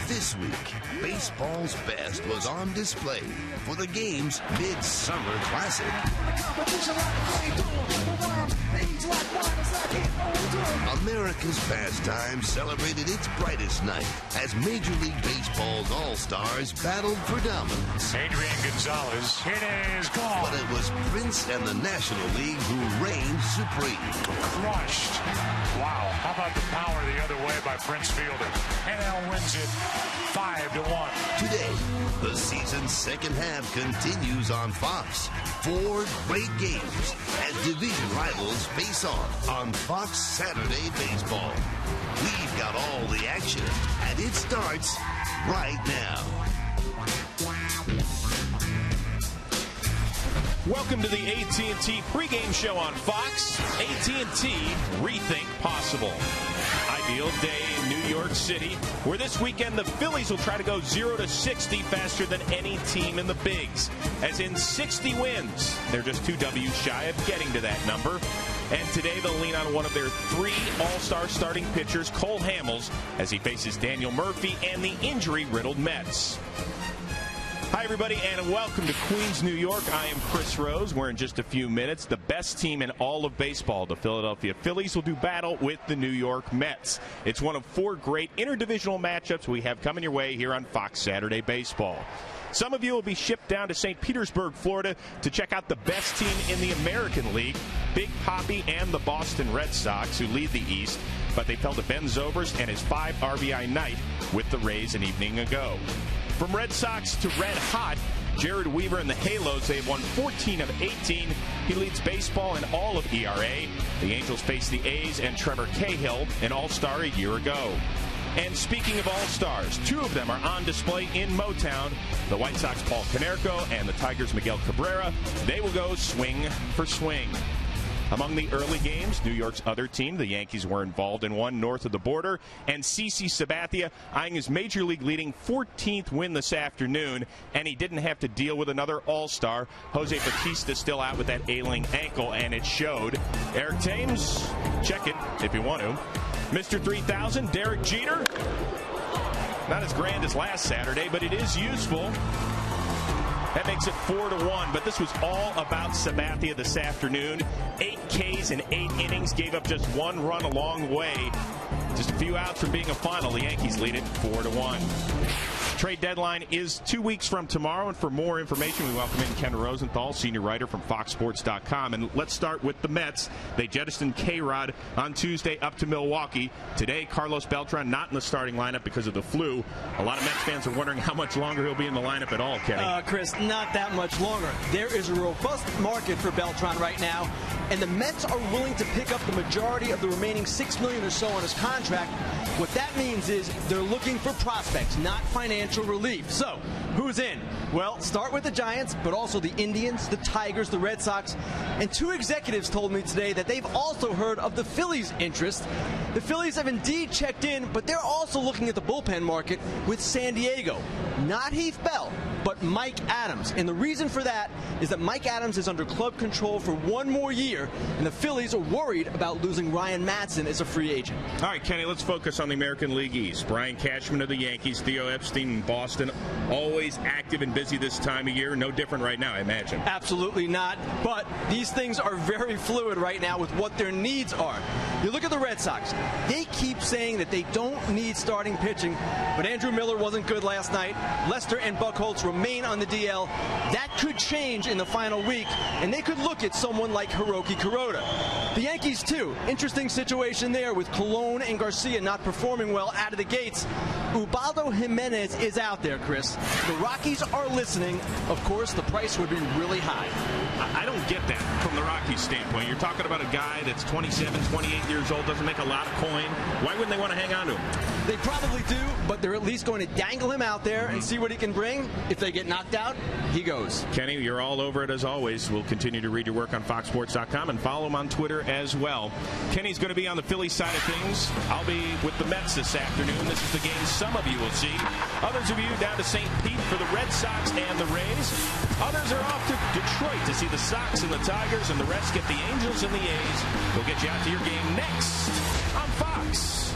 This week, baseball's best was on display for the game's Midsummer Classic. America's pastime celebrated its brightest night as Major League Baseball's All-Stars battled for dominance. Adrian Gonzalez, it is gone. But it was Prince and the National League who reigned supreme. Crushed. Wow, how about the power the other way by Prince Fielder? NL wins it 5-1. Today, the season's second half continues on Fox. 4 great games as division rivals face off on Fox Saturday Baseball. We've got all the action, and it starts right now. Welcome to the AT&T pregame show on Fox. AT&T Rethink Possible. Ideal day in New York City, where this weekend the Phillies will try to go 0-60 faster than any team in the bigs, as in 60 wins. They're just 2 W's shy of getting to that number. And today they'll lean on one of their 3 all-star starting pitchers, Cole Hamels, as he faces Daniel Murphy and the injury-riddled Mets. Hi, everybody, and welcome to Queens, New York. I am Chris Rose. We're in just a few minutes. The best team in all of baseball, the Philadelphia Phillies, will do battle with the New York Mets. It's one of 4 great interdivisional matchups we have coming your way here on Fox Saturday Baseball. Some of you will be shipped down to St. Petersburg, Florida, to check out the best team in the American League, Big Papi and the Boston Red Sox, who lead the East, but they fell to Ben Zobrist and his 5 RBI night with the Rays an evening ago. From Red Sox to Red Hot, Jared Weaver and the Halos, they've won 14 of 18. He leads baseball in all of ERA. The Angels face the A's and Trevor Cahill, an all-star a year ago. And speaking of all-stars, 2 of them are on display in Motown. The White Sox Paul Konerko and the Tigers Miguel Cabrera. They will go swing for swing. Among the early games, New York's other team, the Yankees, were involved in one north of the border, and CC Sabathia eyeing his Major League leading 14th win this afternoon, and he didn't have to deal with another all-star. Jose Bautista still out with that ailing ankle, and it showed. Eric Thames, check it if you want to. Mr. 3000, Derek Jeter. Not as grand as last Saturday, but it is useful. That makes it 4-1, but this was all about Sabathia this afternoon. 8 Ks in 8 innings, gave up just 1 run along the way. Just a few outs from being a final. The Yankees lead it 4-1. Trade deadline is 2 weeks from tomorrow, and for more information, we welcome in Ken Rosenthal, senior writer from FoxSports.com. And let's start with the Mets. They jettisoned K-Rod on Tuesday up to Milwaukee. Today, Carlos Beltran not in the starting lineup because of the flu. A lot of Mets fans are wondering how much longer he'll be in the lineup at all, Kenny. Chris, not that much longer. There is a robust market for Beltran right now, and the Mets are willing to pick up the majority of the remaining $6 million or so on his contract. What that means is they're looking for prospects, not financial relief. So, who's in? Well, start with the Giants, but also the Indians, the Tigers, the Red Sox, and 2 executives told me today that they've also heard of the Phillies' interest. The Phillies have indeed checked in, but they're also looking at the bullpen market with San Diego. Not Heath Bell, but Mike Adams. And the reason for that is that Mike Adams is under club control for 1 more year, and the Phillies are worried about losing Ryan Madson as a free agent. All right, Kenny, let's focus on the American League East. Brian Cashman of the Yankees, Theo Epstein in Boston, always active and busy this time of year. No different right now, I imagine. Absolutely not. But these things are very fluid right now with what their needs are. You look at the Red Sox. They keep saying that they don't need starting pitching, but Andrew Miller wasn't good last night. Lester and Buchholz remain on the DL. That could change in the final week, and they could look at someone like Hiroki Kuroda. The Yankees, too. Interesting situation there with Colon and Garcia not performing well out of the gates. Ubaldo Jimenez is out there, Chris. The Rockies are listening. Of course, the price would be really high. I don't get that from the Rockies standpoint. You're talking about a guy that's 27, 28 years old, doesn't make a lot of coin. Why wouldn't they want to hang on to him? They probably do, but they're at least going to dangle him out there and see what he can bring. If they get knocked out, he goes. Kenny, you're all over it as always. We'll continue to read your work on FoxSports.com and follow him on Twitter as well. Kenny's going to be on the Phillies side of things. I'll be with the Mets this afternoon. This is the game some of you will see. Others of you down to St. Pete for the Red Sox and the Rays. Others are off to Detroit to see the Sox and the Tigers, and the rest get the Angels and the A's. We'll get you out to your game next on Fox.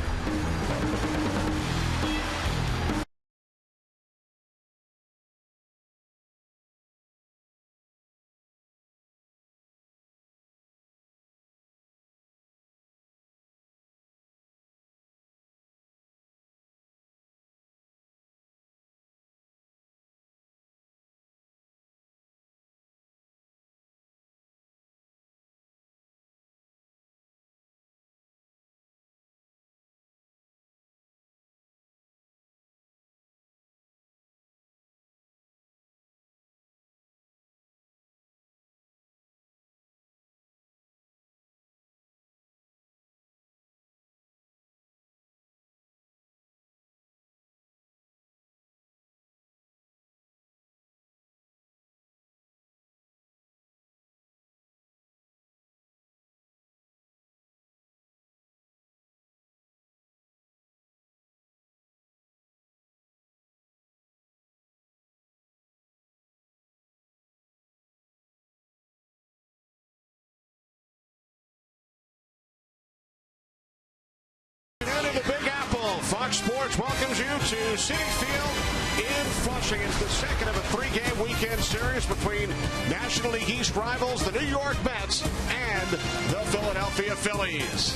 Fox Sports welcomes you to Citi Field in Flushing. It's the second of a three-game weekend series between National League East rivals, the New York Mets, and the Philadelphia Phillies.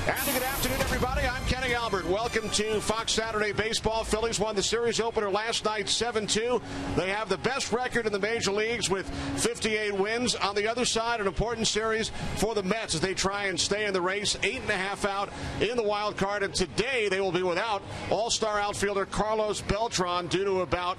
And good afternoon, everybody. I'm Kenny Albert. Welcome to Fox Saturday Baseball. Phillies won the series opener last night 7-2. They have the best record in the major leagues with 58 wins. On the other side, an important series for the Mets as they try and stay in the race. 8.5 out in the wild card. And today they will be without all-star outfielder Carlos Beltran due to a bout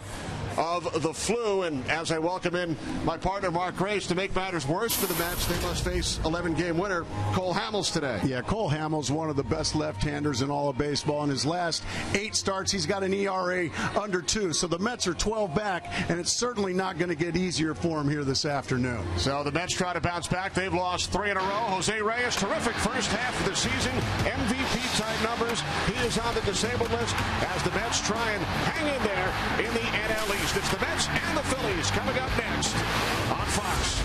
of the flu. And as I welcome in my partner Mark Grace, to make matters worse for the Mets, they must face 11-game winner Cole Hamels today. Yeah, Cole Hamels, one of the best left-handers in all of baseball. In his last 8 starts, he's got an ERA under 2. So the Mets are 12 back, and it's certainly not going to get easier for him here this afternoon. So the Mets try to bounce back. They've lost 3 in a row. Jose Reyes, terrific first half of the season. MVP-type numbers. He is on the disabled list as the Mets try and hang in there in the NL East. It's the Mets and the Phillies coming up next on Fox.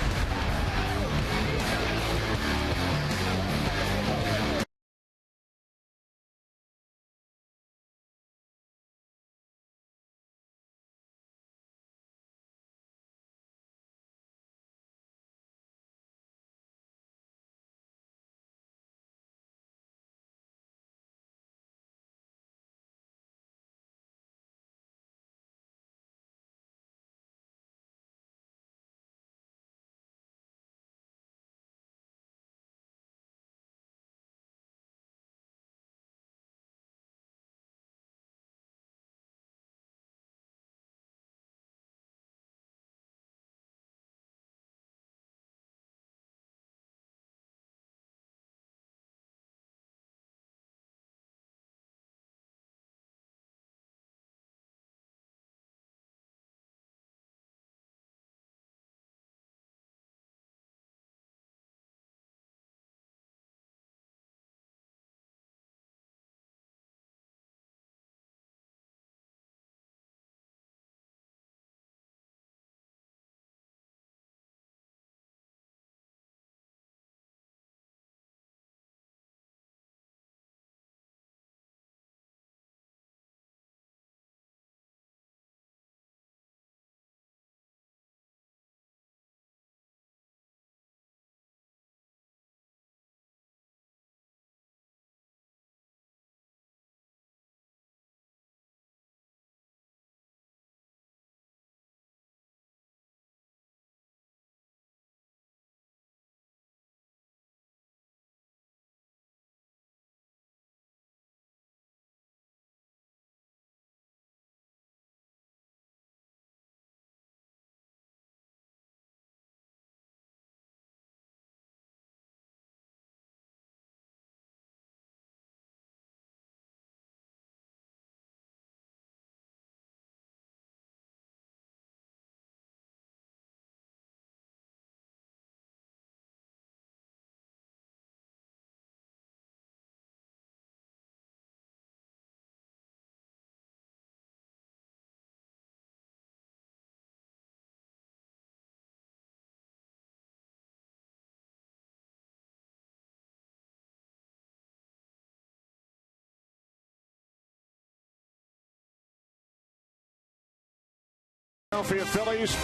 Philadelphia Phillies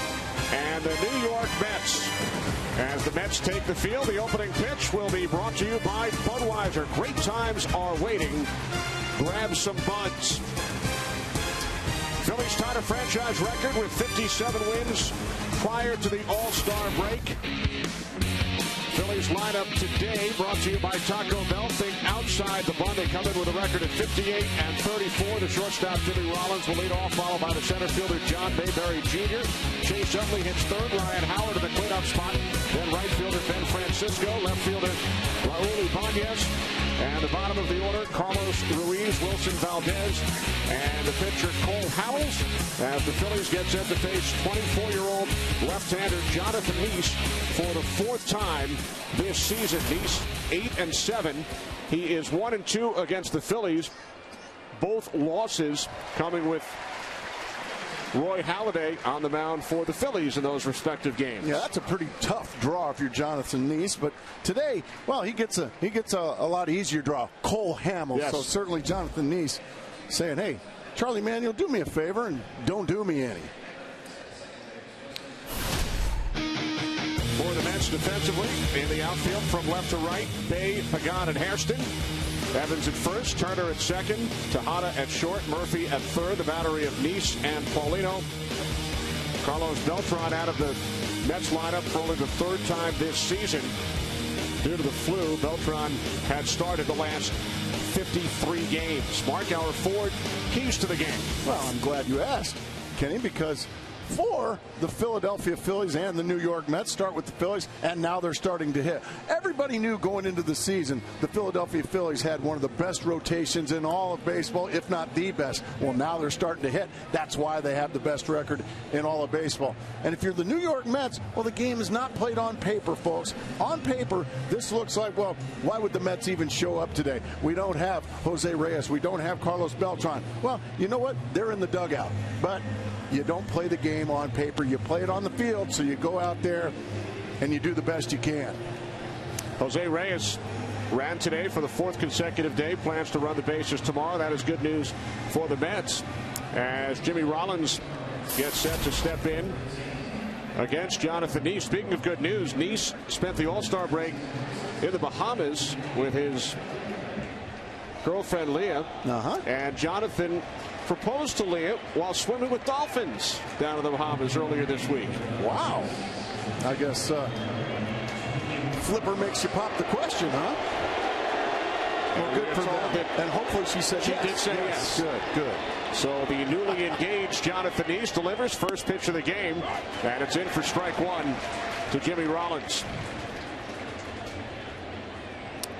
and the New York Mets. As the Mets take the field, the opening pitch will be brought to you by Budweiser. Great times are waiting. Grab some buds. Phillies tied a franchise record with 57 wins prior to the All-Star break. Phillies lineup today brought to you by Taco Bell. Think outside the bun. They come in with a record of 58 and 34. The shortstop, Jimmy Rollins, will lead off, followed by the center fielder, John Mayberry Jr. Chase Utley hits third. Ryan Howard in the cleanup spot. Then right fielder, Ben Francisco. Left fielder, Raul Ibanez. And the bottom of the order, Carlos Ruiz, Wilson Valdez, and the pitcher, Cole Hamels, as the Phillies get set to face 24-year-old left-hander Jonathan Nice for the 4th time this season. Nice 8-7. He is 1-2 against the Phillies. Both losses coming with Roy Halladay on the mound for the Phillies in those respective games. Yeah, that's a pretty tough draw if you're Jonathan Neese. But today, well, he gets a lot easier draw. Cole Hamels. Yes. So certainly Jonathan Neese saying, hey, Charlie Manuel, do me a favor and don't do me any. For the Mets defensively, in the outfield from left to right, Bay, Pagan, and Hairston. Evans at first, Turner at second, Tejada at short, Murphy at third, the battery of Neese and Paulino. Carlos Beltran out of the Mets lineup for only the third time this season. Due to the flu, Beltran had started the last 53 games. Mark Howard Ford, keys to the game. Well, I'm glad you asked, Kenny, because for the Philadelphia Phillies and the New York Mets, start with the Phillies, and now they're starting to hit. Everybody knew going into the season the Philadelphia Phillies had one of the best rotations in all of baseball, if not the best. Well, now they're starting to hit. That's why they have the best record in all of baseball. And if you're the New York Mets, well, the game is not played on paper, folks. On paper, this looks like, well, why would the Mets even show up today? We don't have Jose Reyes. We don't have Carlos Beltran. Well, you know what? They're in the dugout. But you don't play the game on paper. You play it on the field, so you go out there and you do the best you can. Jose Reyes ran today for the fourth consecutive day. Plans to run the bases tomorrow. That is good news for the Mets as Jimmy Rollins gets set to step in against Jonathan Neese. Speaking of good news, Neese spent the All-Star break in the Bahamas with his girlfriend Leah. And Jonathan proposed to Leah while swimming with dolphins down in the Bahamas earlier this week. Wow. I guess Flipper makes you pop the question, huh? Well, good for them. And hopefully she said yes. She did say yes. Good. So the newly engaged Jonathan Neese delivers first pitch of the game, and it's in for strike one to Jimmy Rollins.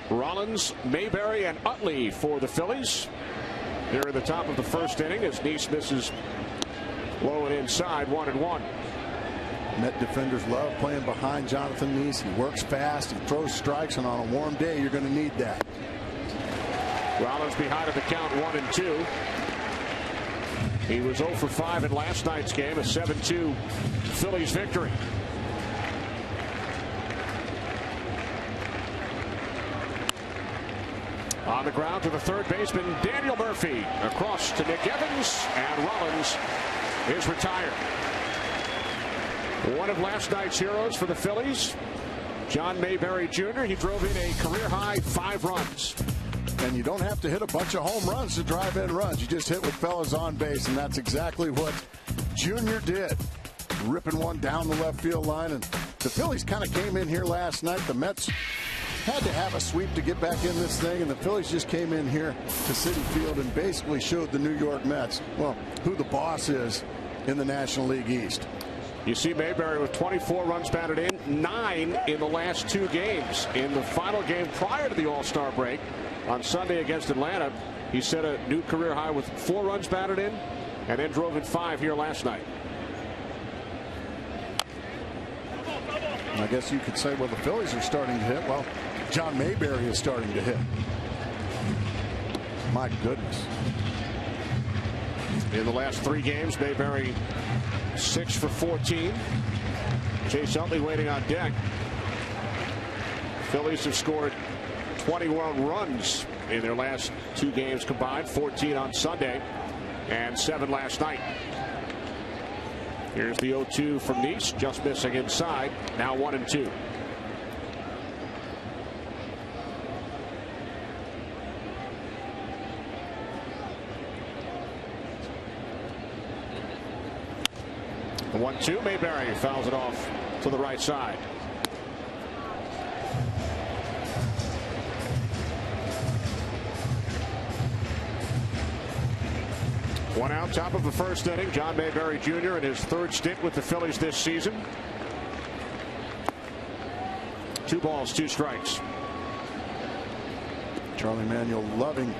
Rollins, Mayberry, and Utley for the Phillies. Here at the top of the first inning as Neese misses low and inside, 1-1. Met defenders love playing behind Jonathan Neese. He works fast, he throws strikes, and on a warm day, you're going to need that. Rollins behind at the count, 1-2. He was 0 for 5 in last night's game, a 7-2 Phillies victory. On the ground to the third baseman, Daniel Murphy. Across to Nick Evans, and Rollins is retired. One of last night's heroes for the Phillies, John Mayberry Jr. He drove in a career-high 5 runs. And you don't have to hit a bunch of home runs to drive in runs. You just hit with fellas on base, and that's exactly what Junior did. Ripping one down the left field line, and the Phillies kind of came in here last night. The Mets had to have a sweep to get back in this thing, and the Phillies just came in here to Citi Field and basically showed the New York Mets, well, who the boss is in the National League East. You see Mayberry with 24 runs batted in, 9 in the last 2 games. In the final game prior to the All-Star break on Sunday against Atlanta, he set a new career high with 4 runs batted in and then drove in 5 here last night. I guess you could say, well, the Phillies are starting to hit. Well, John Mayberry is starting to hit. My goodness. In the last 3 games, Mayberry 6 for 14. Chase Utley waiting on deck. Phillies have scored 21 runs in their last 2 games combined, 14 on Sunday and 7 last night. Here's the 0-2 from Neese, just missing inside. Now 1-2. The 1-2, Mayberry fouls it off to the right side. One out, top of the first inning. John Mayberry Jr. in his 3rd stint with the Phillies this season. 2 balls, 2 strikes. Charlie Manuel loving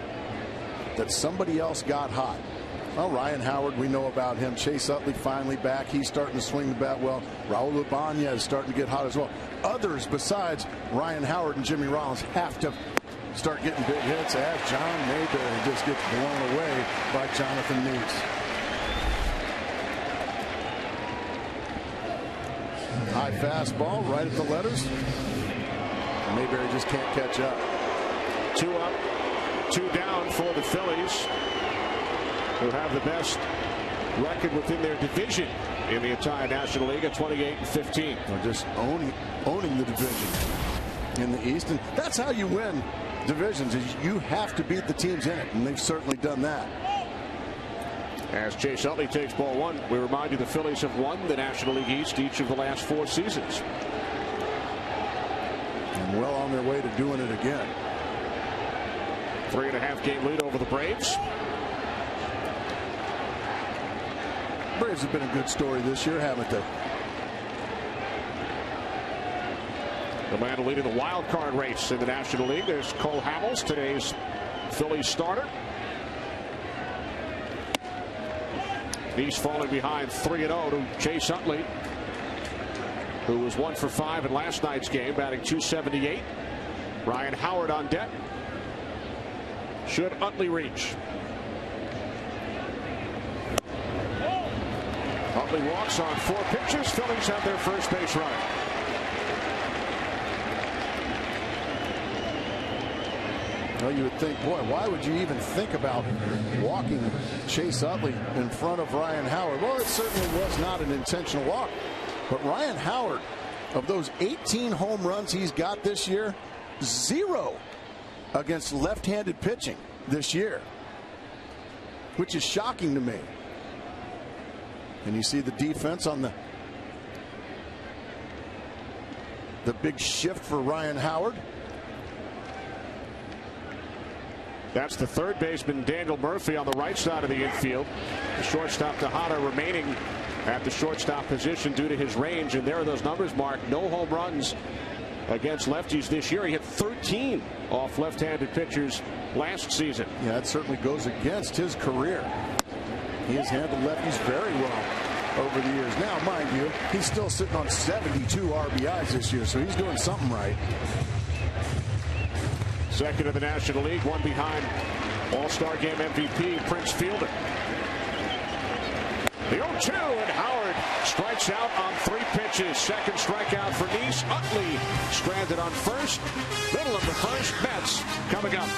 that somebody else got hot. Well, Ryan Howard, we know about him. Chase Utley finally back. He's starting to swing the bat well. Raul Ibanez is starting to get hot as well. Others besides Ryan Howard and Jimmy Rollins have to start getting big hits as John Mayberry just gets blown away by Jonathan Neese. High fastball right at the letters. Mayberry just can't catch up. 2 up, 2 down for the Phillies, who have the best record within their division in the entire National League at 28-15. They're just owning the division in the East, and that's how you win divisions. Is you have to beat the teams in it, and they've certainly done that. As Chase Utley takes ball 1, we remind you the Phillies have won the National League East each of the last 4 seasons. And well on their way to doing it again. 3.5 game lead over the Braves. Braves have been a good story this year, haven't they? The man leading the wild card race in the National League. There's Cole Hamels, today's Phillies starter. He's falling behind 3-0 to Chase Utley, who was 1 for 5 in last night's game, batting .278. Ryan Howard on deck. Should Utley reach? Utley walks on 4 pitches. Phillies have their first base runner. Well, you would think, boy, why would you even think about walking Chase Utley in front of Ryan Howard? Well, it certainly was not an intentional walk. But Ryan Howard, of those 18 home runs he's got this year, 0 against left-handed pitching this year, which is shocking to me. And you see the defense on the big shift for Ryan Howard. That's the third baseman, Daniel Murphy, on the right side of the infield. The shortstop, Tejada, remaining at the shortstop position due to his range. And there are those numbers, Mark. No home runs against lefties this year. He hit 13 off left-handed pitchers last season. Yeah, that certainly goes against his career. He has handled lefties very well over the years. Now, mind you, he's still sitting on 72 RBIs this year, so he's doing something right. Second in the National League, 1 behind All-Star Game MVP Prince Fielder. The 0-2, and Howard strikes out on 3 pitches. Second strikeout for Nice. Utley stranded on first. Middle of the first. Mets coming up.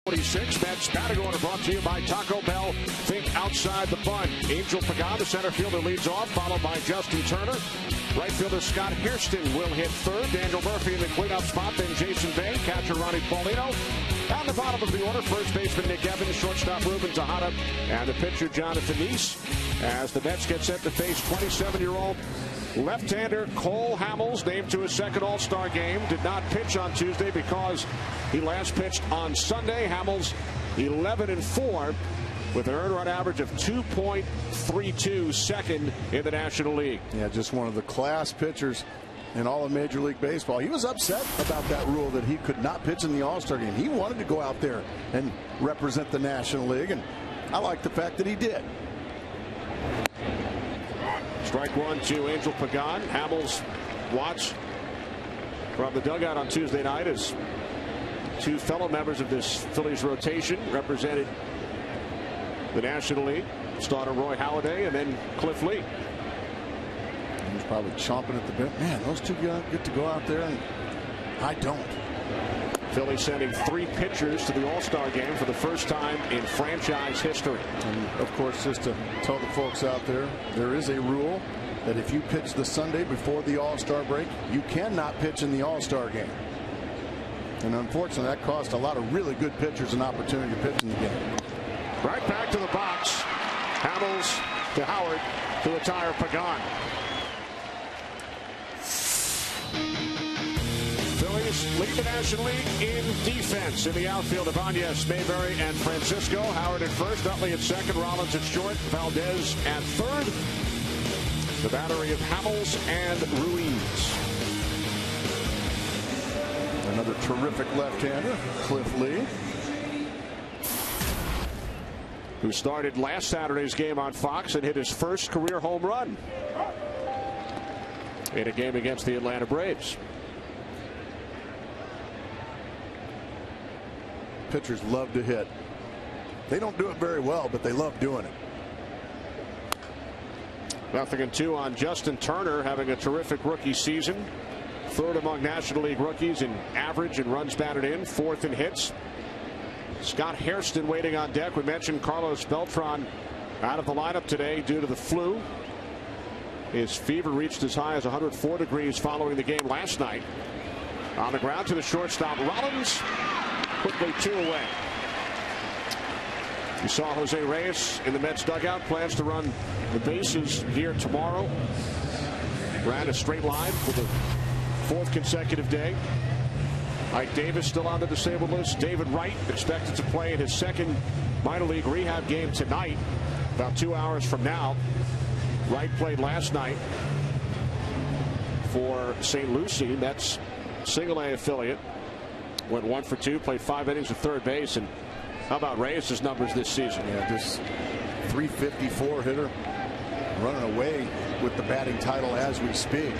Mets batting order brought to you by Taco Bell. Think outside the bun. Angel Pagan, the center fielder, leads off, followed by Justin Turner. Right fielder Scott Hairston will hit third. Daniel Murphy in the cleanup spot. Then Jason Bay, catcher Ronnie Paulino. Down the bottom of the order, first baseman Nick Evans, shortstop Ruben Tejada, and the pitcher Jonathan Nice. As the Mets get set to face 27-year-old left-hander Cole Hamels, named to his second All-Star game. Did not pitch on Tuesday because he last pitched on Sunday. Hamels 11-4 with an earned run average of 2.32, second in the National League. Yeah, just one of the class pitchers in all of Major League Baseball. He was upset about that rule that he could not pitch in the All-Star game. He wanted to go out there and represent the National League, and I like the fact that he did. Strike one to Angel Pagan. Hamels watch from the dugout on Tuesday night as two fellow members of this Phillies rotation represented the National League. Starter Roy Halladay and then Cliff Lee. He's probably chomping at the bit. Man, those two get to go out there, and I don't. Philly sending 3 pitchers to the All-Star game for the first time in franchise history. And of course, just to tell the folks out there, there is a rule that if you pitch the Sunday before the All-Star break, you cannot pitch in the All-Star game. And unfortunately, that cost a lot of really good pitchers an opportunity to pitch in the game. Right back to the box. Hamels to Howard to retire Pagan. Phillies lead the National League in defense. In the outfield, Ibanez, Mayberry, and Francisco. Howard at first, Utley at second, Rollins at short, Valdez at third. The battery of Hamels and Ruiz. Another terrific left-hander, Cliff Lee, who started last Saturday's game on Fox and hit his first career home run in a game against the Atlanta Braves. Pitchers love to hit. They don't do it very well, but they love doing it. 0-2 on Justin Turner, having a terrific rookie season. 3rd among National League rookies in average and runs batted in, 4th in hits. Scott Hairston waiting on deck. We mentioned Carlos Beltran out of the lineup today due to the flu. His fever reached as high as 104 degrees following the game last night. On the ground to the shortstop, Rollins. Quickly 2 away. You saw Jose Reyes in the Mets dugout. Plans to run the bases here tomorrow. Ran a straight line for the 4th consecutive day. Ike Davis still on the disabled list. David Wright expected to play in his 2nd minor league rehab game tonight, about 2 hours from now. Wright played last night for St. Lucie, Mets single-A affiliate. Went 1 for 2, played 5 innings at third base. And how about Reyes' numbers this season? Yeah, this 354 hitter running away with the batting title as we speak.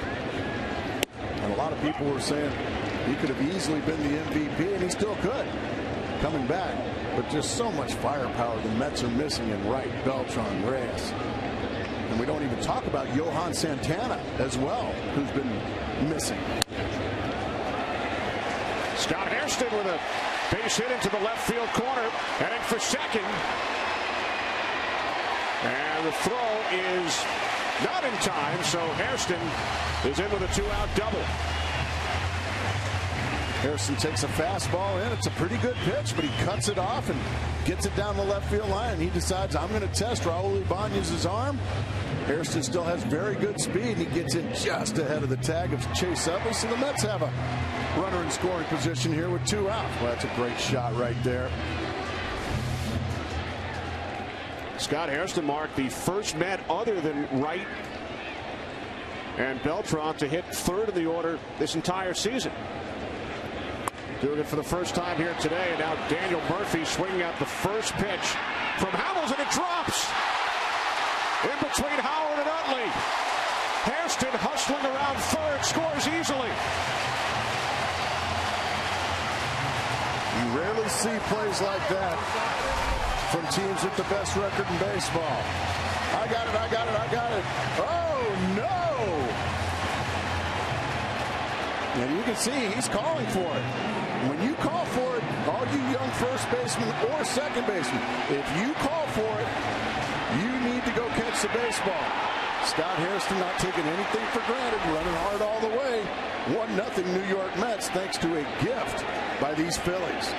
And a lot of people were saying he could have easily been the MVP, and he still could coming back. But just so much firepower the Mets are missing in Wright, Beltran, Reyes. And we don't even talk about Johan Santana as well, who's been missing. Scott Hairston with a base hit into the left field corner, heading for second. And the throw is not in time, so Hairston is in with a 2-out double. Hairston takes a fastball in. It's a pretty good pitch, but he cuts it off and gets it down the left field line. And he decides, I'm going to test Raul Ibanez's arm. Hairston still has very good speed, and he gets in just ahead of the tag of Chase Utley. So the Mets have a runner in scoring position here with 2 out. Well, that's a great shot right there. Scott Hairston marked the first Met other than Wright and Beltran to hit 3rd in the order this entire season. Doing it for the first time here today. And now Daniel Murphy swinging at the first pitch from Hamels, and it drops in between Howard and Utley. Hairston hustling around 3rd, scores easily. You rarely see plays like that from teams with the best record in baseball. I got it, I got it, I got it. Oh, no! And you can see he's calling for it. When you call for it, all you young first basemen or second basemen, if you call for it, you need to go catch the baseball. Scott Hairston not taking anything for granted, running hard all the way. 1-0 New York Mets thanks to a gift by these Phillies.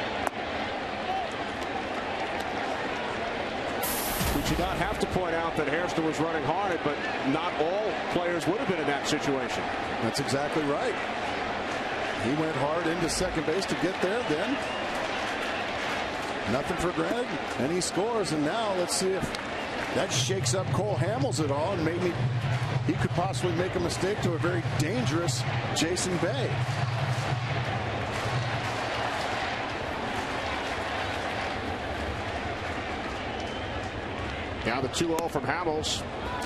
We should not have to point out that Hairston was running hard, but not all players would have been in that situation. That's exactly right. He went hard into second base to get there, then nothing for granted, and he scores. And now let's see if that shakes up Cole Hamels at all and maybe he could possibly make a mistake to a very dangerous Jason Bay. Now the 2-0 from Hamels.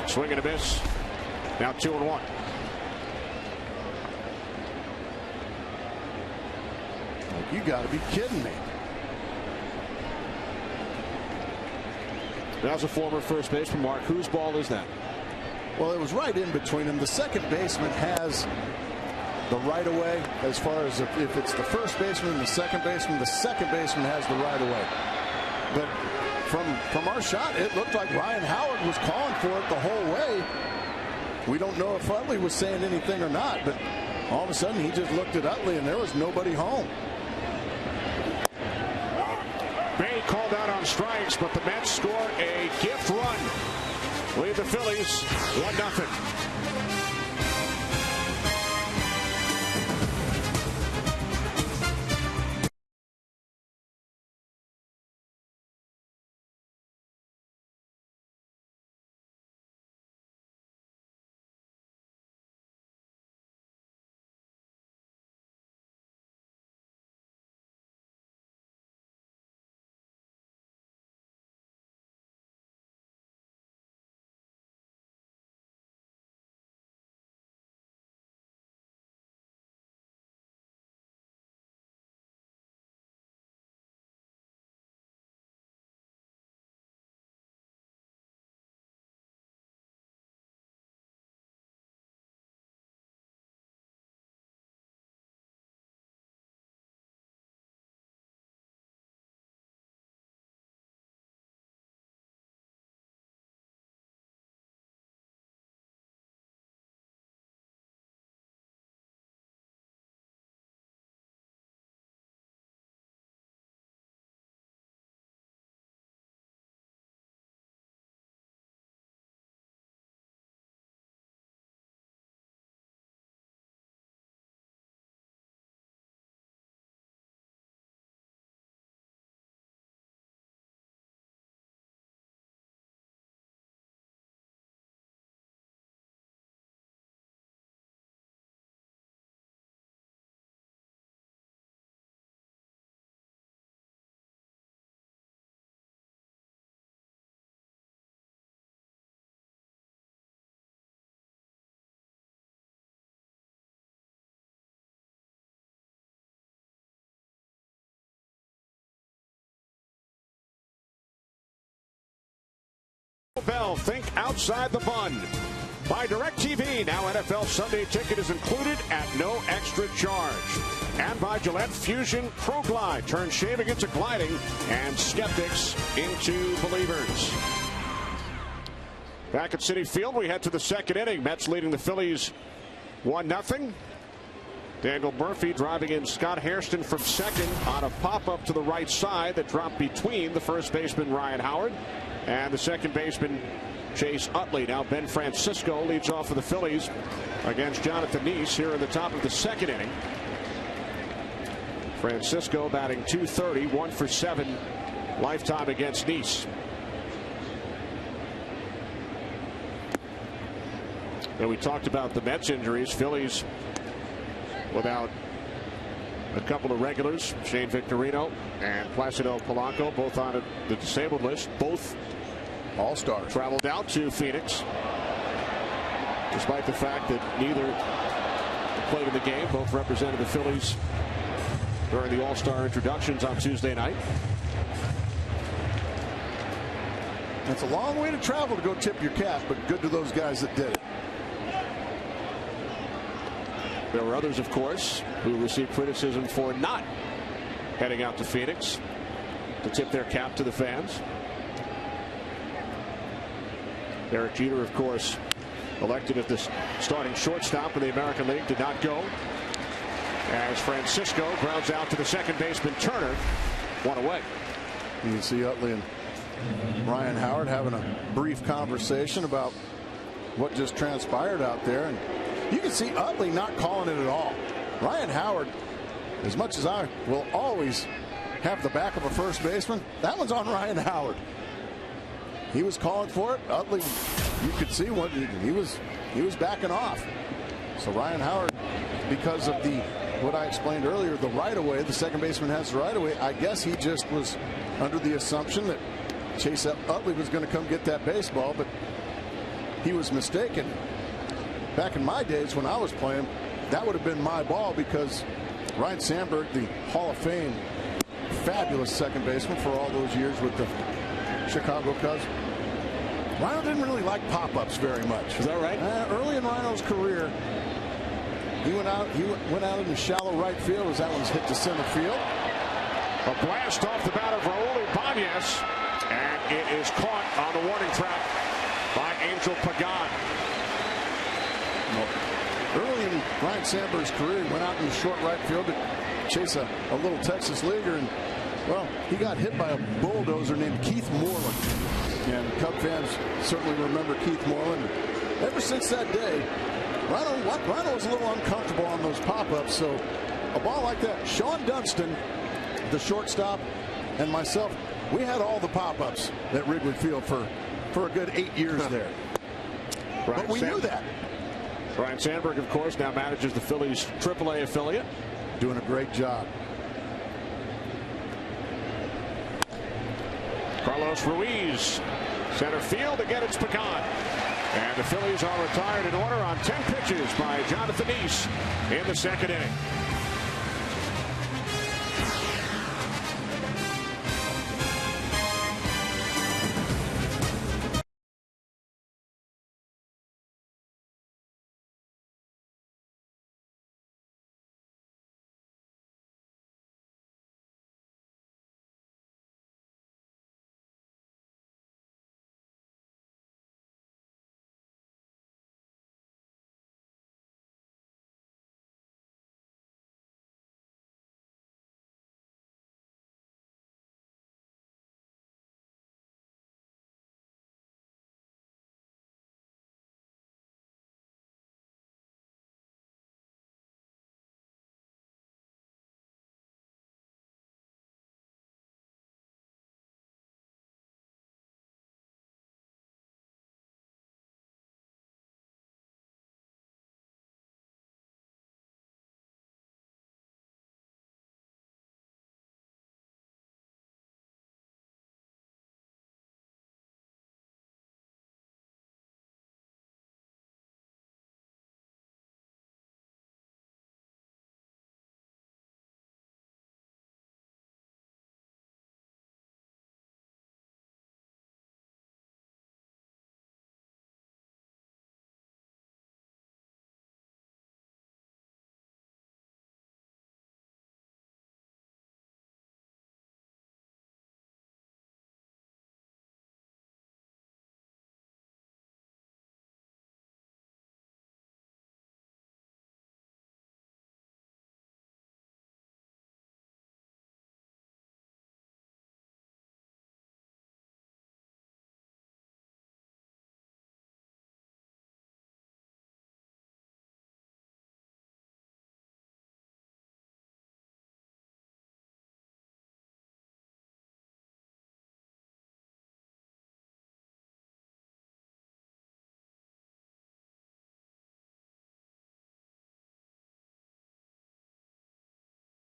Swing and a miss. Now 2-1. You got to be kidding me. That's a former first baseman, Mark. Whose ball is that? Well, it was right in between them. The second baseman has the right of way as far as if it's the first baseman and the second baseman has the right of way. But from our shot, it looked like Ryan Howard was calling for it the whole way. We don't know if Utley was saying anything or not, but all of a sudden he just looked at Utley and there was nobody home. Bay called out on strikes, but the Mets score a gift run. Lead the Phillies 1-0. Bell, think outside the bun. By DirecTV, now NFL Sunday Ticket is included at no extra charge. And by Gillette Fusion Pro Glide, turn shaving into gliding and skeptics into believers. Back at Citi Field, we head to the second inning. Mets leading the Phillies 1-0. Daniel Murphy driving in Scott Hairston from second on a pop-up to the right side that dropped between the first baseman Ryan Howard and the second baseman Chase Utley. Now Ben Francisco leads off for the Phillies against Jonathan Neese here in the top of the second inning. Francisco batting .230, 1 for 7 lifetime against Neese. And we talked about the Mets injuries. Phillies without a couple of regulars, Shane Victorino and Placido Polanco, both on the disabled list. Both all-stars traveled out to Phoenix, despite the fact that neither played in the game. Both represented the Phillies during the all-star introductions on Tuesday night. That's a long way to travel to go tip your cap, but good to those guys that did it. There were others, of course, who received criticism for not heading out to Phoenix to tip their cap to the fans. Derek Jeter, of course, elected as the starting shortstop in the American League, did not go. As Francisco grounds out to the second baseman Turner, one away. You can see Utley and Ryan Howard having a brief conversation about what just transpired out there, and you can see Utley not calling it at all. Ryan Howard, as much as I will always have the back of a first baseman, that one's on Ryan Howard. He was calling for it. Utley you could see what he was backing off. So Ryan Howard, because of what I explained earlier, the right of way, the second baseman has the right of way. I guess he just was under the assumption that Chase Utley was going to come get that baseball, but he was mistaken. Back in my days when I was playing, that would have been my ball, because Ryan Sandberg, the Hall of Fame fabulous second baseman for all those years with the Chicago Cubs, Rhino didn't really like pop-ups very much. Is that right? Early in Rhino's career, he went out in the shallow right field as that one's hit to center field. A blast off the bat of Raul Ibanez, and it is caught on the warning track by Angel Pagan. Early in Ryan Sandberg's career, he went out in the short right field to chase a little Texas leaguer, and well, he got hit by a bulldozer named Keith Moreland. And Cub fans certainly remember Keith Moreland. Ever since that day, Rhino was a little uncomfortable on those pop-ups. So a ball like that, Sean Dunston, the shortstop, and myself, we had all the pop-ups at Wrigley Field for a good 8 years there. But we knew that. Ryan Sandberg, of course, now manages the Phillies AAA affiliate. Doing a great job. Carlos Ruiz, center field. Again, it's Pagan. And the Phillies are retired in order on 10 pitches by Jonathan East in the second inning.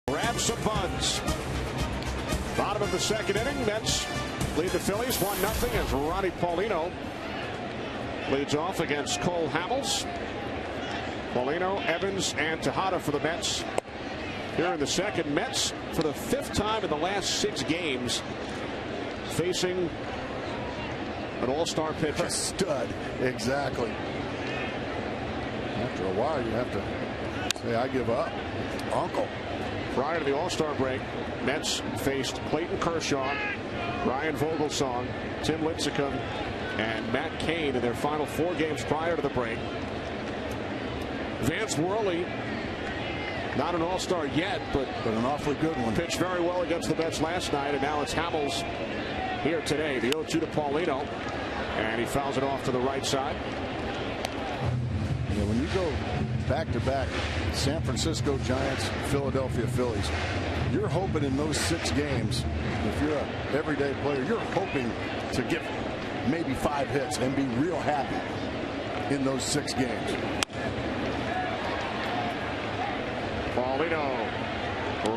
Grab some buns. Bottom of the second inning, Mets lead the Phillies 1-0 as Ronnie Paulino leads off against Cole Hamels. Paulino, Evans, and Tejada for the Mets. Here in the second, Mets for the 5th time in the last 6 games facing an all-star pitcher. A stud, exactly. After a while, you have to say, I give up. Uncle. Prior to the All-Star break, Mets faced Clayton Kershaw, Ryan Vogelsong, Tim Lincecum, and Matt Cain in their final 4 games prior to the break. Vance Worley, not an All-Star yet, but an awfully good one. Pitched very well against the Mets last night, and now it's Hamels here today. The 0-2 to Paulino, and he fouls it off to the right side. Yeah, when you go back-to-back San Francisco Giants, Philadelphia Phillies, you're hoping in those 6 games, if you're an everyday player, you're hoping to get maybe 5 hits and be real happy in those 6 games. Paulino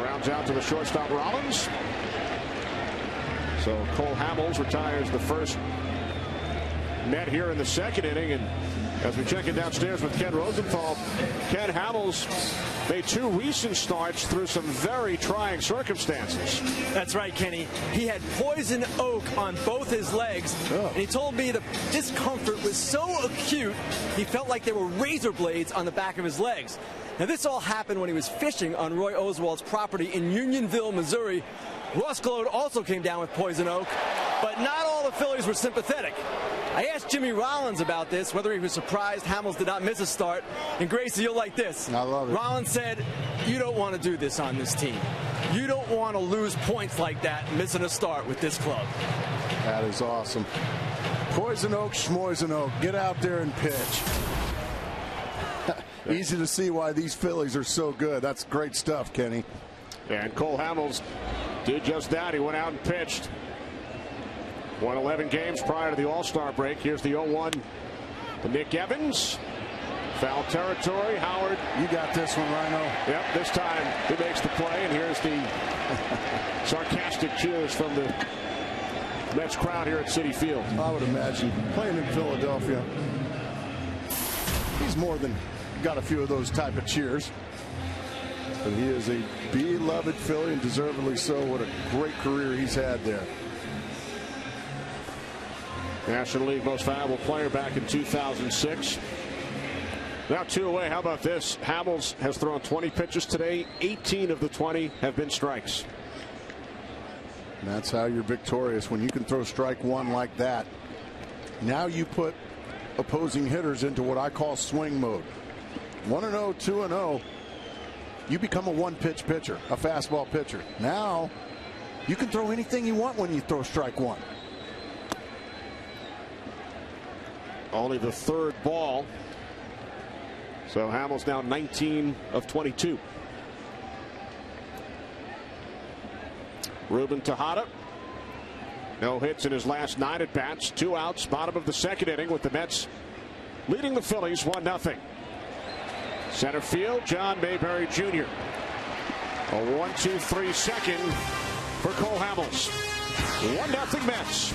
rounds out to the shortstop Rollins. So Cole Hamels retires the first Met here in the 2nd inning. And as we check it downstairs with Ken Rosenthal, Ken Hamels made 2 recent starts through some very trying circumstances. That's right, Kenny. He had poison oak on both his legs, and he told me the discomfort was so acute he felt like there were razor blades on the back of his legs. Now, this all happened when he was fishing on Roy Oswald's property in Unionville, Missouri. Ross Gload also came down with poison oak, but not all the Phillies were sympathetic. I asked Jimmy Rollins about this, whether he was surprised Hamels did not miss a start. And Gracie, you'll like this. I love it. Rollins said, "You don't want to do this on this team. You don't want to lose points like that missing a start with this club." That is awesome. Poison oak, schmoison oak. Get out there and pitch. Easy to see why these Phillies are so good. That's great stuff, Kenny. And Cole Hamels did just that. He went out and pitched. Won 11 games prior to the All-Star break. Here's the 0-1 to Nick Evans. Foul territory. Howard. You got this one, Rhino. Yep, this time he makes the play. And here's the sarcastic cheers from the Mets crowd here at Citi Field. I would imagine playing in Philadelphia, he's more than got a few of those type of cheers. But he is a beloved Philly, and deservedly so. What a great career he's had there. National League Most Valuable Player back in 2006. Now 2 away. How about this? Hamels has thrown 20 pitches today. 18 of the 20 have been strikes. And that's how you're victorious, when you can throw strike 1 like that. Now you put opposing hitters into what I call swing mode. 1-0, 2-0. You become a 1-pitch pitcher, a fastball pitcher. Now you can throw anything you want when you throw strike 1. Only the 3rd ball. So Hamels now 19 of 22. Ruben Tejada. No hits in his last 9 at bats. 2 outs. Bottom of the 2nd inning with the Mets leading the Phillies 1-0. Center field, John Mayberry Jr. A 1-2-3 second for Cole Hamels. 1-0 Mets.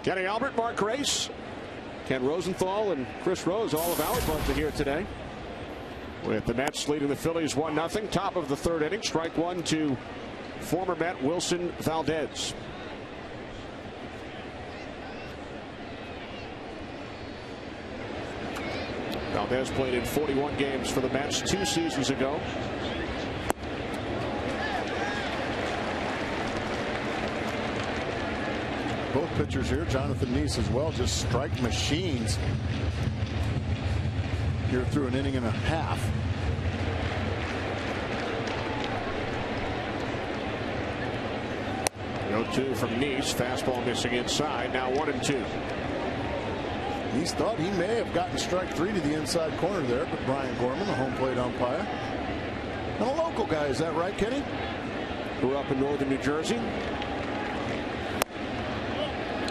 Kenny Albert, Mark Grace, Ken Rosenthal, and Chris Rose, all of our bunch are here today. With the Mets leading the Phillies 1-0. Top of the third inning. Strike one to former Met Wilson Valdez. Valdez played in 41 games for the Mets 2 seasons ago. Both pitchers here, Jonathan Neese as well, just strike machines here through an inning and a half. No 2 from Neese. Fastball missing inside. Now 1-2. Neese thought he may have gotten strike 3 to the inside corner there, but Brian Gorman, the home plate umpire, and a local guy, is that right, Kenny? Grew up in northern New Jersey.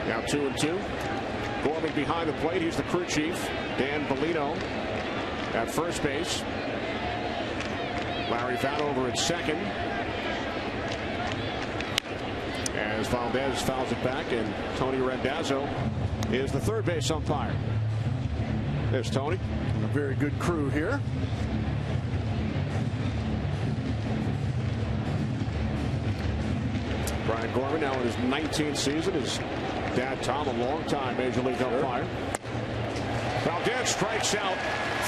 Now 2-2. Gorman behind the plate. He's the crew chief. Dan Bellino at first base. Larry Vanover at second. As Valdez fouls it back, and Tony Randazzo is the third base umpire. There's Tony. And a very good crew here. Brian Gorman now in his 19th season. His dad Tom, a long-time Major League umpire. Valdez strikes out.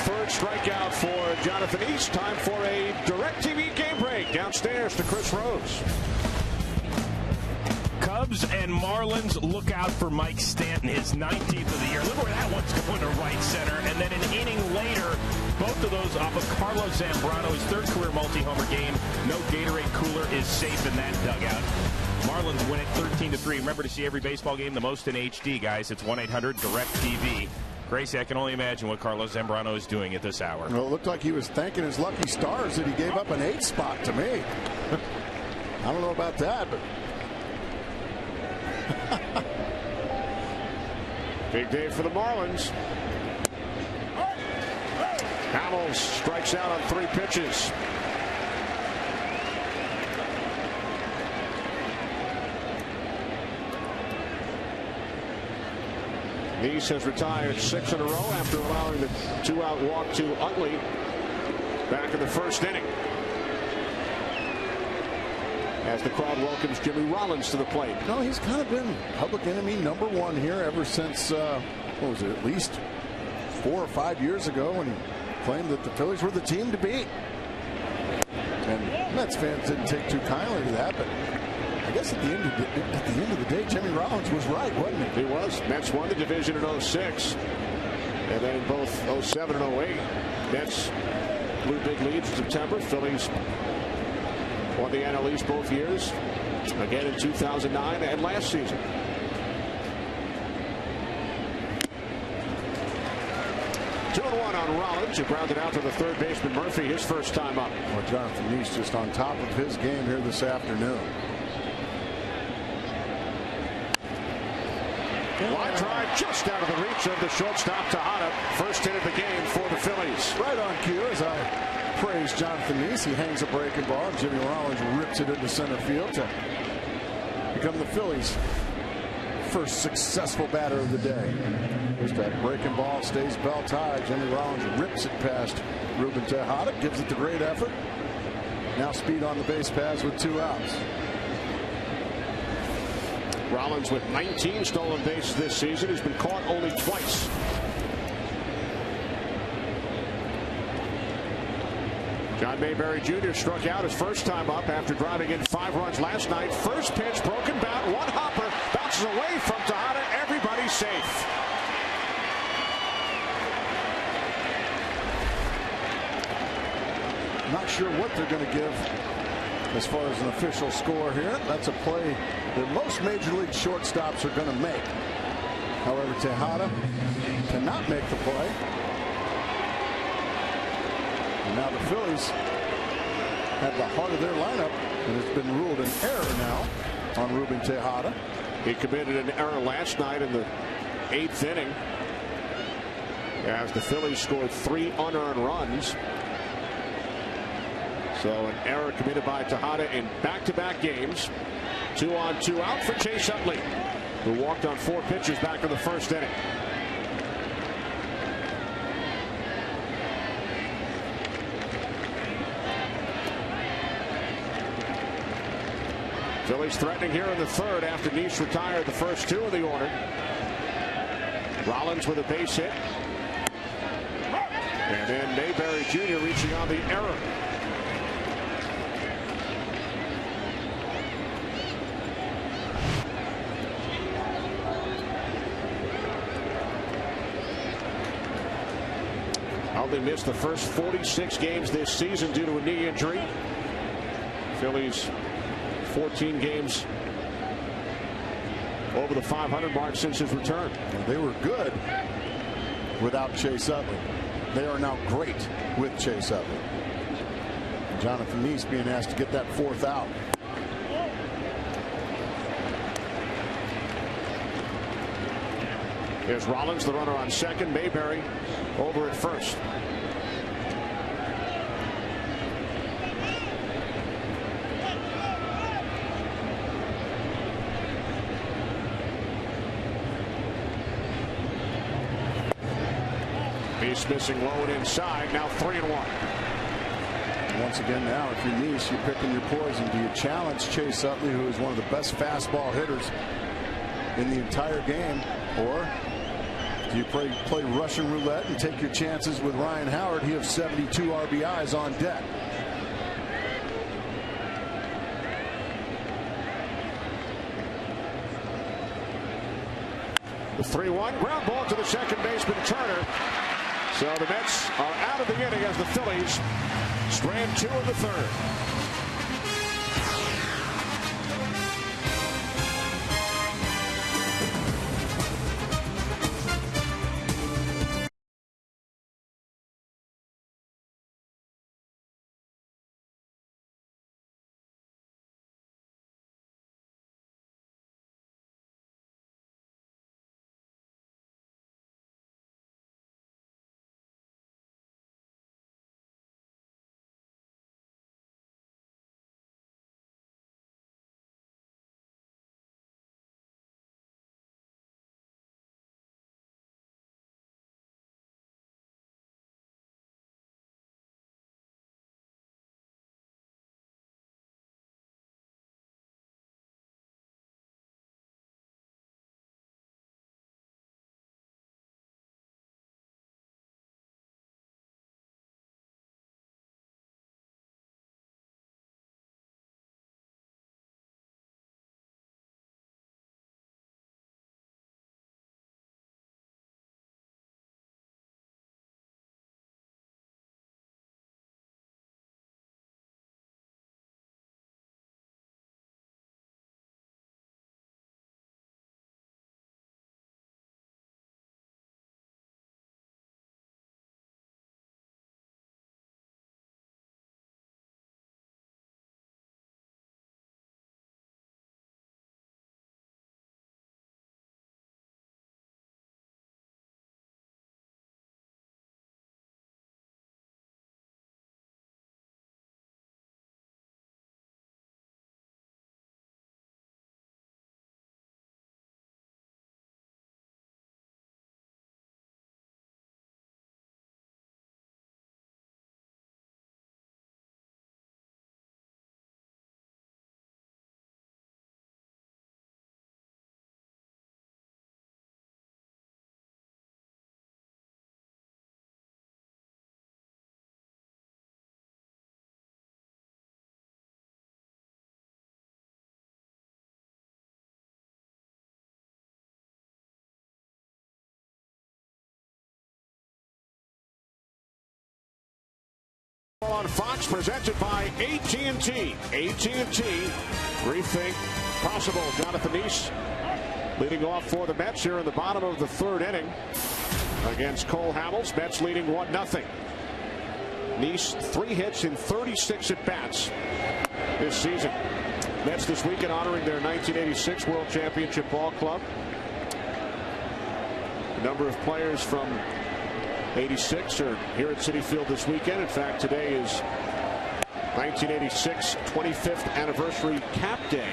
Third strikeout for Jonathan East. Time for a DirecTV game break. Downstairs to Chris Rose. Cubs and Marlins, look out for Mike Stanton, his 19th of the year. Look where that one's going to right center. And then an inning later, both of those off of Carlos Zambrano, his third career multi-homer game. No Gatorade cooler is safe in that dugout. Marlins win it 13-3. Remember to see every baseball game, the most in HD, guys. It's 1-800-DIRECTV. Gracie, I can only imagine what Carlos Zambrano is doing at this hour. Well, it looked like he was thanking his lucky stars that he gave up an 8 spot to me. I don't know about that, but big day for the Marlins. Hamels strikes out on 3 pitches. Neese has retired 6 in a row after allowing the 2-out walk to Utley back in the first inning. As the crowd welcomes Jimmy Rollins to the plate. No, he's kind of been public enemy #1 here ever since, what was it, at least 4 or 5 years ago, when he claimed that the Phillies were the team to beat. And Mets fans didn't take too kindly to that, but I guess at the end of the day, Jimmy Rollins was right, wasn't he? He was. Mets won the division in 06. And then in both 07 and 08, Mets blew big leads in September. Phillies won the NL East both years. Again in 2009 and last season. Two and one on Rollins, who grounded out to the third baseman Murphy his first time up. Well, Jonathan Neese just on top of his game here this afternoon. Line drive just out of the reach of the shortstop Tejada. First hit of the game for the Phillies. Right on cue as I praise Jonathan Neese. He hangs a breaking ball, and Jimmy Rollins rips it into center field to become the Phillies' first successful batter of the day. Just that breaking ball stays belt high. Jimmy Rollins rips it past Ruben Tejada, gives it the great effort. Now speed on the base paths with 2 outs. Rollins with 19 stolen bases this season. He's been caught only twice. John Mayberry Jr. struck out his first time up after driving in 5 runs last night. First pitch, broken bat, 1 hopper, bounces away from Tejada. Everybody's safe. Not sure what they're going to give as far as an official score here. That's a play that most major league shortstops are going to make. However, Tejada cannot make the play. And now the Phillies have the heart of their lineup, and it's been ruled an error now on Ruben Tejada. He committed an error last night in the 8th inning as the Phillies scored 3 unearned runs. So an error committed by Tejada in back-to-back games. 2 on 2 out for Chase Utley. who walked on 4 pitches back in the first inning. Phillies threatening here in the third after Nice retired the first 2 of the order. Rollins with a base hit. And then Mayberry Jr. reaching on the error. They missed the first 46 games this season due to a knee injury. Phillies 14 games over the 500 mark since his return. And they were good without Chase Utley. They are now great with Chase Utley. Jonathan Nice being asked to get that 4th out. Here's Rollins, the runner on second. Mayberry over at first. He's missing low and inside. Now 3-1. Once again, now if you're Nice, you're picking your poison. Do you challenge Chase Utley, who is one of the best fastball hitters in the entire game, or do you play Russian roulette and take your chances with Ryan Howard? He has 72 RBIs on deck. The 3-1 ground ball to the second baseman Turner. So the Mets are out of the inning as the Phillies strand 2 in the third. On Fox, presented by AT&T. AT&T, rethink possible. Jonathan Nice leading off for the Mets here in the bottom of the third inning against Cole Hamels. Mets leading 1-0. Nice 3 hits in 36 at-bats this season. Mets this weekend honoring their 1986 World Championship Ball Club. A number of players from 86 are here at Citi Field this weekend. In fact, today is 1986 25th anniversary cap day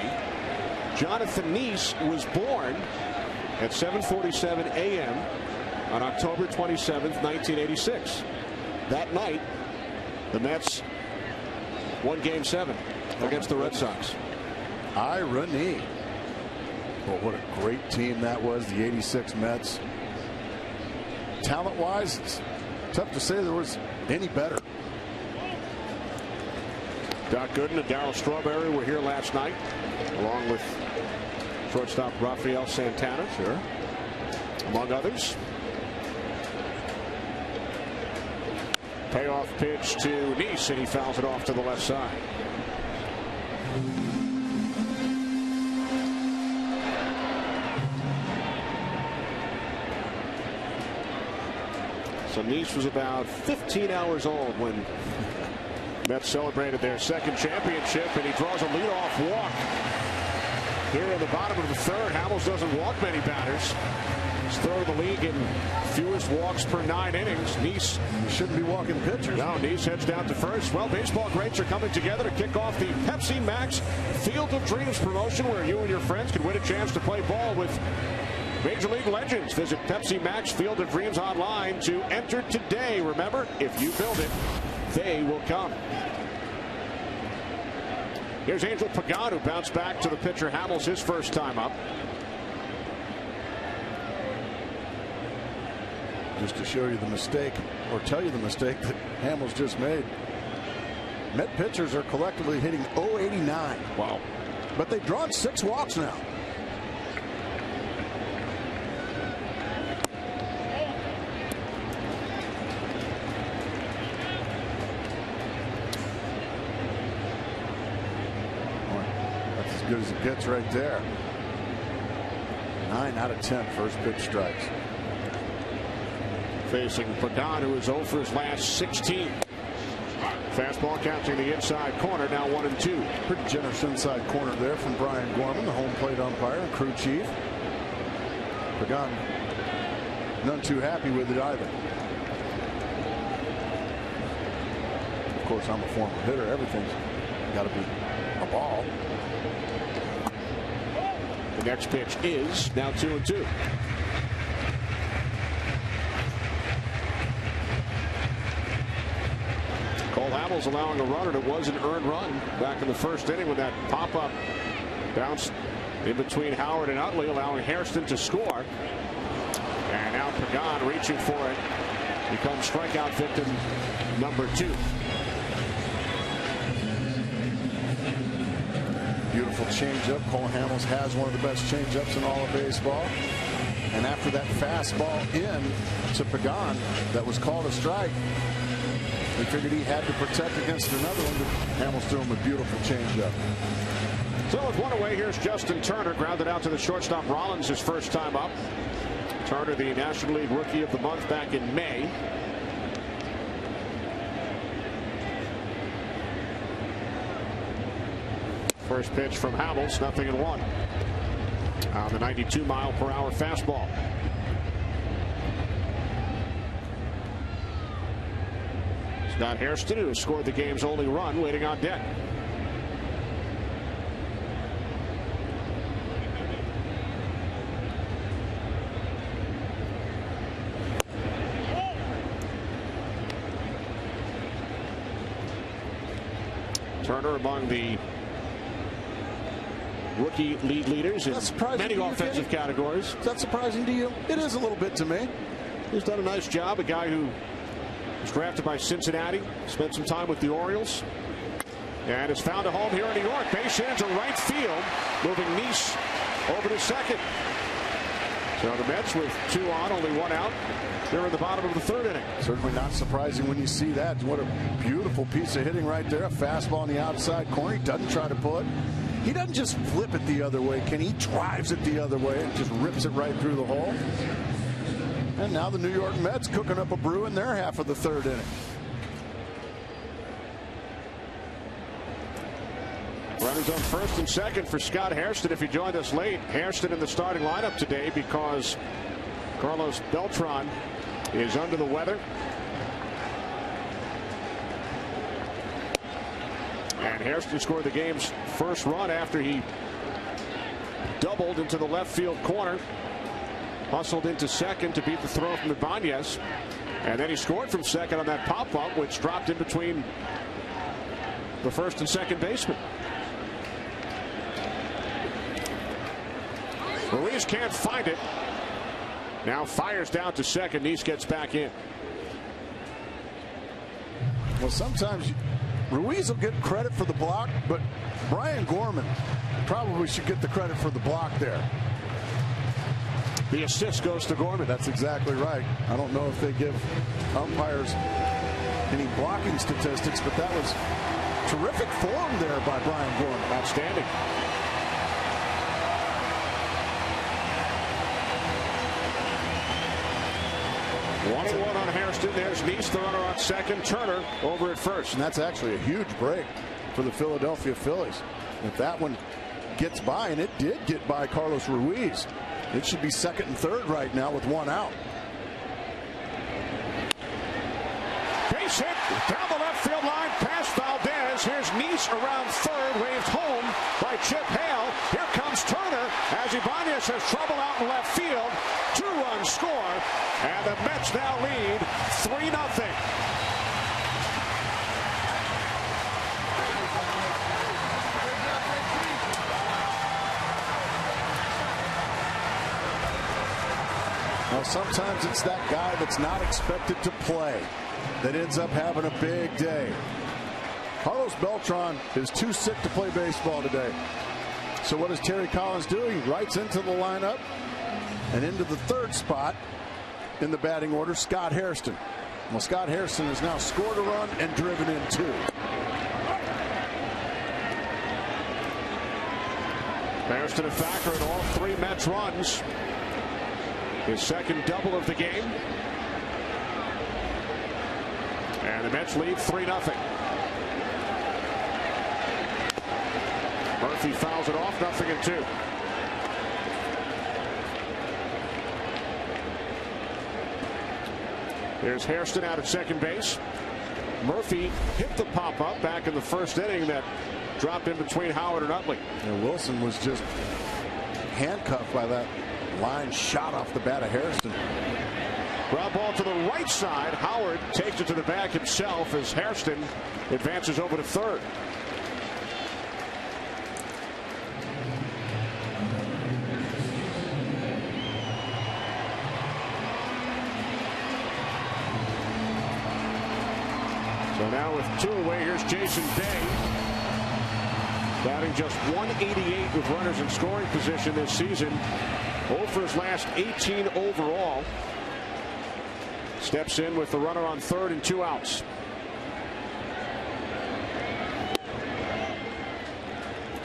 Jonathan Nice was born at 7:47 a.m. on October 27th, 1986. That night, the Mets won Game 7 against the Red Sox. Irony. Well, what a great team that was, the '86 Mets. Talent-wise, it's tough to say there was any better. Doc Gooden and Darryl Strawberry were here last night, along with shortstop Rafael Santana, sure, among others. Payoff pitch to Nice, and he fouls it off to the left side. So Nice was about 15 hours old when Mets celebrated their second championship, and he draws a leadoff walk here in the bottom of the third. Hamels doesn't walk many batters. He's third of the league in fewest walks per 9 innings. Nice shouldn't be walking pitchers. No, Nice heads down to first. Well, baseball greats are coming together to kick off the Pepsi Max Field of Dreams promotion, where you and your friends can win a chance to play ball with Major League legends. Visit Pepsi Max Field of Dreams online to enter today. Remember, if you build it, they will come. Here's Angel Pagan, who bounced back to the pitcher Hamels his first time up. Just to show you the mistake, or tell you the mistake that Hamels just made. Met pitchers are collectively hitting .089. Wow. But they've drawn 6 walks now. That's as good as it gets right there. 9 out of 10 first pitch strikes. Facing Pagan, who is 0 for his last 16. Fastball catching the inside corner, now 1-2. Pretty generous inside corner there from Brian Gorman, the home plate umpire and crew chief. Pagan, none too happy with it either. Of course, I'm a former hitter. Everything's got to be a ball. The next pitch is now 2-2. Cole Hamels allowing a run, and it was an earned run back in the first inning when that pop-up bounced in between Howard and Utley, allowing Hairston to score. And now Pagan reaching for it becomes strikeout victim number 2. Beautiful changeup. Cole Hamels has one of the best changeups in all of baseball. And after that fastball in to Pagan that was called a strike, they figured he had to protect against another one, but Hamels threw him a beautiful changeup. So with one away, here's Justin Turner, grounded out to the shortstop Rollins his first time up. Turner, the National League Rookie of the Month back in May. First pitch from Hamels, 0-1 on the 92-mile-per-hour fastball. Scott Hairston, who scored the game's only run, waiting on deck. Turner among the rookie league leaders in many offensive categories. Is that surprising to you? It is a little bit to me. He's done a nice job. A guy who was drafted by Cincinnati, spent some time with the Orioles, and has found a home here in New York. Base hit into right field, moving Nice over to second. So the Mets with 2 on, only 1 out. They're in the bottom of the third inning. Certainly not surprising when you see that. What a beautiful piece of hitting right there. A fastball on the outside corner. He doesn't try to pull it. He doesn't just flip it the other way. He drives it the other way and just rips it right through the hole. And now the New York Mets cooking up a brew in their half of the third inning. Runners on first and second for Scott Hairston. If you joined us late, Hairston in the starting lineup today because Carlos Beltran is under the weather. And Hairston scored the game's first run after he doubled into the left field corner. Hustled into second to beat the throw from Ibanez. And then he scored from second on that pop-up, which dropped in between the first and second baseman. Ruiz can't find it. Now fires down to second. Nice gets back in. Well, sometimes Ruiz will get credit for the block, but Brian Gorman probably should get the credit for the block there. The assist goes to Gorman. That's exactly right. I don't know if they give umpires any blocking statistics, but that was terrific form there by Brian Gorman. Outstanding. One on Hairston. There's Nice, the runner on second. Turner over at first. And that's actually a huge break for the Philadelphia Phillies. If that one gets by, and it did get by Carlos Ruiz, it should be second and third right now with one out. Base hit down the left field line past Valdez. Here's Nice around third, waved home by Chip Hale. Here comes Turner as Ibanez has trouble out in left field. 2-run score, and the Mets now lead 3-0. Well, sometimes it's that guy that's not expected to play that ends up having a big day. Carlos Beltran is too sick to play baseball today. So what does Terry Collins do? He writes into the lineup and into the third spot in the batting order, Scott Hairston. Well, Scott Hairston has now scored a run and driven in two. Hairston a factor in all three Mets runs. His second double of the game. And the Mets lead 3-0. Murphy fouls it off, 0-2. There's Hairston out at second base. Murphy hit the pop-up back in the first inning that dropped in between Howard and Utley. And Wilson was just handcuffed by that line shot off the bat of Hairston. Ground ball to the right side. Howard takes it to the bag himself as Hairston advances over to third. So now with two away, here's Jason Day. Batting just .188 with runners in scoring position this season. 0 for his last 18 overall. Steps in with the runner on third and 2 outs.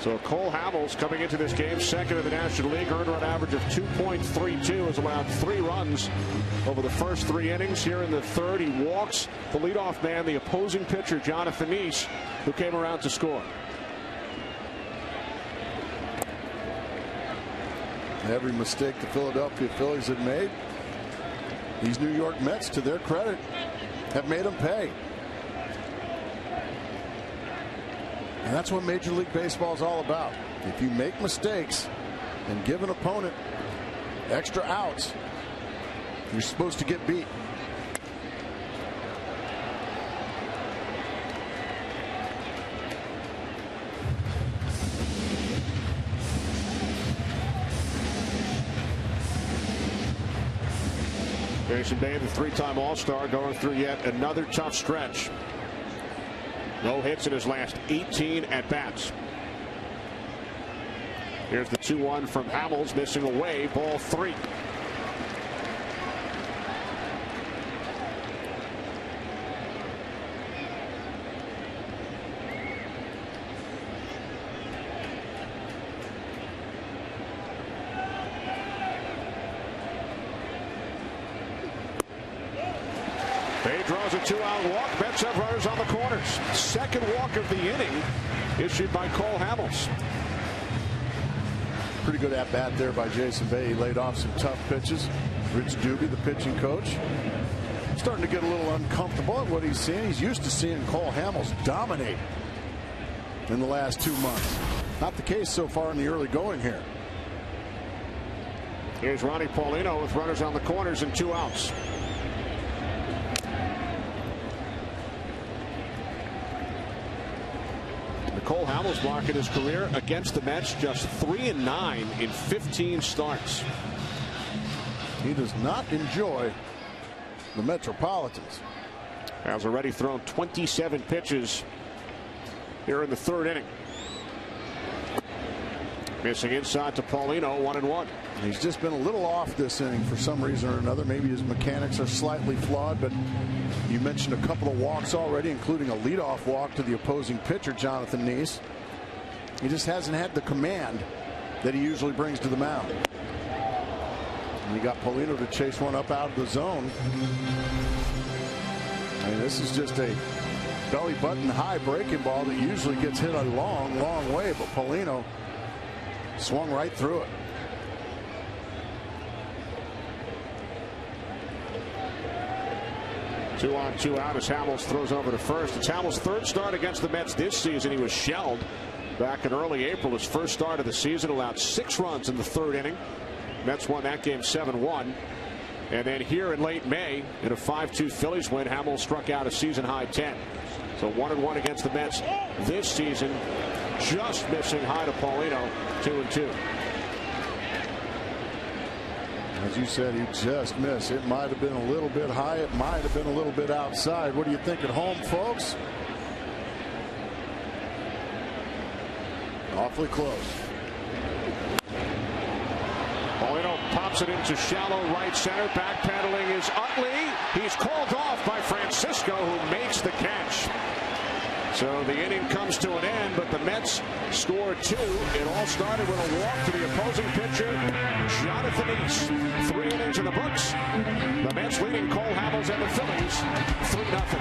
So Cole Hamels coming into this game second in the National League. Earned run average of 2.32, has allowed 3 runs over the first 3 innings. Here in the third, he walks the leadoff man, the opposing pitcher, Jonathan Nice, who came around to score. Every mistake the Philadelphia Phillies have made, these New York Mets, to their credit, have made them pay. And that's what Major League Baseball is all about. If you make mistakes and give an opponent extra outs, you're supposed to get beat. Jason Day, the 3-time All-Star, going through yet another tough stretch. No hits in his last 18 at-bats. Here's the 2-1 from Hamels, missing away, ball 3. Bay draws a 2-out walk. Mets have runners on the corners. Second walk of the inning issued by Cole Hamels. Pretty good at bat there by Jason Bay. He laid off some tough pitches. Rich Doobie, the pitching coach, starting to get a little uncomfortable at what he's seeing. He's used to seeing Cole Hamels dominate in the last 2 months. Not the case so far in the early going here. Here's Ronnie Paulino with runners on the corners and 2 outs. Cole Hamels marked his career against the Mets just 3-9 in 15 starts. He does not enjoy the Metropolitans. Has already thrown 27 pitches here in the 3rd inning. Missing inside to Paulino, 1-1. He's just been a little off this inning for some reason or another. Maybe his mechanics are slightly flawed, but you mentioned a couple of walks already, including a leadoff walk to the opposing pitcher, Jonathan Neese. He just hasn't had the command that he usually brings to the mound. And you got Paulino to chase one up out of the zone. I mean, this is just a belly button high breaking ball that usually gets hit a long, long way, but Paulino swung right through it. Two on, 2 out as Hamels throws over to first. It's Hamels' 3rd start against the Mets this season. He was shelled back in early April. His first start of the season, allowed 6 runs in the 3rd inning. Mets won that game 7-1. And then here in late May, in a 5-2 Phillies win, Hamels struck out a season-high 10. So 1-1 against the Mets this season. Just missing high to Paulino, 2-2. As you said, he just missed. It might have been a little bit high. It might have been a little bit outside. What do you think at home, folks? Awfully close. Paulino pops it into shallow right center. Backpedaling is Utley. He's called off by Francisco, who makes the catch. So the inning comes to an end, but the Mets score 2. It all started with a walk to the opposing pitcher, Jonathan Neese. 3 innings in the books. The Mets leading Cole Hamels and the Phillies 3-0.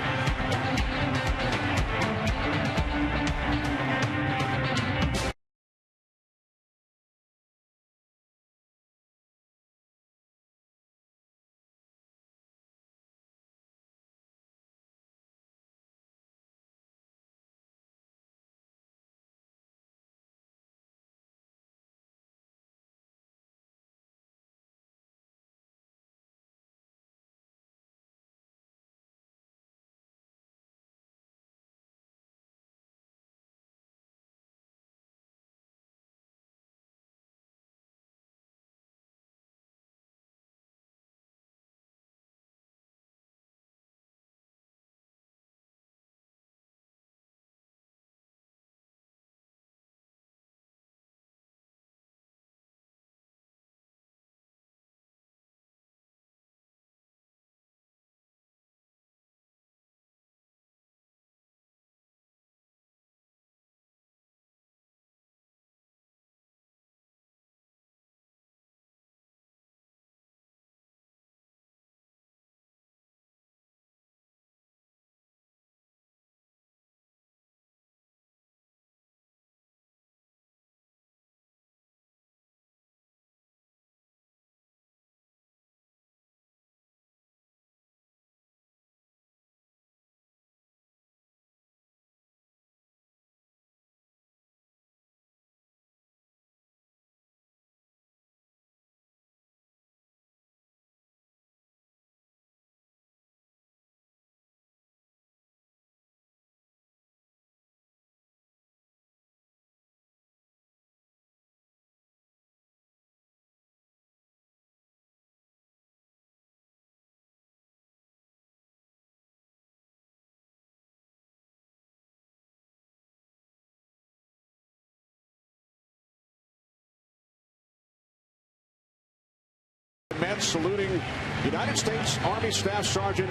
Mets saluting United States Army Staff Sergeant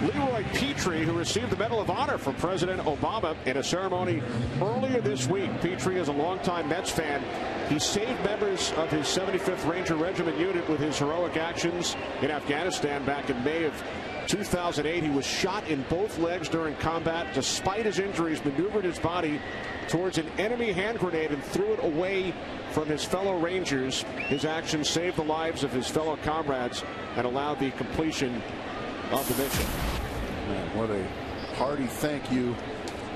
Leroy Petrie, who received the Medal of Honor from President Obama in a ceremony earlier this week. Petrie is a longtime Mets fan. He saved members of his 75th Ranger Regiment unit with his heroic actions in Afghanistan back in May of 2008. He was shot in both legs during combat. Despite his injuries, maneuvered his body towards an enemy hand grenade and threw it away from his fellow Rangers. His actions saved the lives of his fellow comrades and allowed the completion of the mission. Man, what a hearty thank you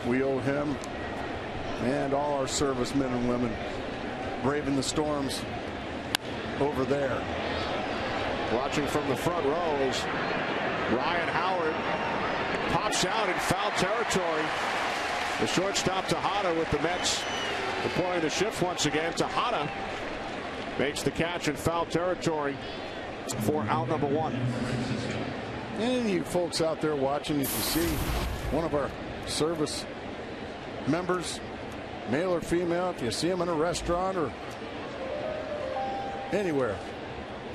we owe him and all our servicemen and women braving the storms over there. Watching from the front row is Ryan Howard. Pops out in foul territory. The shortstop Tejada with the Mets deploying the shift once again. Tejada makes the catch in foul territory for out number 1. And you folks out there watching, if you see one of our service members, male or female, if you see them in a restaurant or anywhere,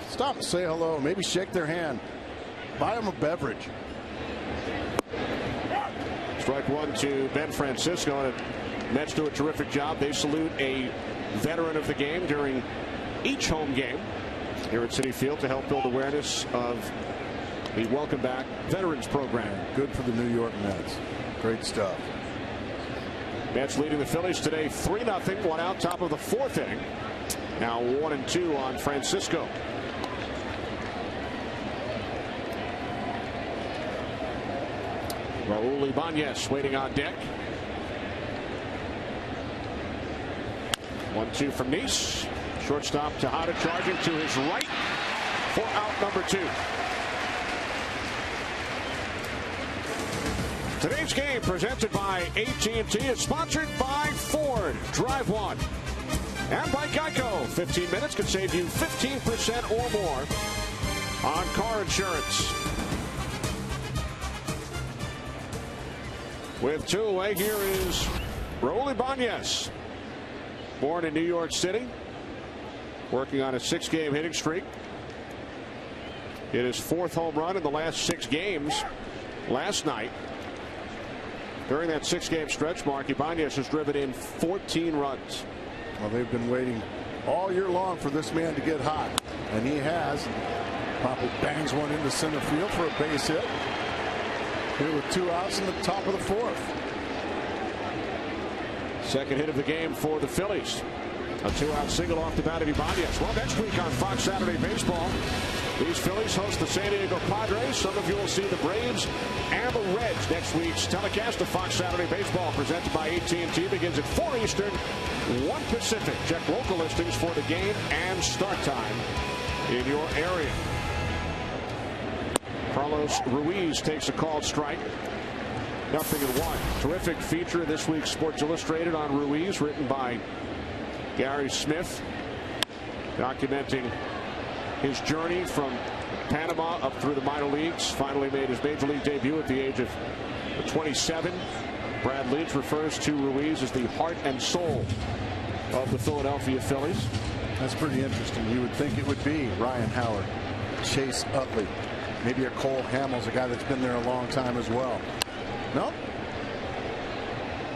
stop and say hello. Maybe shake their hand. Buy them a beverage. Strike 1 to Ben Francisco, and Mets do a terrific job. They salute a veteran of the game during each home game here at Citi Field to help build awareness of the Welcome Back Veterans Program. Good for the New York Mets. Great stuff. Mets leading the Phillies today 3-0. One out, top of the 4th inning. Now 1-2 on Francisco. Raul Ibanez waiting on deck. 1-2 from Nice. Shortstop Tejada charging to his right for out number 2. Today's game presented by AT&T is sponsored by Ford. Drive one. And by Geico. 15 minutes can save you 15% or more on car insurance. With 2 away, here is Raul Ibanez. Born in New York City. Working on a 6-game hitting streak. Hit his 4th home run in the last 6 games last night. During that 6-game stretch, Mark, Ibanez has driven in 14 runs. Well, they've been waiting all year long for this man to get hot, and he has. Probably bangs one into center field for a base hit. Here with 2 outs in the top of the 4th. Second hit of the game for the Phillies. A 2-out single off the bat of Ibanez. Well, next week on Fox Saturday Baseball, these Phillies host the San Diego Padres. Some of you will see the Braves and the Reds. Next week's telecast of Fox Saturday Baseball presented by AT&T begins at 4 Eastern, 1 Pacific. Check local listings for the game and start time in your area. Carlos Ruiz takes a called strike. 0-1. Terrific feature in this week's Sports Illustrated on Ruiz, written by Gary Smith, documenting his journey from Panama up through the minor leagues. Finally made his major league debut at the age of 27. Brad Leach refers to Ruiz as the heart and soul of the Philadelphia Phillies. That's pretty interesting. You would think it would be Ryan Howard, Chase Utley, maybe a Cole Hamels, a guy that's been there a long time as well. No,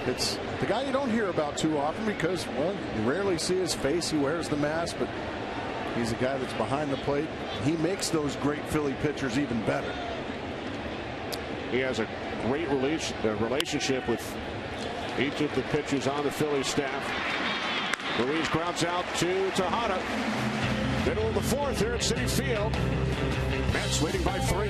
it's the guy you don't hear about too often because, well, you rarely see his face. He wears the mask, but he's a guy that's behind the plate. He makes those great Philly pitchers even better. He has a great relationship with each of the pitchers on the Phillies staff. Ruiz grounds out to Tejada. Middle of the 4th here at Citi Field. Mets leading by 3.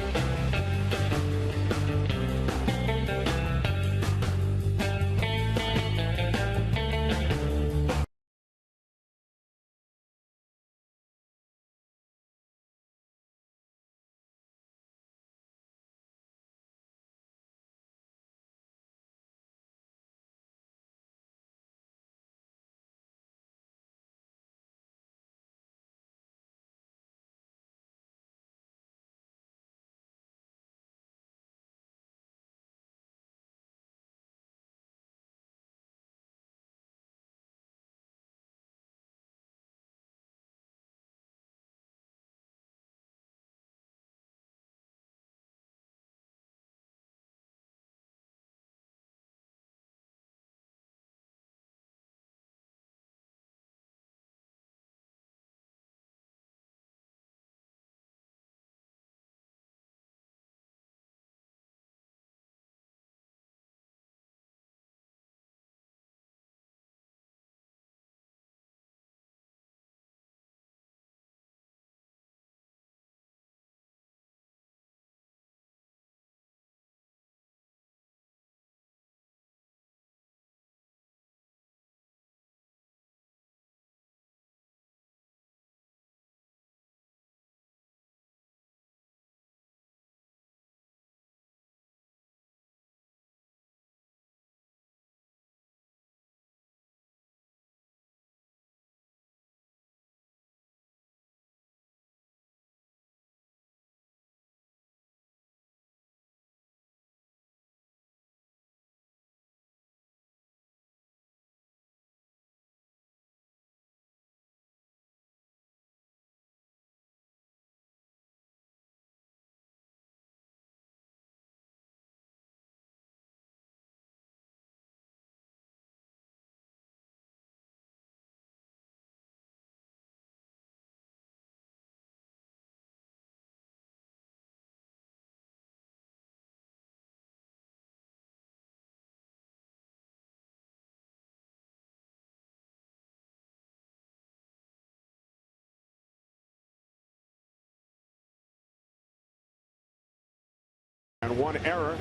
one error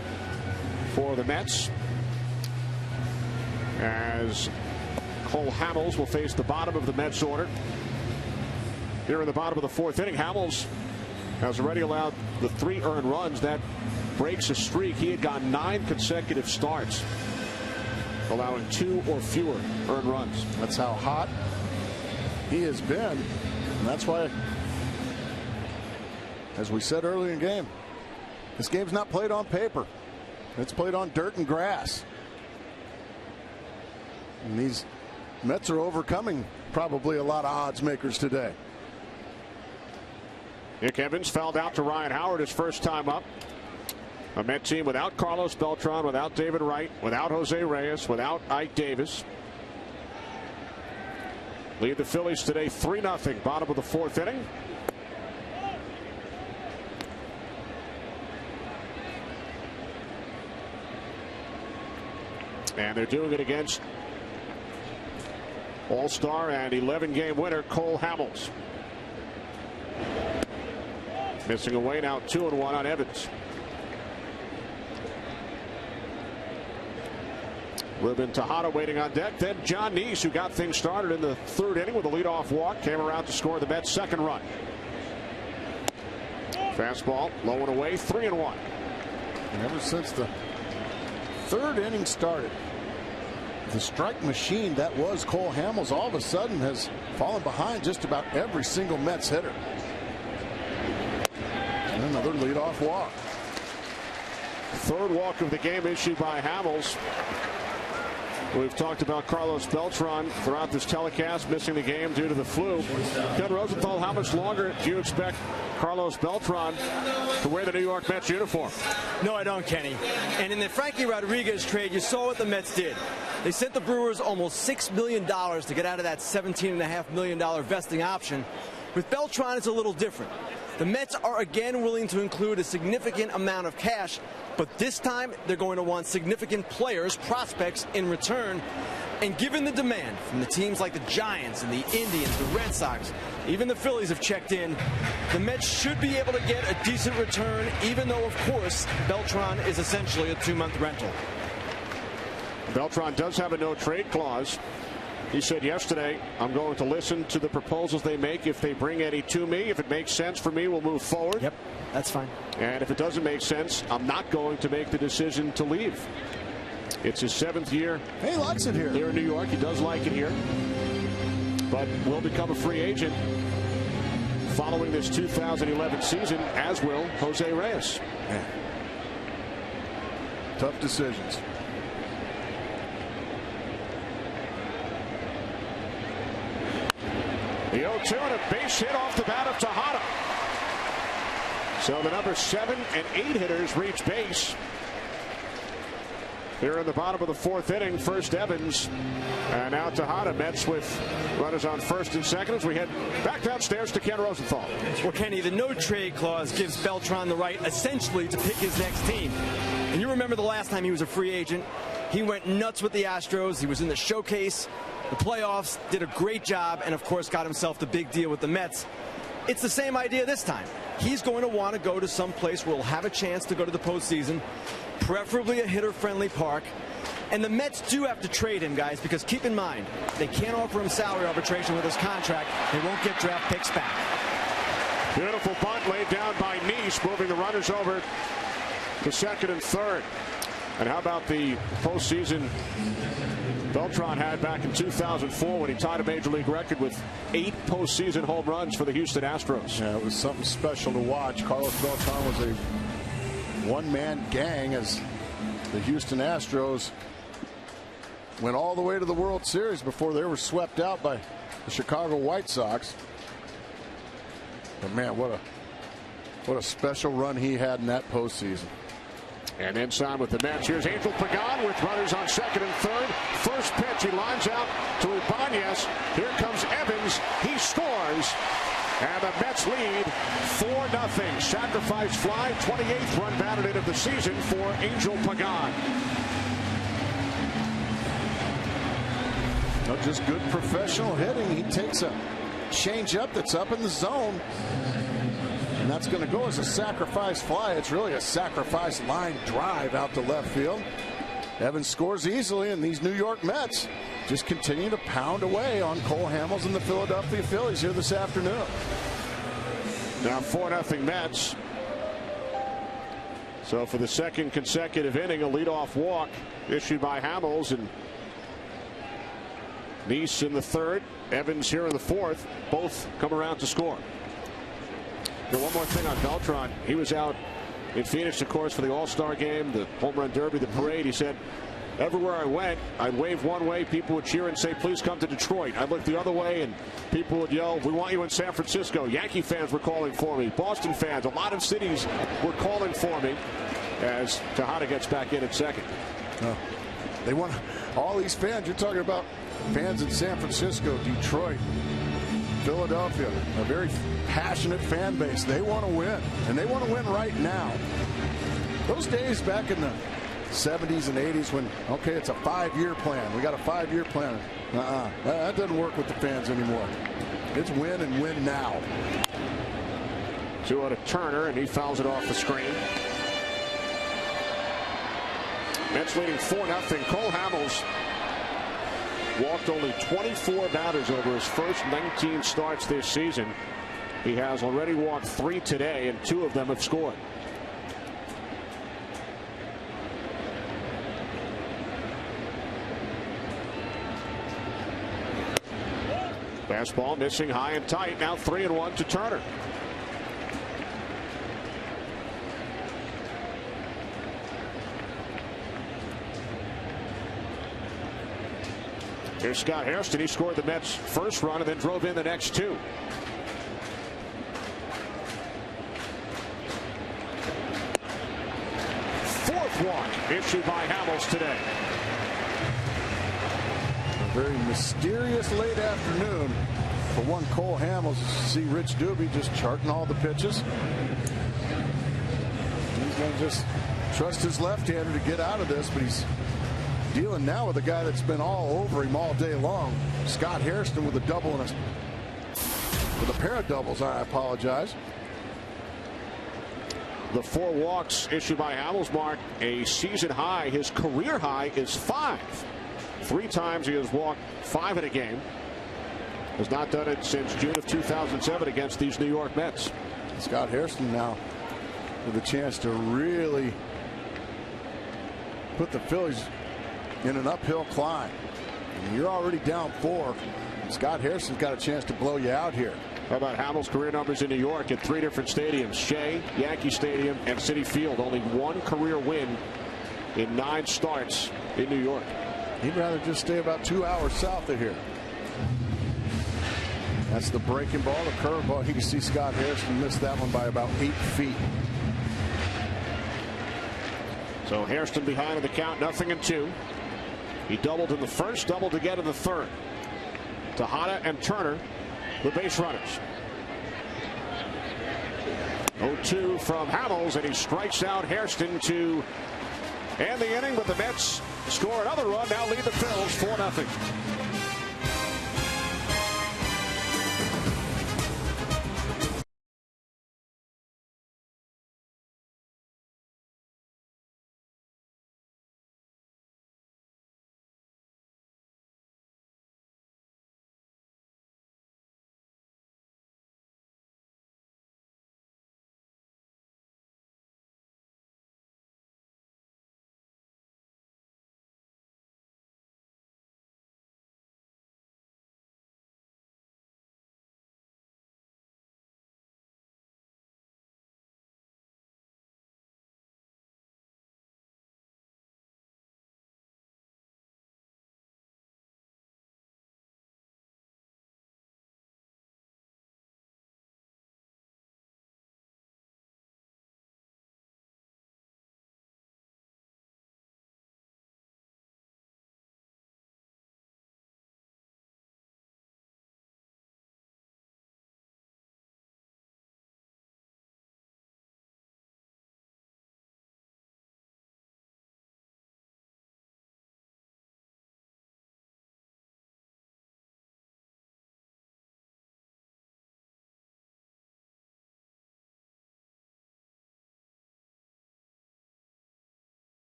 for the Mets, as Cole Hamels will face the bottom of the Mets order. Here in the bottom of the fourth inning, Hamels has already allowed the 3 earned runs. That breaks a streak. He had gone 9 consecutive starts, allowing 2 or fewer earned runs. That's how hot he has been. And that's why, as we said earlier in the game, this game's not played on paper. It's played on dirt and grass. And these Mets are overcoming probably a lot of odds makers today. Nick Evans fouled out to Ryan Howard his first time up. A Met team without Carlos Beltran, without David Wright, without Jose Reyes, without Ike Davis. Lead the Phillies today 3-0, bottom of the fourth inning. And they're doing it against All-Star and 11-game winner Cole Hamels. Missing away now, 2-1 on Evans. Ruben Tejada waiting on deck. Then John Neese, who got things started in the third inning with a leadoff walk, came around to score the Mets' second run. Fastball low and away, 3-1. And ever since the third inning started, the strike machine that was Cole Hamels all of a sudden has fallen behind just about every single Mets hitter. And another leadoff walk. Third walk of the game issued by Hamels. We've talked about Carlos Beltran throughout this telecast, missing the game due to the flu. Ken Rosenthal, how much longer do you expect Carlos Beltran to wear the New York Mets uniform? No, I don't, Kenny. And in the Frankie Rodriguez trade, you saw what the Mets did. They sent the Brewers almost $6 million to get out of that $17.5 million vesting option. With Beltran, it's a little different. The Mets are again willing to include a significant amount of cash, but this time they're going to want significant players, prospects, in return. And given the demand from the teams like the Giants and the Indians, the Red Sox, even the Phillies have checked in, the Mets should be able to get a decent return, even though, of course, Beltran is essentially a 2-month rental. Beltran does have a no-trade clause. He said yesterday, I'm going to listen to the proposals they make. If they bring any to me, if it makes sense for me, we'll move forward. Yep, that's fine. And if it doesn't make sense, I'm not going to make the decision to leave. It's his 7th year. He likes it here. Here in New York. He does like it here. But will become a free agent following this 2011 season, as will Jose Reyes. Man. Tough decisions. The 0-2 and a base hit off the bat of Tejada. So the number 7 and 8 hitters reach base. Here in the bottom of the fourth inning, first Evans, and now Tejada. Mets with runners on first and second as we head back downstairs to Ken Rosenthal. Well, Kenny, the no-trade clause gives Beltran the right essentially to pick his next team. And you remember the last time he was a free agent, he went nuts with the Astros. He was in the showcase, the playoffs, did a great job, and of course got himself the big deal with the Mets. It's the same idea this time. He's going to want to go to some place where he'll have a chance to go to the postseason, preferably a hitter-friendly park. And the Mets do have to trade him, guys, because keep in mind, they can't offer him salary arbitration with his contract. They won't get draft picks back. Beautiful bunt laid down by Neese, moving the runners over to second and third. And how about the postseason Beltran had back in 2004 when he tied a major league record with 8 postseason home runs for the Houston Astros. Yeah, it was something special to watch. Carlos Beltran was a one-man gang as the Houston Astros went all the way to the World Series before they were swept out by the Chicago White Sox. But man, what a special run he had in that postseason. And inside with the Mets, here's Angel Pagan with runners on second and third. First pitch, he lines out to Ibanez. Here comes Evans. He scores. And the Mets lead 4-0. Sacrifice fly, 28th run batted in of the season for Angel Pagan. No, just good professional hitting. He takes a changeup that's up in the zone. And that's going to go as a sacrifice fly. It's really a sacrifice line drive out to left field. Evans scores easily, and these New York Mets just continue to pound away on Cole Hamels and the Philadelphia Phillies here this afternoon. Now 4-0 Mets. So for the second consecutive inning, a leadoff walk issued by Hamels, and Nice in the third, Evans here in the fourth. Both come around to score. Now, one more thing on Beltran. He was out in Phoenix, of course, for the All-Star game, the home run derby, the parade. He said, everywhere I went, I'd wave one way, people would cheer and say, please come to Detroit. I'd look the other way, and people would yell, we want you in San Francisco. Yankee fans were calling for me. Boston fans, a lot of cities were calling for me, as Tejada gets back in at second. They want all these fans. You're talking about fans in San Francisco, Detroit, Philadelphia, a very passionate fan base. They want to win, and they want to win right now. Those days back in the 70s and 80s when, okay, it's a 5-year plan. We got a 5-year plan. That doesn't work with the fans anymore. It's win and win now. 2-0 to Turner, and he fouls it off the screen. Mets leading 4-0. Cole Hamels walked only 24 batters over his first 19 starts this season. He has already walked 3 today, and 2 of them have scored. Fastball missing high and tight. Now 3-1 to Turner. Here's Scott Hairston. He scored the Mets' first run and then drove in the next 2. Fourth walk issued by Hamels today. A very mysterious late afternoon for one Cole Hamels. You see Rich Doobie just charting all the pitches. He's going to just trust his left-hander to get out of this, but he's dealing now with a guy that's been all over him all day long. Scott Hairston with a double and with a pair of doubles. I apologize. The 4 walks issued by Hamels mark a season high. His career high is 5. 3 times he has walked 5 in a game. Has not done it since June of 2007 against these New York Mets. Scott Hairston now with a chance to really put the Phillies in an uphill climb. And you're already down 4. Scott Hairston's got a chance to blow you out here. How about Hamels' career numbers in New York at 3 different stadiums? Shea, Yankee Stadium, and Citi Field. Only 1 career win in 9 starts in New York. He'd rather just stay about 2 hours south of here. That's the breaking ball, the curveball. You can see Scott Hairston missed that one by about 8 feet. So Hairston behind in the count, 0-2. He doubled in the first, doubled again in the third. Tejada and Turner, the base runners. 0-2 from Hamels, and he strikes out Hairston to end the inning, but the Mets score another run, now lead the Phils 4-0.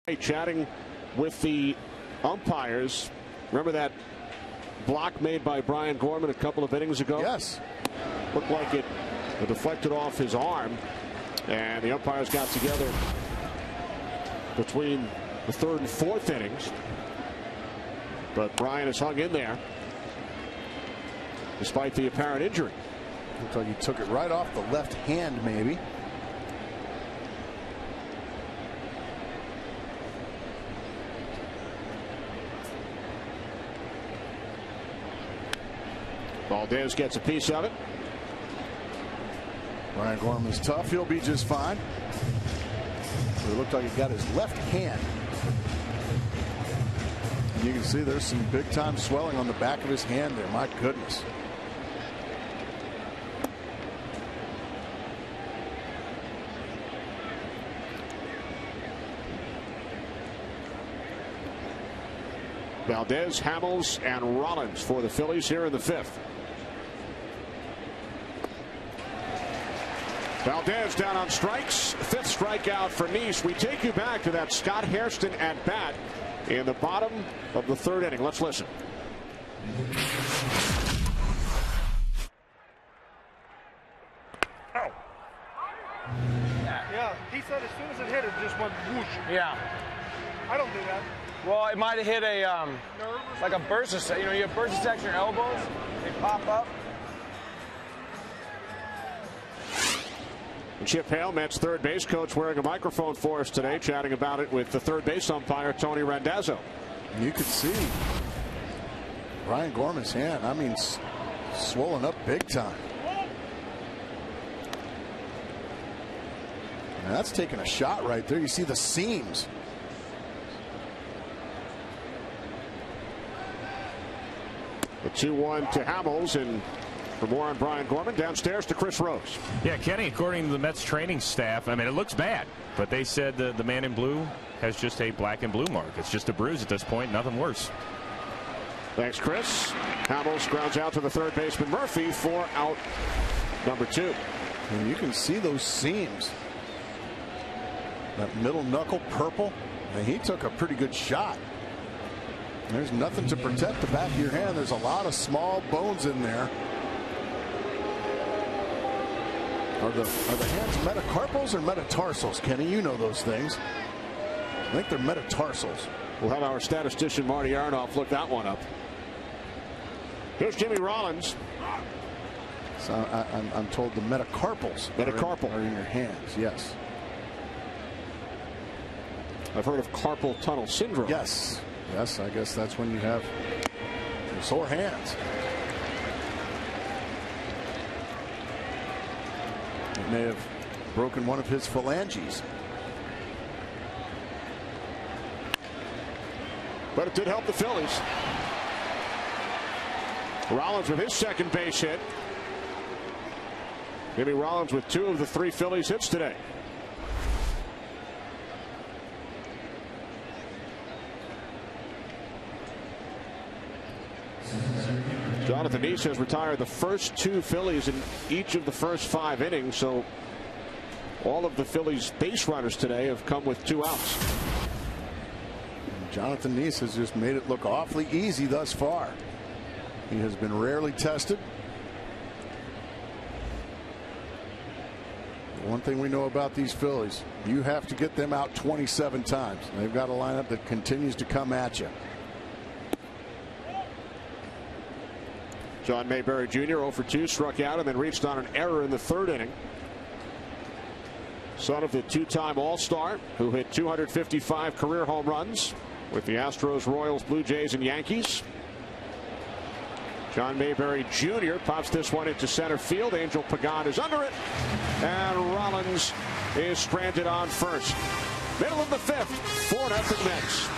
Chatting with the umpires. Remember that block made by Brian Gorman a couple of innings ago? Yes. Looked like it deflected off his arm, and the umpires got together between the third and fourth innings. But Brian has hung in there despite the apparent injury. Looked like he took it right off the left hand, maybe. Valdez gets a piece of it. Brian Gorman's tough. He'll be just fine. It looked like he got his left hand. And you can see there's some big time swelling on the back of his hand there. My goodness. Valdez, Hamels, and Rollins for the Phillies here in the fifth. Valdez down on strikes. Fifth strikeout for Nice. We take you back to that Scott Hairston at bat in the bottom of the third inning. Let's listen. Oh. Yeah, he said as soon as it hit, it just went whoosh. Yeah. I don't do that. Well, it might have hit a like a burst effect. You know, you have burst effects in your elbows. They pop up. Chip Hale, Mets third base coach, wearing a microphone for us today, chatting about it with the third base umpire, Tony Randazzo. You could see Brian Gorman's hand. I mean, swollen up big time. And that's taking a shot right there. You see the seams. The 2-1 to Hamels, and for more on Brian Gorman, downstairs to Chris Rose. Yeah, Kenny, according to the Mets training staff, I mean, it looks bad, but they said the man in blue has just a black and blue mark. It's just a bruise at this point, nothing worse. Thanks, Chris. Hamels grounds out to the third baseman Murphy for out number 2. And you can see those seams. That middle knuckle purple. And he took a pretty good shot. There's nothing to protect the back of your hand. There's a lot of small bones in there. Are the hands metacarpals or metatarsals, Kenny? You know those things. I think they're metatarsals. We'll have our statistician Marty Aronoff look that one up. Here's Jimmy Rollins. So I'm told the metacarpals are in your hands. Yes. I've heard of carpal tunnel syndrome. Yes. Yes, I guess that's when you have sore hands. It may have broken one of his phalanges. But it did help the Phillies. Rollins with his second base hit. Jimmy Rollins with 2 of the 3 Phillies hits today. Jonathan Nice has retired the first 2 Phillies in each of the first 5 innings, so all of the Phillies base runners today have come with 2 outs. And Jonathan Nice has just made it look awfully easy thus far. He has been rarely tested. One thing we know about these Phillies, you have to get them out 27 times. They've got a lineup that continues to come at you. John Mayberry Jr. 0 for 2, struck out and then reached on an error in the third inning. Son of the 2-time All-Star who hit 255 career home runs with the Astros, Royals, Blue Jays, and Yankees. John Mayberry Jr. pops this one into center field. Angel Pagan is under it, and Rollins is stranded on first. Middle of the 5th, 4-0 Mets.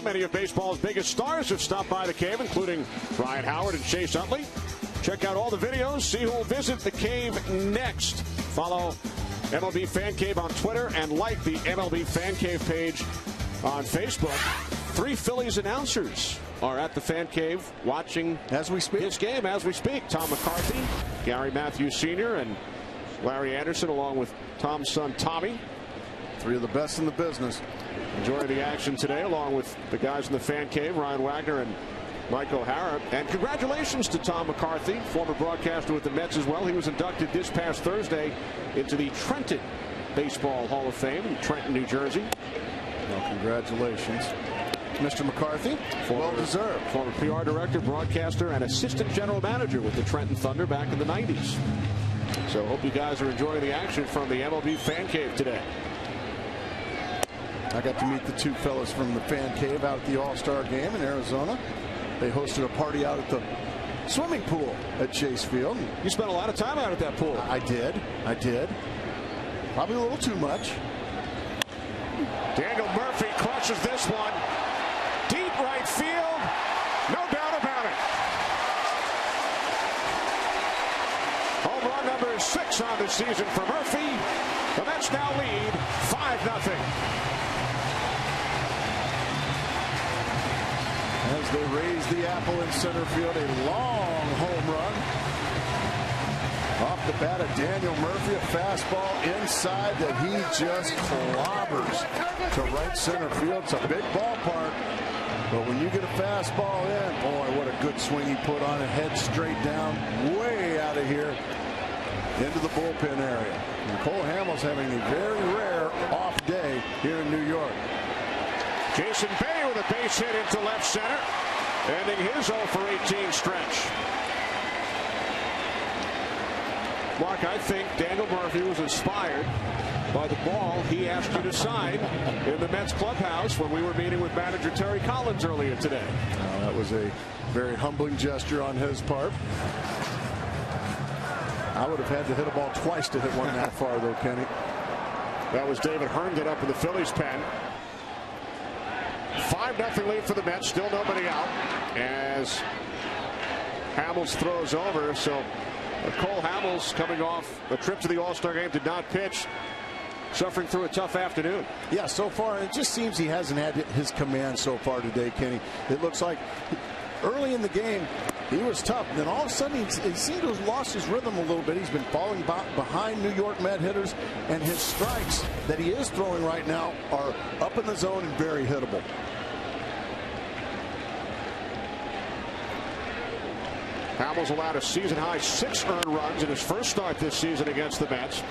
Many of baseball's biggest stars have stopped by the cave, including Ryan Howard and Chase Utley. Check out all the videos. See who will visit the cave next. Follow MLB Fan Cave on Twitter and like the MLB Fan Cave page on Facebook. 3 Phillies announcers are at the Fan Cave watching as we speak. This game as we speak. Tom McCarthy, Gary Matthews Sr., and Larry Anderson, along with Tom's son Tommy. 3 of the best in the business. Enjoying the action today, along with the guys in the Fan Cave, Ryan Wagner and Mike O'Hara. And congratulations to Tom McCarthy, former broadcaster with the Mets as well. He was inducted this past Thursday into the Trenton Baseball Hall of Fame in Trenton, New Jersey. Well, congratulations, Mr. McCarthy. Well deserved. Former PR director, broadcaster, and assistant general manager with the Trenton Thunder back in the 90s. So hope you guys are enjoying the action from the MLB Fan Cave today. I got to meet the 2 fellas from the Fan Cave out at the All-Star game in Arizona. They hosted a party out at the swimming pool at Chase Field. You spent a lot of time out at that pool. I did. Probably a little too much. Daniel Murphy crushes this one. Deep right field. No doubt about it. Home run number 6 on the season for Murphy. The Mets now lead 5-0. As they raise the apple in center field, a long home run. Off the bat of Daniel Murphy, a fastball inside that he just clobbers to right center field. It's a big ballpark, but when you get a fastball in, boy, what a good swing he put on it. Head straight down, way out of here into the bullpen area. And Cole Hamels having a very rare off day here in New York. Jason Bay with a base hit into left center, ending his 0 for 18 stretch. Mark, I think Daniel Murphy was inspired by the ball he asked you to sign in the Mets clubhouse when we were meeting with manager Terry Collins earlier today. That was a very humbling gesture on his part. I would have had to hit a ball twice to hit one that far, though, Kenny. That was David Herndon up in the Phillies pen. 5-0 lead for the Mets. Still nobody out as Hamels throws over. So Cole Hamels, coming off a trip to the All-Star game, did not pitch, suffering through a tough afternoon. Yeah, so far it just seems he hasn't had his command so far today, Kenny. It looks like early in the game he was tough, and then all of a sudden he seemed to have lost his rhythm a little bit. He's been falling behind New York Met hitters, and his strikes that he is throwing right now are up in the zone and very hittable. Hamels allowed a season-high 6 earned runs in his first start this season against the Mets.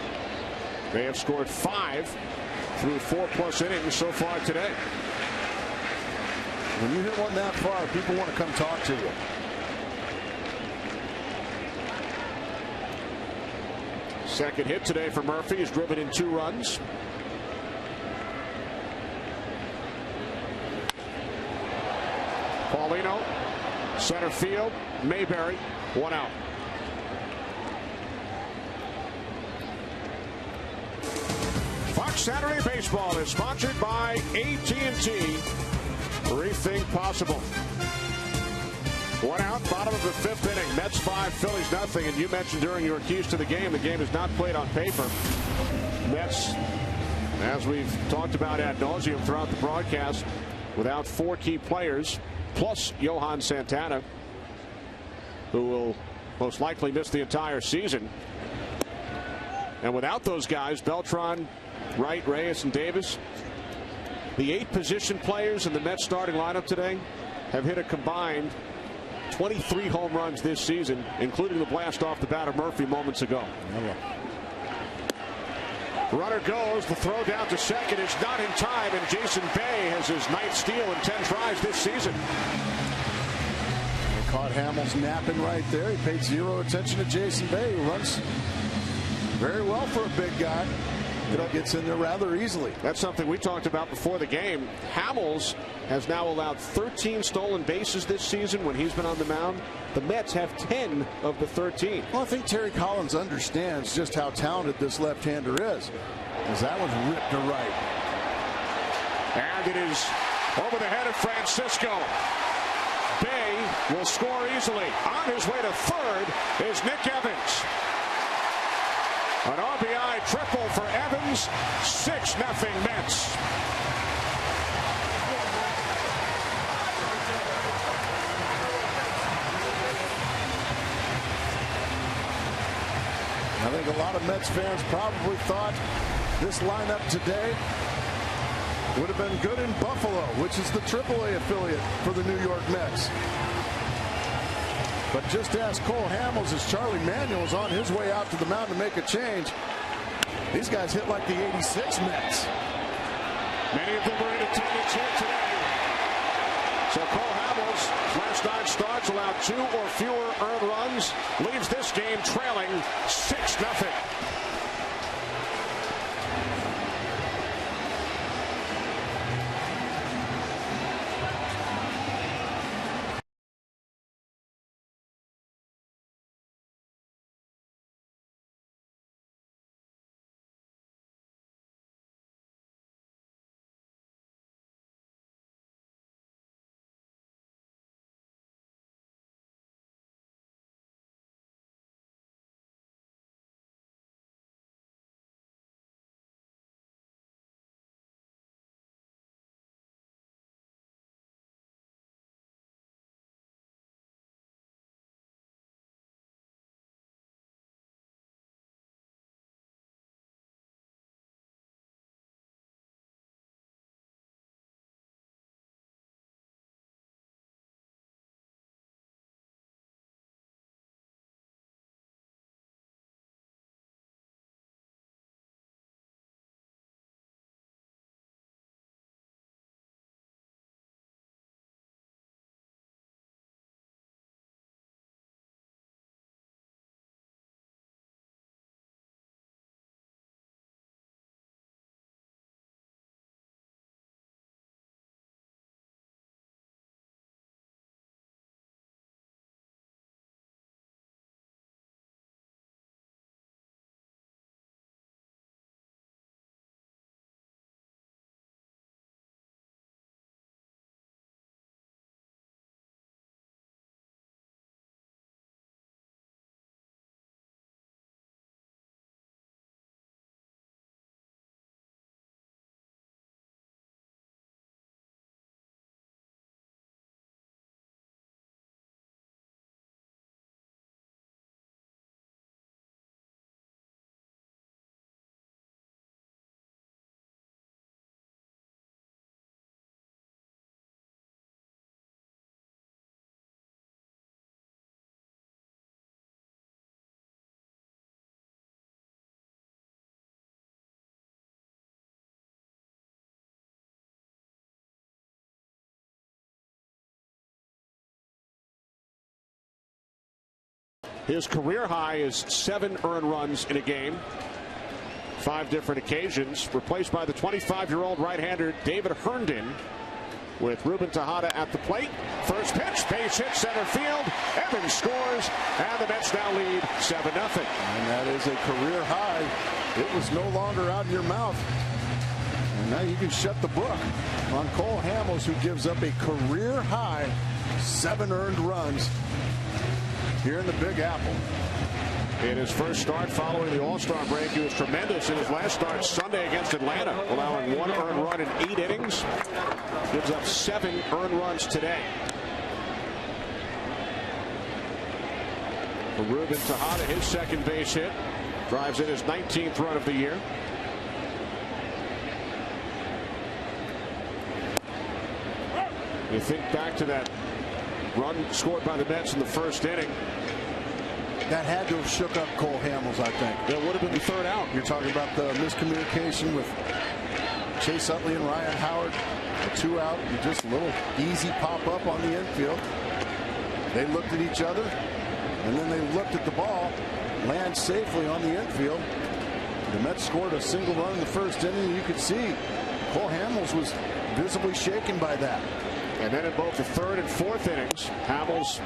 They have scored 5 through 4+ innings so far today. When you hit one that far, people want to come talk to you. Second hit today for Murphy. He's driven in 2 runs. Paulino, center field. Mayberry, 1 out. Fox Saturday Baseball is sponsored by AT&T. Rethink possible. 1 out, bottom of the 5th inning. Mets 5, Phillies nothing. And you mentioned during your keys to the game is not played on paper. Mets, as we've talked about ad nauseum throughout the broadcast, without 4 key players, plus Johan Santana, who will most likely miss the entire season. And without those guys, Beltran, Wright, Reyes, and Davis, the 8 position players in the Mets starting lineup today have hit a combined 23 home runs this season, including the blast off the bat of Murphy moments ago. Runner goes. The throw down to second is not in time, and Jason Bay has his 9th steal in 10 tries this season. Caught Hamels napping right there. He paid 0 attention to Jason Bay, who runs very well for a big guy. Gets in there rather easily. That's something we talked about before the game. Hamels has now allowed 13 stolen bases this season when he's been on the mound. The Mets have 10 of the 13. Well, I think Terry Collins understands just how talented this left-hander is, as that one's ripped to right. And it is over the head of Francisco. Bay will score easily. On his way to third is Nick Evans. An RBI triple for Evans. 6-0 Mets. I think a lot of Mets fans probably thought this lineup today would have been good in Buffalo, which is the AAA affiliate for the New York Mets. But just ask Cole Hamels as Charlie Manuel is on his way out to the mound to make a change. These guys hit like the '86 Mets. Many of them were in attendance here today. So Cole Hamels, last 9 starts, allowed 2 or fewer earned runs, leaves this game trailing 6-0. His career high is 7 earned runs in a game. 5 different occasions. Replaced by the 25-year-old right-hander David Herndon, with Ruben Tejada at the plate. First pitch, base hit center field. Evans scores, and the Mets now lead 7-0. And that is a career high. It was no longer out of your mouth. And now you can shut the book on Cole Hamels, who gives up a career high 7 earned runs here in the Big Apple. In his first start following the All-Star break, he was tremendous in his last start Sunday against Atlanta, allowing 1 earned run in 8 innings. Gives up 7 earned runs today. For Ruben Tejada, his second base hit, drives in his 19th run of the year. You think back to that run scored by the Mets in the first inning. That had to have shook up Cole Hamels, I think. That would have been the 3rd out. You're talking about the miscommunication with Chase Utley and Ryan Howard. A 2 out, and just a little easy pop up on the infield. They looked at each other, and then they looked at the ball, land safely on the infield. The Mets scored a single run in the first inning. You could see Cole Hamels was visibly shaken by that. And then in both the 3rd and 4th innings, Hamels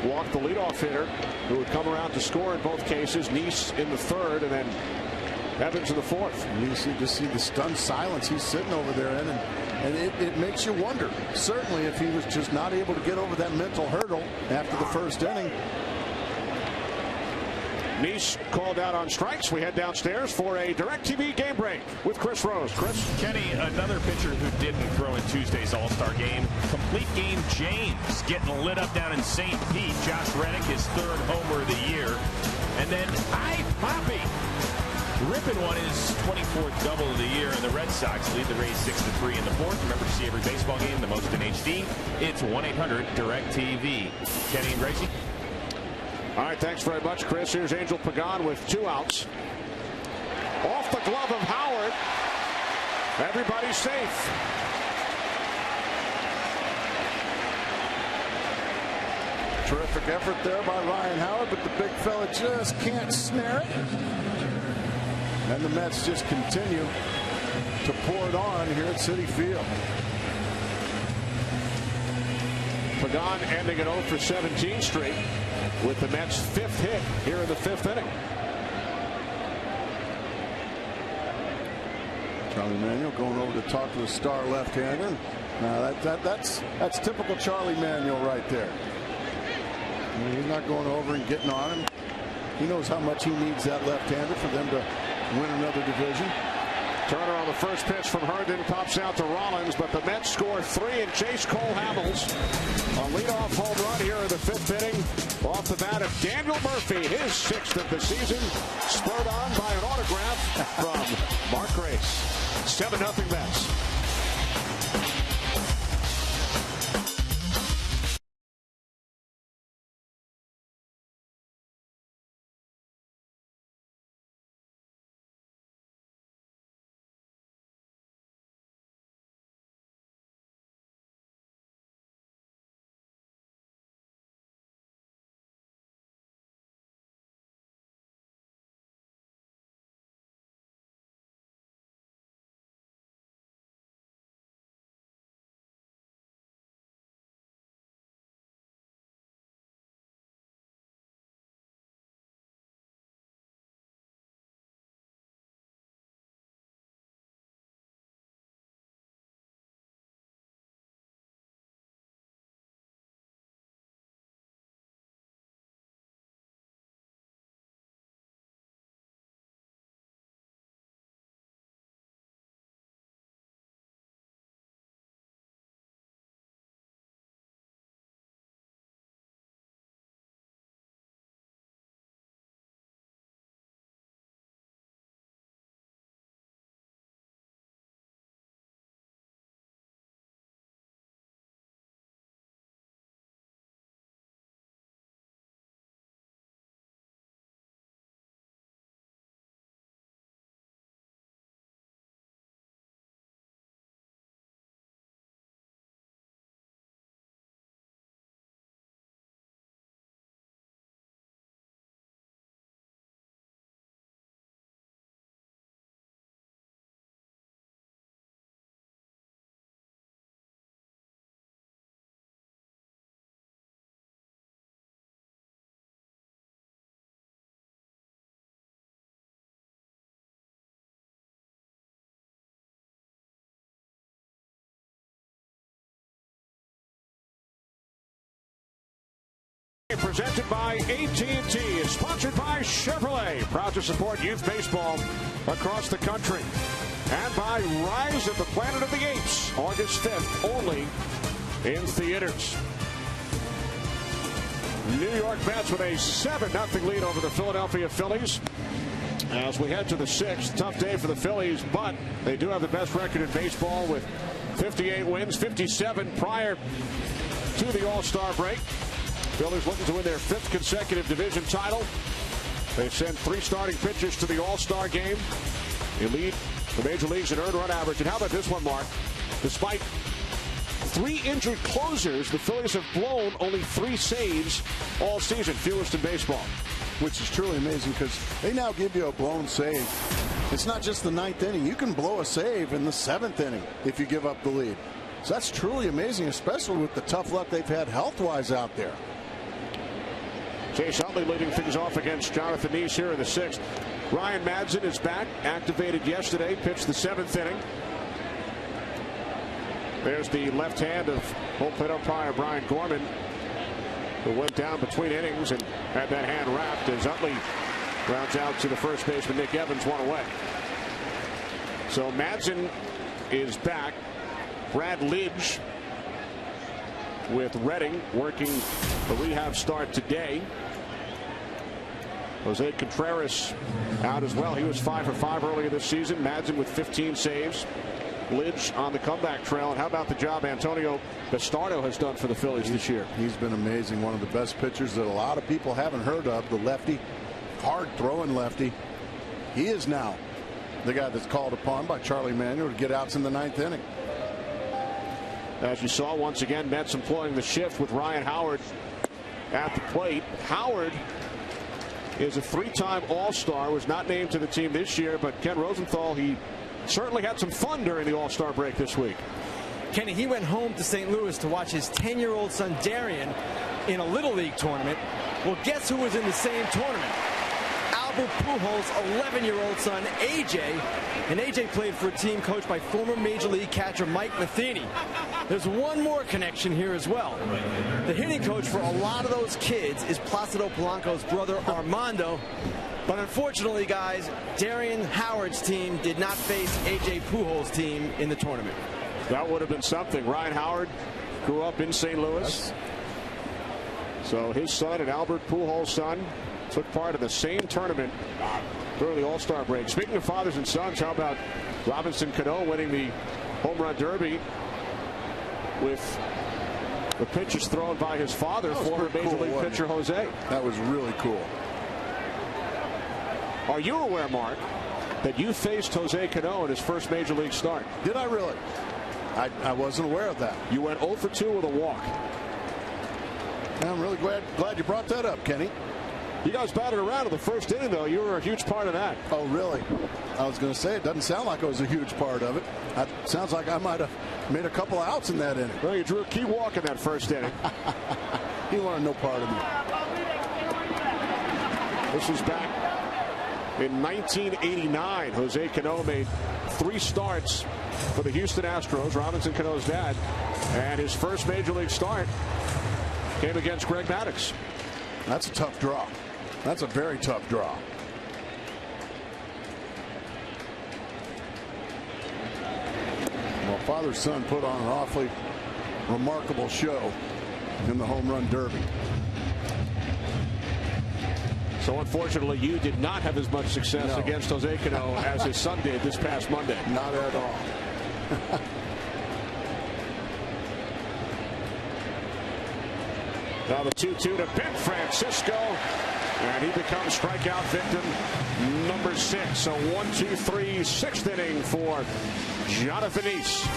walked the leadoff hitter, who would come around to score in both cases. Nice in the 3rd, and then Evans in the 4th. And you just see the stunned silence he's sitting over there in, and And it makes you wonder, certainly, if he was just not able to get over that mental hurdle after the first inning. Nice called out on strikes. We head downstairs for a DirecTV game break with Chris Rose. Chris? Kenny, another pitcher who didn't throw in Tuesday's All-Star game. Complete game James getting lit up down in St. Pete. Josh Reddick, his third homer of the year. And then Poppy ripping one his 24th double of the year, and the Red Sox lead the Rays 6-3 in the fourth. Remember to see every baseball game, the most in HD. It's 1-800-DIRECTV. Kenny and Gracie. All right, thanks very much, Chris. Here's Angel Pagan with 2 outs. Off the glove of Howard. Everybody's safe. Terrific effort there by Ryan Howard, but the big fella just can't snare it. And the Mets just continue to pour it on here at Citi Field. Pagan ending an 0 for 17 straight with the Mets' 5th hit here in the 5th inning. Charlie Manuel going over to talk to the star left-hander. Now that's typical Charlie Manuel right there. I mean, he's not going over and getting on him. He knows how much he needs that left-hander for them to win another division. Turner on the first pitch from Herndon pops out to Rollins, but the Mets score 3 and chase Cole Hamels. A leadoff home run here in the 5th inning. Off the bat of Daniel Murphy, his 6th of the season, spurred on by an autograph from Mark Grace. 7-0 Mets. Presented by AT&T, sponsored by Chevrolet, proud to support youth baseball across the country, and by Rise of the Planet of the Apes, August 5th, only in theaters. New York Mets with a 7-0 lead over the Philadelphia Phillies. As we head to the 6th, tough day for the Phillies, but they do have the best record in baseball with 58 wins, 57 prior to the All-Star break. Phillies looking to win their 5th consecutive division title. They've sent 3 starting pitchers to the All-Star game. They lead the major leagues in earned run average. And how about this one, Mark? Despite 3 injured closers, the Phillies have blown only 3 saves all season, fewest in baseball. Which is truly amazing because they now give you a blown save. It's not just the 9th inning. You can blow a save in the 7th inning if you give up the lead. So that's truly amazing, especially with the tough luck they've had health-wise out there. Chase Utley leading things off against Jonathan Nice here in the 6th. Ryan Madsen is back, activated yesterday, pitched the 7th inning. There's the left hand of home plate umpire Brian Gorman, who went down between innings and had that hand wrapped as Utley rounds out to the first baseman Nick Evans, one away. So Madsen is back. Brad Lidge with Redding working the rehab start today. Jose Contreras out as well. He was 5 for 5 earlier this season. Madsen with 15 saves. Lidge on the comeback trail. And how about the job Antonio Bastardo has done for the Phillies this year? He's been amazing. One of the best pitchers that a lot of people haven't heard of. The lefty, hard throwing lefty. He is now the guy that's called upon by Charlie Manuel to get outs in the 9th inning. As you saw, once again, Mets employing the shift with Ryan Howard at the plate. Howard is a 3-time All-Star, was not named to the team this year, but Ken Rosenthal, he certainly had some fun during the All-Star break this week. Kenny, he went home to St. Louis to watch his 10-year-old son Darian in a Little League tournament. Well, guess who was in the same tournament? Albert Pujols' 11-year-old son AJ, and AJ played for a team coached by former Major League catcher Mike Matheny. There's one more connection here as well. The hitting coach for a lot of those kids is Placido Polanco's brother Armando. But unfortunately, guys, Darian Howard's team did not face AJ Pujols' team in the tournament. That would have been something. Ryan Howard grew up in St. Louis. So his son and Albert Pujols' son took part in the same tournament during the All-Star break. Speaking of fathers and sons, how about Robinson Cano winning the Home Run Derby with the pitches thrown by his father, former Major League pitcher Jose. That was really cool. Are you aware, Mark, that you faced Jose Cano in his first Major League start? Did I really? I wasn't aware of that. You went 0 for 2 with a walk. I'm really glad you brought that up, Kenny. You guys batted around in the first inning, though. You were a huge part of that. Oh, really? I was going to say, it doesn't sound like I was a huge part of it. It sounds like I might have made a couple of outs in that inning. Well, you drew a key walk in that first inning. He wanted no part of me. This was back in 1989. Jose Cano made 3 starts for the Houston Astros, Robinson Cano's dad, and his first Major League start came against Greg Maddux. That's a tough draw. That's a very tough draw. Well, father-son put on an awfully remarkable show in the Home Run Derby. So unfortunately, you did not have as much success against Jose Cano as his son did this past Monday. Not at all. Now the 2-2 to Ben Francisco, and he becomes strikeout victim number 6. So 1-2-3, 6th inning for Jonathan East.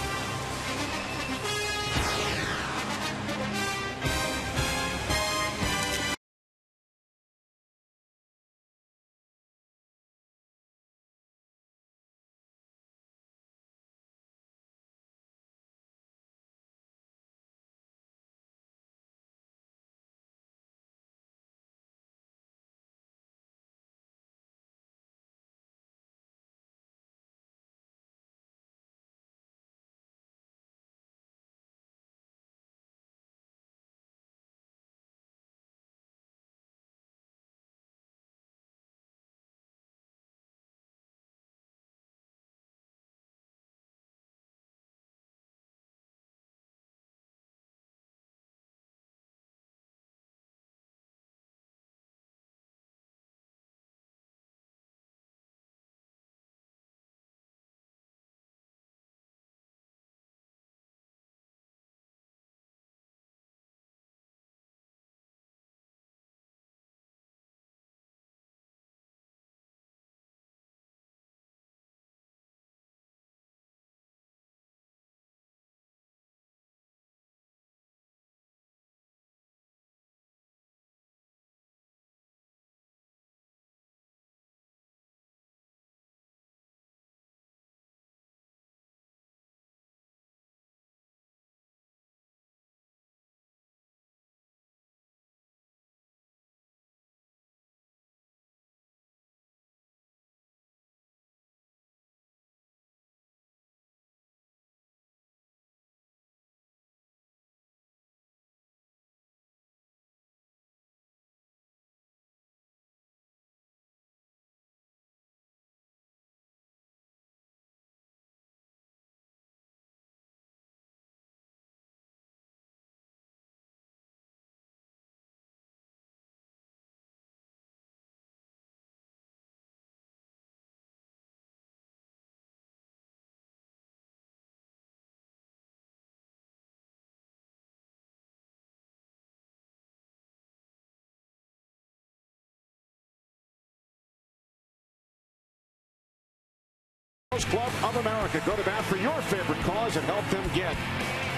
Club of America. Go to bat for your favorite cause and help them get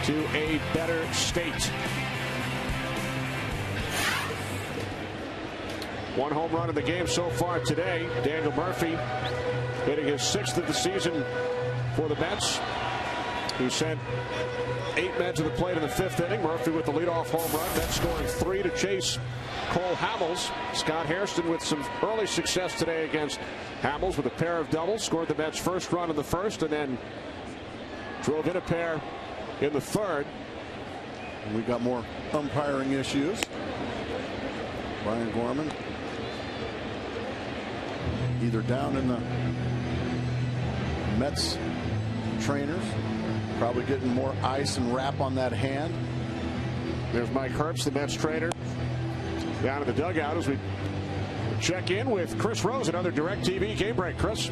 to a better state. One home run in the game so far today. Daniel Murphy hitting his 6th of the season for the Mets, who sent 8 men to the plate in the 5th inning. Murphy with the leadoff home run. Mets scoring 3 to chase Cole Hamels. Scott Hairston with some early success today against Hamels with a pair of doubles. Scored the Mets' first run in the 1st and then drove in a pair in the 3rd. We got more umpiring issues. Brian Gorman either down in the Mets trainers, probably getting more ice and wrap on that hand. There's Mike Herbst, the Mets trainer, down in the dugout as we check in with Chris Rose, another DirecTV game break. Chris.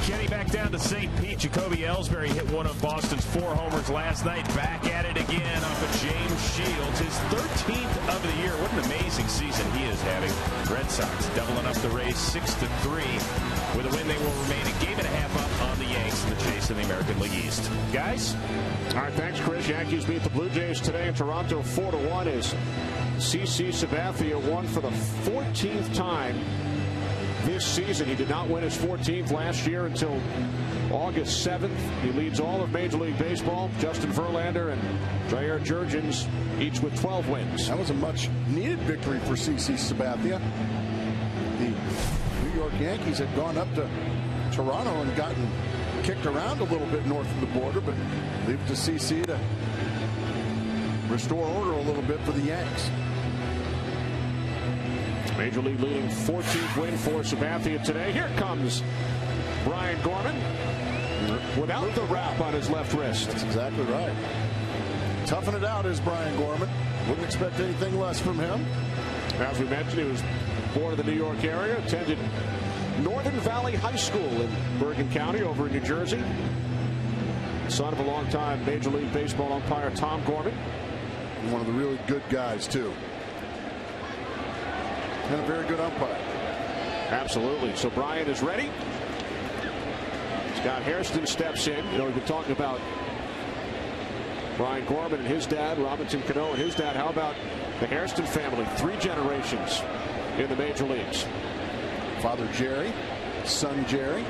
Kenny back down to St. Pete. Jacoby Ellsbury hit one of Boston's 4 homers last night. Back at it again off of James Shields. His 13th of the year. What an amazing season he is having. Red Sox doubling up the Rays 6-3. With a win, they will remain a game and a half up on the Yanks in the chase in the American League East. Guys? All right, thanks, Chris. Yankees beat the Blue Jays today in Toronto 4-1 as CC Sabathia won for the 14th time this season. He did not win his 14th last year until August 7th. He leads all of Major League Baseball. Justin Verlander and Jair Jurgens each with 12 wins. That was a much needed victory for CC Sabathia. The New York Yankees had gone up to Toronto and gotten kicked around a little bit north of the border, but leave it to CC to restore order a little bit for the Yanks. Major League leading 14th win for Sabathia today. Here comes Brian Gorman without the wrap on his left wrist. That's exactly right. Toughing it out is Brian Gorman. Wouldn't expect anything less from him. As we mentioned, he was born in the New York area, attended Northern Valley High School in Bergen County over in New Jersey. Son of a longtime Major League Baseball umpire Tom Gorman. And one of the really good guys, too. And a very good umpire. Absolutely. So Brian is ready. Scott Hairston steps in. You know, we've been talking about Brian Gorman and his dad, Robinson Cano and his dad. How about the Hairston family? 3 generations in the major leagues. Father Jerry, son Jerry.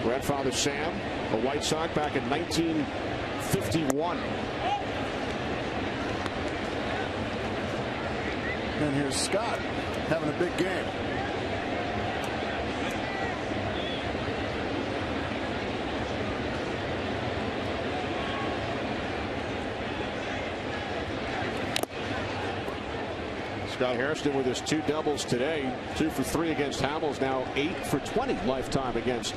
Grandfather Sam, a White Sox back in 1951. And here's Scott having a big game. Scott Hairston with his 2 doubles today, 2 for 3 against Hamels, now 8 for 20 lifetime against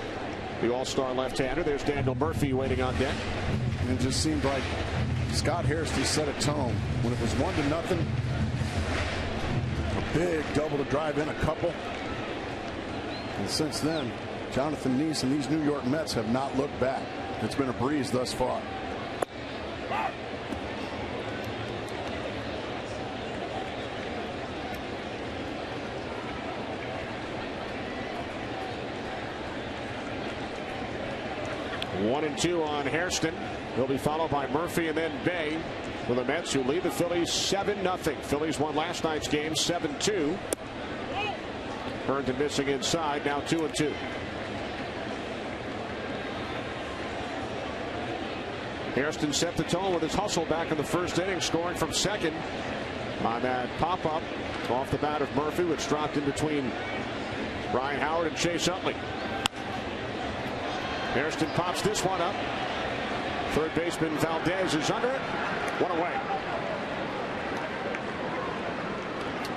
the all-star left-hander. There's Daniel Murphy waiting on deck. And it just seemed like Scott Hairston set a tone when it was 1-0. A big double to drive in a couple. And since then, Jonathan Neese and these New York Mets have not looked back. It's been a breeze thus far. Wow. One and 2 on Hairston. He'll be followed by Murphy and then Bay for the Mets, who lead the Phillies 7-0. Phillies won last night's game 7-2. Herndon missing inside, now 2-2. Hairston set the tone with his hustle back in the first inning, scoring from second on that pop-up off the bat of Murphy, which dropped in between Brian Howard and Chase Utley. Hairston pops this one up. Third baseman Valdez is under it. 1 away.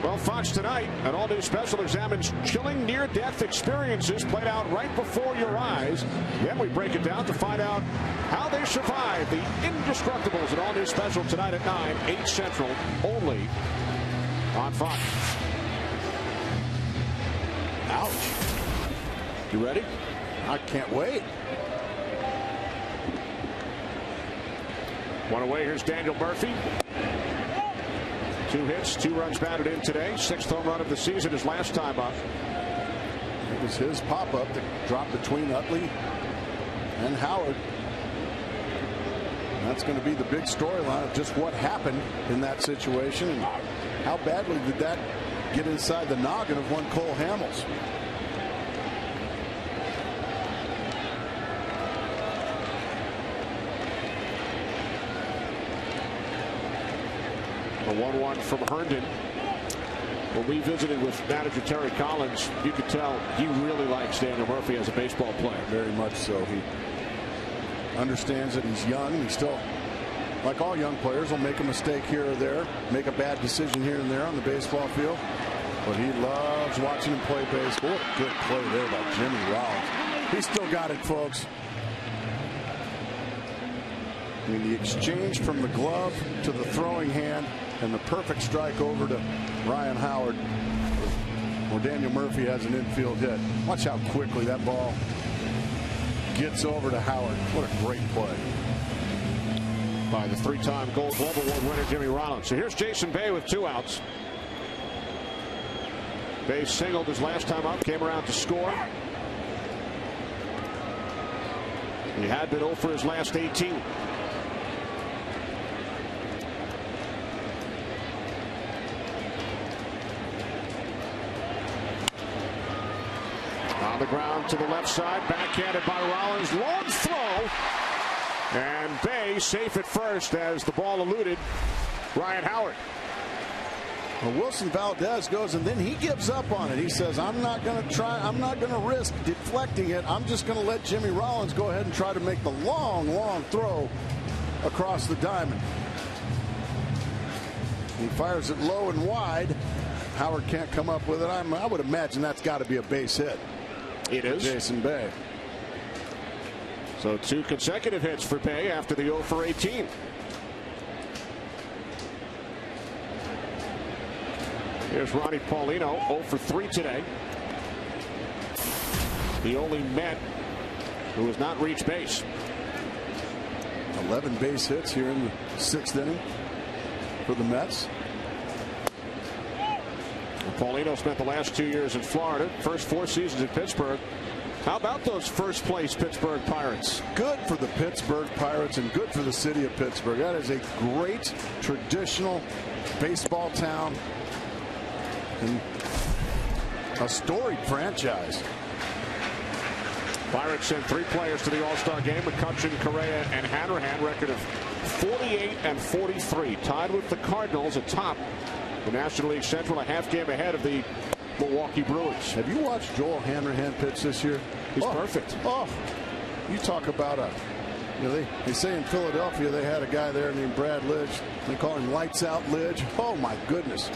Well, Fox tonight, an all-new special examines chilling near-death experiences played out right before your eyes. Then we break it down to find out how they survived the Indestructibles. An all-new special tonight at 9, 8 Central, only on Fox. Ouch. You ready? I can't wait. 1 away. Here's Daniel Murphy. 2 hits, 2 runs batted in today. 6th home run of the season his last time up. was his pop-up that dropped between Utley and Howard. And that's going to be the big storyline of just what happened in that situation and how badly did that get inside the noggin of one Cole Hamels. The 1-1 from Herndon. When we visited with manager Terry Collins, you could tell he really likes Daniel Murphy as a baseball player. Very much so. He understands that he's young. He still, like all young players, will make a mistake here or there, make a bad decision here and there on the baseball field. But he loves watching him play baseball. What a good play there by Jimmy Rollins. He still got it, folks. I mean, the exchange from the glove to the throwing hand and the perfect strike over to Ryan Howard, where Daniel Murphy has an infield hit. Watch how quickly that ball gets over to Howard. What a great play by the three-time Gold Glove Award winner Jimmy Rollins. So here's Jason Bay with 2 outs. Bay singled his last time up, came around to score. He had been 0 for his last 18. On the ground to the left side, backhanded by Rollins. Long throw. And Bay safe at first as the ball eluded Ryan Howard. Well, Wilson Valdez goes, and then he gives up on it. He says, I'm not going to try. I'm not going to risk deflecting it. I'm just going to let Jimmy Rollins go ahead and try to make the long throw across the diamond. He fires it low and wide. Howard can't come up with it. I would imagine that's got to be a base hit. It is. Jason Bay. So 2 consecutive hits for Bay after the 0 for 18. Here's Ronnie Paulino, 0 for 3 today. The only Met who has not reached base. 11 base hits here in the 6th inning for the Mets. Paulino spent the last 2 years in Florida, first 4 seasons in Pittsburgh. How about those first place Pittsburgh Pirates? Good for the Pittsburgh Pirates and good for the city of Pittsburgh. That is a great traditional baseball town and a storied franchise. Pirates sent 3 players to the All-Star game: McCutchen, Correa, and Hanrahan. Record of 48 and 43, tied with the Cardinals atop the National League Central, a half game ahead of the Milwaukee Brewers. Have you watched Joel Hanrahan pitch this year? He's perfect. Oh, you talk about they say in Philadelphia they had a guy there named Brad Lidge. They call him Lights Out Lidge. Oh my goodness.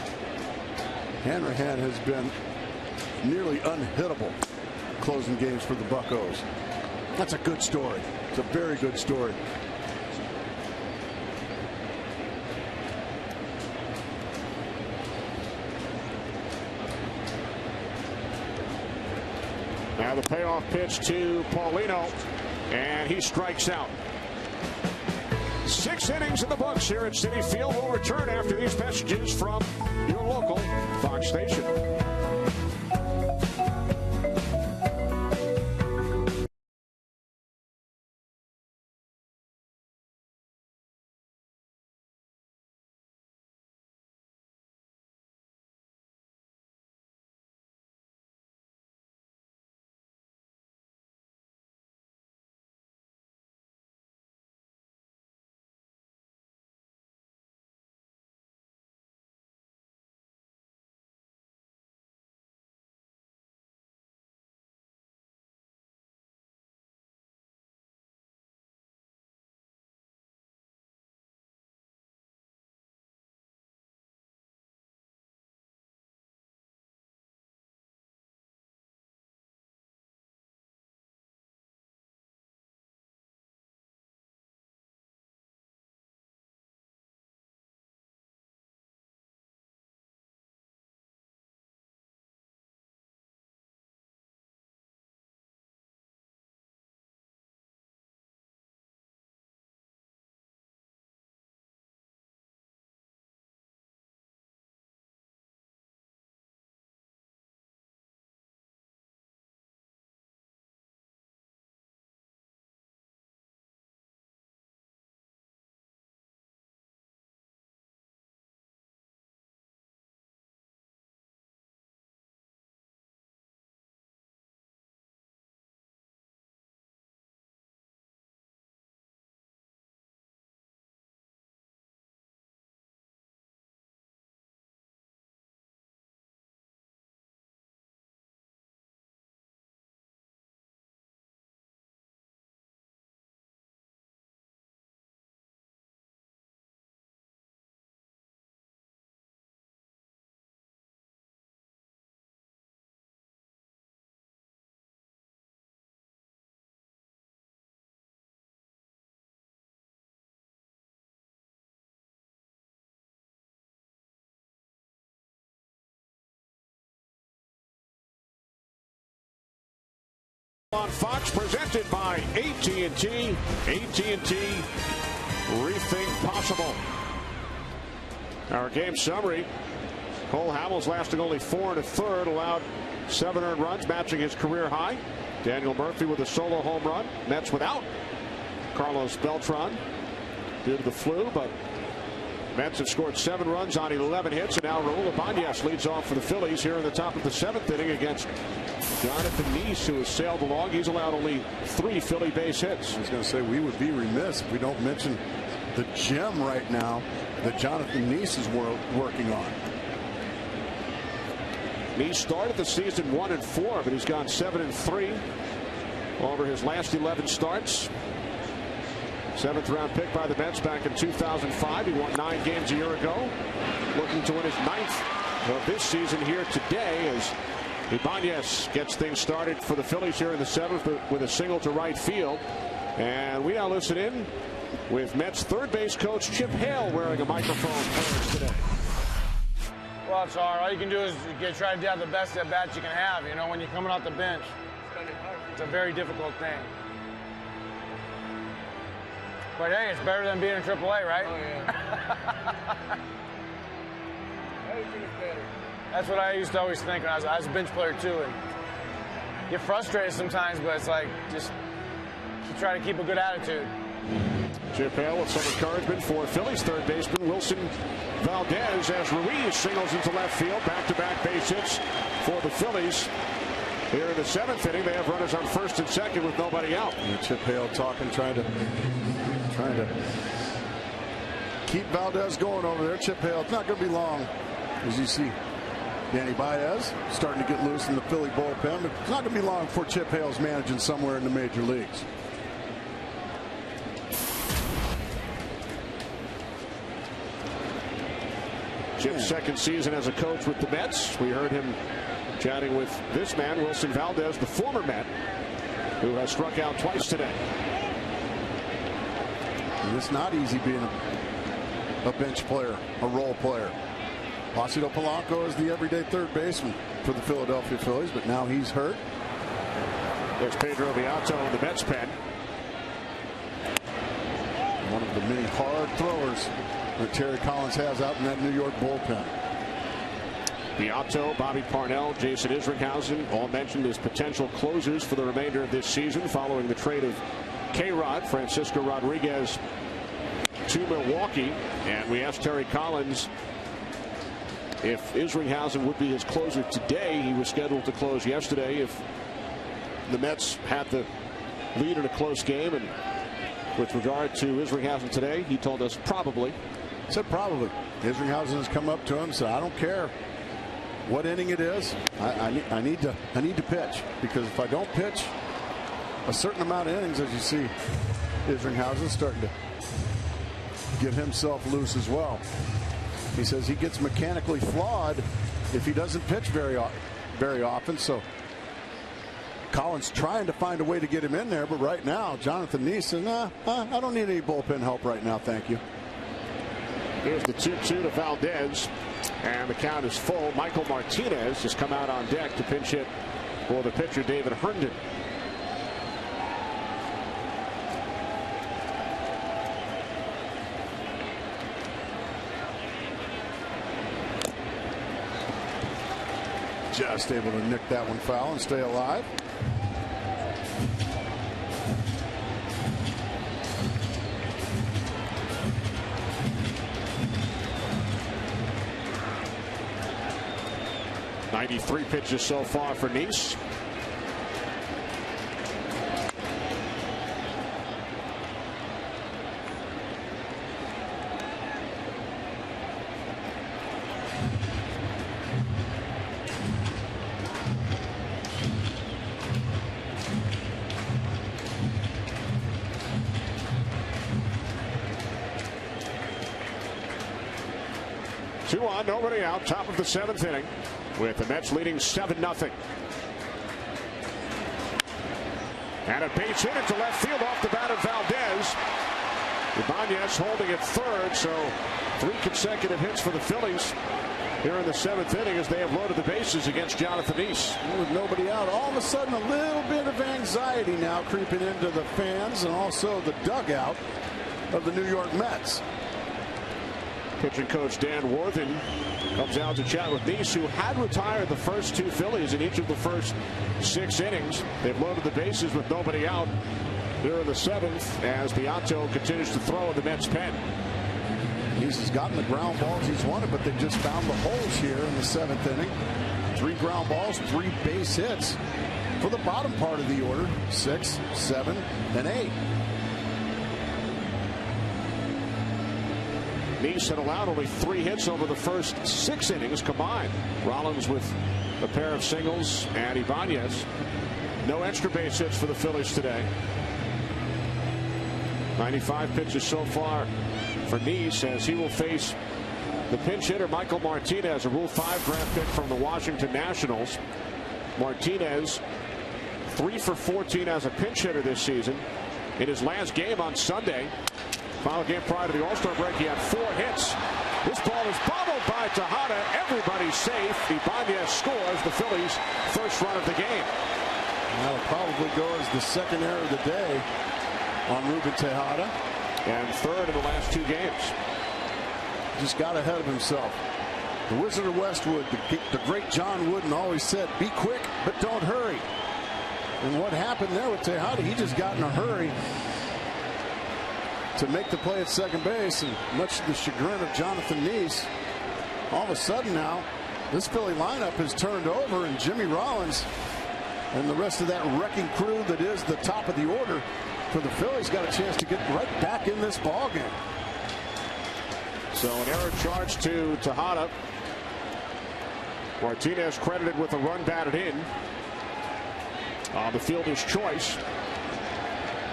Hanrahan has been nearly unhittable closing games for the Buccos. That's a good story. It's a very good story. Now the payoff pitch to Paulino, and he strikes out. 6 innings in the books here at Citi Field. We'll return after these messages from your local Fox station. On Fox, presented by AT&T. AT&T, rethink possible. Our game summary. Cole Hamels lasting only 4 1/3, allowed 7 earned runs, matching his career high. Daniel Murphy with a solo home run. Mets without Carlos Beltran due to the flu, but Mets have scored 7 runs on 11 hits, and now Raul Ibanez leads off for the Phillies here in the top of the 7th inning against Jonathan Nice, who has sailed along. He's allowed only 3 Philly base hits. I was going to say, we would be remiss if we don't mention the gem right now that Jonathan Nice is working on. Nice started the season 1-4, but he's gone 7-3 over his last 11 starts. 7th round pick by the Mets back in 2005. He won 9 games a year ago. Looking to win his 9th of this season here today as Ibanez gets things started for the Phillies here in the 7th with a single to right field. And we now listen in with Mets third base coach Chip Hale wearing a microphone for us today. Well, it's hard. All you can do is try to have the best at bat you can have. You know, when you're coming off the bench, it's a very difficult thing. But hey, it's better than being in AAA, right? Oh, yeah. Everything is better. That's what I used to always think when I was a bench player too, and get frustrated sometimes, but it's like just try to keep a good attitude. Chip Hale with some encouragement for Phillies third baseman Wilson Valdez as Ruiz singles into left field. Back-to-back base hits for the Phillies. Here in the 7th inning, they have runners on first and second with nobody out. And Chip Hale talking, trying to keep Valdez going over there. Chip Hale, it's not going to be long, as you see. Danny Baez starting to get loose in the Philly bullpen, but it's not going to be long before Chip Hale's managing somewhere in the major leagues. Chip's second season as a coach with the Mets. We heard him chatting with this man, Wilson Valdez, the former Met, who has struck out twice today. And it's not easy being a bench player, a role player. Placido Polanco is the everyday third baseman for the Philadelphia Phillies, but now he's hurt. There's Pedro Beato in the Mets pen. One of the many hard throwers that Terry Collins has out in that New York bullpen. Beato, Bobby Parnell, Jason Isringhausen, all mentioned as potential closers for the remainder of this season following the trade of K-Rod, Francisco Rodriguez, to Milwaukee. And we asked Terry Collins if Isringhausen would be his closer today. He was scheduled to close yesterday if the Mets had the lead in a close game. And with regard to Isringhausen today, he told us probably. He said probably. Isringhausen has come up to him and said, I don't care what inning it is. I need to pitch, because if I don't pitch a certain amount of innings, as you see Isringhausen starting to get himself loose as well. He says he gets mechanically flawed if he doesn't pitch very often. So Collins trying to find a way to get him in there, but right now Jonathan Nice says, I don't need any bullpen help right now, thank you. Here's the 2-2 to Valdez, and the count is full. Michael Martinez has come out on deck to pinch hit for the pitcher David Herndon. Just able to nick that one foul and stay alive. .93 pitches so far for Nice. Two on, nobody out, top of the 7th inning, with the Mets leading 7-0. And a base hit into left field off the bat of Valdez. Ibanez holding at third, so 3 consecutive hits for the Phillies. here in the 7th inning as they have loaded the bases against Jonathan Neese. With nobody out, all of a sudden a little bit of anxiety now creeping into the fans and also the dugout of the New York Mets. Pitching coach Dan Worthen comes out to chat with Neese, who had retired the first 2 Phillies in each of the first 6 innings. They've loaded the bases with nobody out here in the 7th as Beato continues to throw in the Mets pen. He's gotten the ground balls he's wanted, but they just found the holes here in the 7th inning. 3 ground balls, 3 base hits for the bottom part of the order, 6, 7, and 8. Neese had allowed only 3 hits over the first 6 innings combined. Rollins with a pair of singles and Ibanez. No extra base hits for the Phillies today. 95 pitches so far for Neese as he will face the pinch hitter Michael Martinez, a Rule 5 draft pick from the Washington Nationals. Martinez 3 for 14 as a pinch hitter this season. In his last game on Sunday, final game prior to the All-Star break, he had 4 hits. This ball is bobbled by Tejada. Everybody's safe. Ibanez scores the Phillies' first run of the game. That'll probably go as the second error of the day on Ruben Tejada. And 3rd in the last 2 games. Just got ahead of himself. The Wizard of Westwood, the great John Wooden always said, be quick, but don't hurry. And what happened there with Tejada, he just got in a hurry to make the play at second base, and much to the chagrin of Jonathan Neese, all of a sudden now, this Philly lineup has turned over, and Jimmy Rollins and the rest of that wrecking crew that is the top of the order for the Phillies got a chance to get right back in this ball game. So an error charge to Tejada. Martinez credited with a run batted in on the fielder's choice.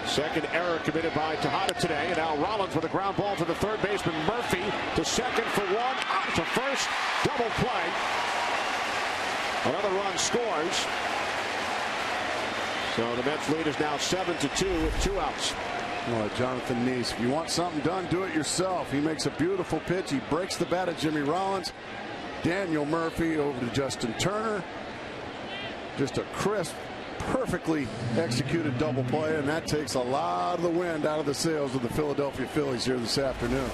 Second error committed by Tejada today, and now Rollins with a ground ball to the third baseman Murphy to second for 1, out to first, double play. Another run scores. So the Mets lead is now 7-2 with 2 outs. Well, Jonathan Neese, if you want something done, do it yourself. He makes a beautiful pitch. He breaks the bat at Jimmy Rollins. Daniel Murphy over to Justin Turner. Just a crisp, perfectly executed double play, and that takes a lot of the wind out of the sails of the Philadelphia Phillies here this afternoon.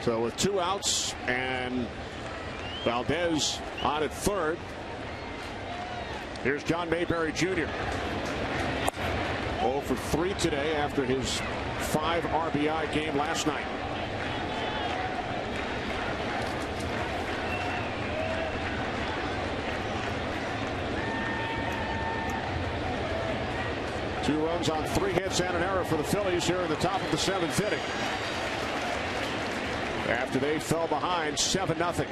So with 2 outs and Valdez on at third, here's John Mayberry Jr. 0 for 3 today after his 5 RBI game last night. Two runs on 3 hits and an error for the Phillies here in the top of the 7th inning, after they fell behind 7-0.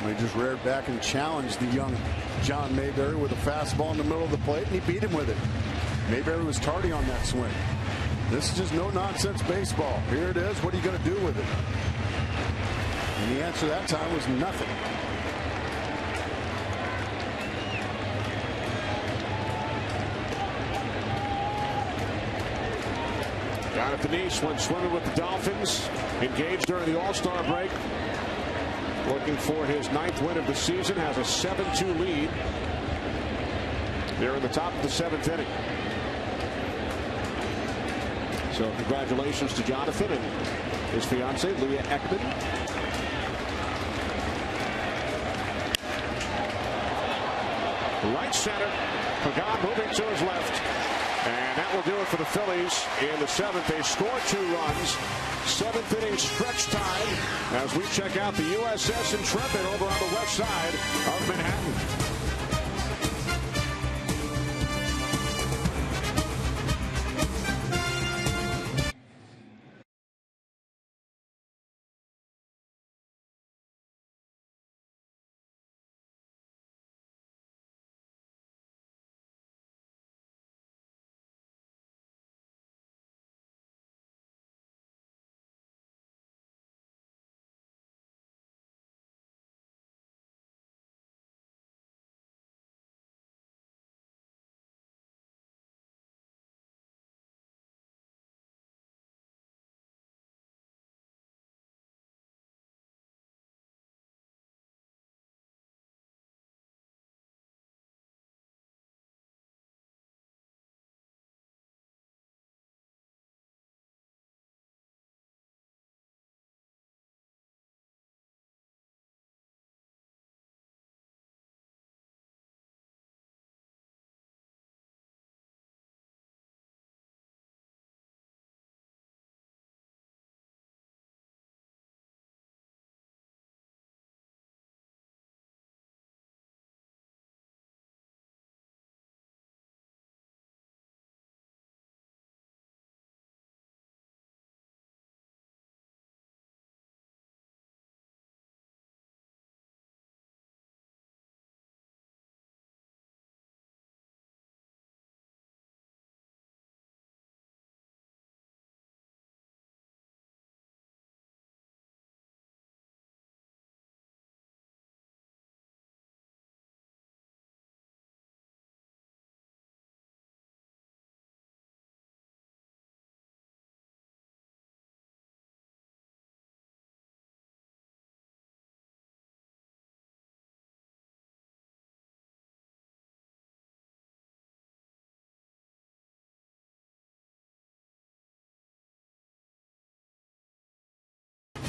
He just reared back and challenged the young John Mayberry with a fastball in the middle of the plate, and he beat him with it. Mayberry was tardy on that swing. This is just no-nonsense baseball. Here it is. What are you going to do with it? And the answer that time was nothing. Jonathan Neese went swimming with the Dolphins, engaged during the All-Star break, looking for his 9th win of the season, has a 7-2 lead. They're in the top of the 7th inning. So congratulations to Jonathan and his fiancee, Leah Ekman. Right center. Pagan moving to his left. And that will do it for the Phillies in the 7th. They score 2 runs. 7th inning stretch time as we check out the USS Intrepid over on the west side of Manhattan.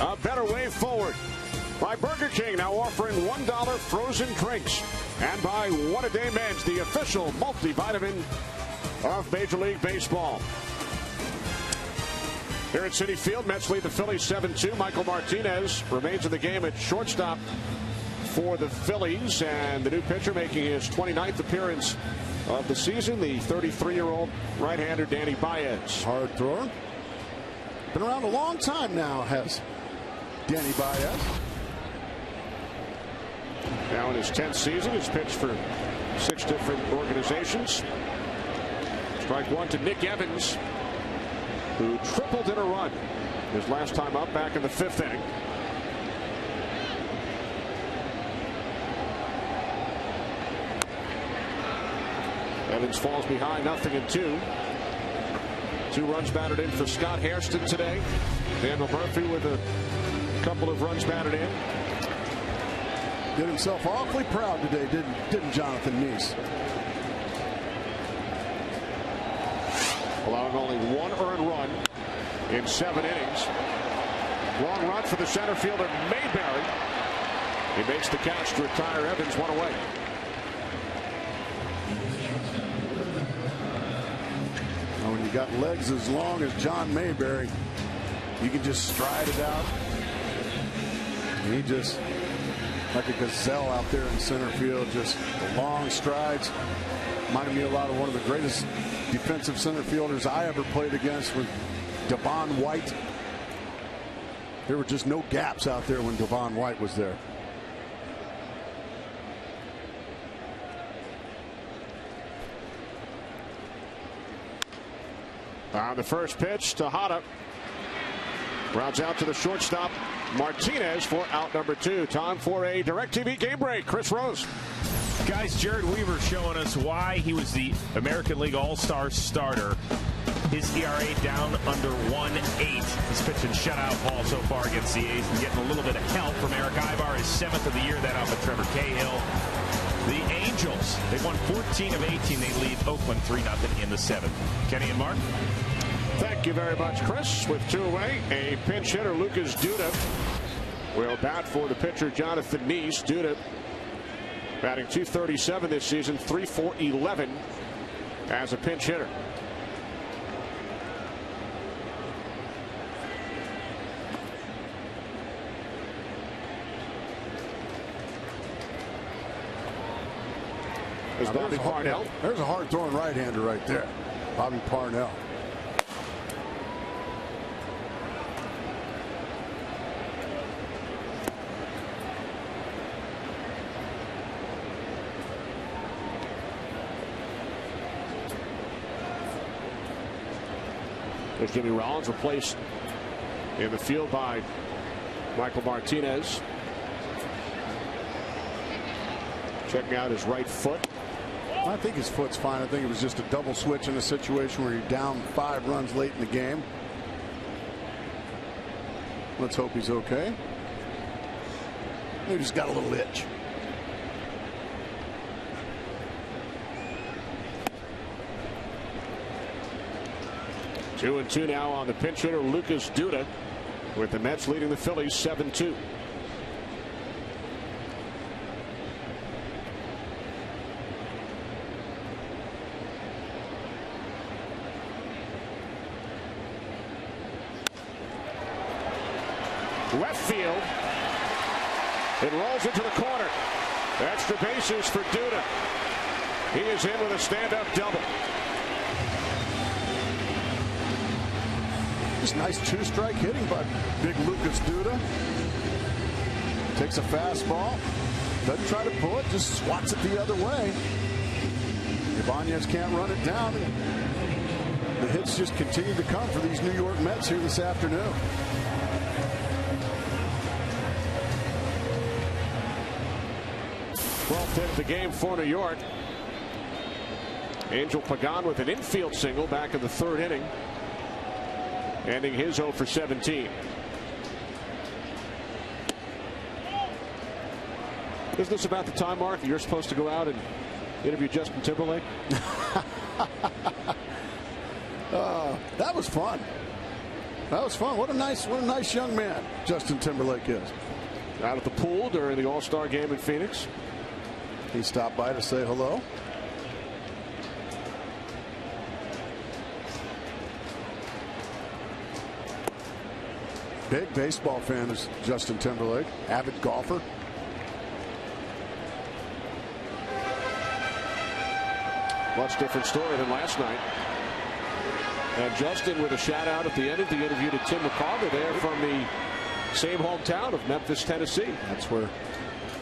a better way forward. By Burger King, now offering $1 frozen drinks. And by One A Day Men's, the official multivitamin of Major League Baseball. Here at Citi Field, Mets lead the Phillies 7-2. Michael Martinez remains in the game at shortstop for the Phillies. And the new pitcher making his 29th appearance of the season, the 33-year-old right-hander Danny Baez. Hard thrower. Been around a long time now, has Danny Baez. Now in his 10th season, he's pitched for 6 different organizations. Strike one to Nick Evans, who tripled in a run his last time up back in the 5th inning. Evans falls behind 0-2. 2 runs batted in for Scott Hairston today. Daniel Murphy with a couple of runs batted in. Did himself awfully proud today, didn't Jonathan Neese? Allowing only 1 earned run in 7 innings. Long run for the center fielder Mayberry. He makes the catch to retire Evans 1 away. When you got legs as long as John Mayberry, you can just stride it out. And he just, like a gazelle out there in center field, just long strides. Reminded me a lot of one of the greatest defensive center fielders I ever played against with Devon White. There were just no gaps out there when Devon White was there. On the first pitch, Tejada rounds out to the shortstop Martinez for out number 2. Time for a DirecTV game break. Chris Rose. Guys, Jared Weaver showing us why he was the American League All-Star starter. His ERA down under 1.8. He's pitching shutout ball so far against the A's and getting a little bit of help from Eric Ivar, his 7th of the year. That off of Trevor Cahill. The Angels, they've won 14 of 18. They lead Oakland 3-0 in the 7th. Kenny and Mark. Thank you very much, Chris. With 2 away, a pinch hitter, Lucas Duda, will bat for the pitcher, Jonathan Neese. Duda batting .237 this season, 3-for-11 as a pinch hitter. There's Bobby Parnell. There's a hard throwing right-hander right there. Bobby Parnell. There's Jimmy Rollins, replaced in the field by Michael Martinez. Checking out his right foot. I think his foot's fine. I think it was just a double switch in a situation where you're down 5 runs late in the game. Let's hope he's okay. Maybe he's got a little itch. Two and two now on the pinch hitter, Lucas Duda, with the Mets leading the Phillies 7-2. Left field. It rolls into the corner. Extra bases for Duda. He is in with a stand-up double. Just nice 2-strike hitting by big Lucas Duda. Takes a fastball. Doesn't try to pull it. Just swats it the other way. Ibanez can't run it down. The hits just continue to come for these New York Mets here this afternoon. Hit of the game for New York. Angel Pagan with an infield single back in the 3rd inning, ending his 0 for 17. Isn't this about the time, Mark, you're supposed to go out and interview Justin Timberlake? That was fun. That was fun. What a nice young man Justin Timberlake is. Out at the pool during the All-Star game in Phoenix. He stopped by to say hello. Big baseball fan is Justin Timberlake. Avid golfer. Much different story than last night. And Justin with a shout out at the end of the interview to Tim McCarver there from the same hometown of Memphis, Tennessee. That's where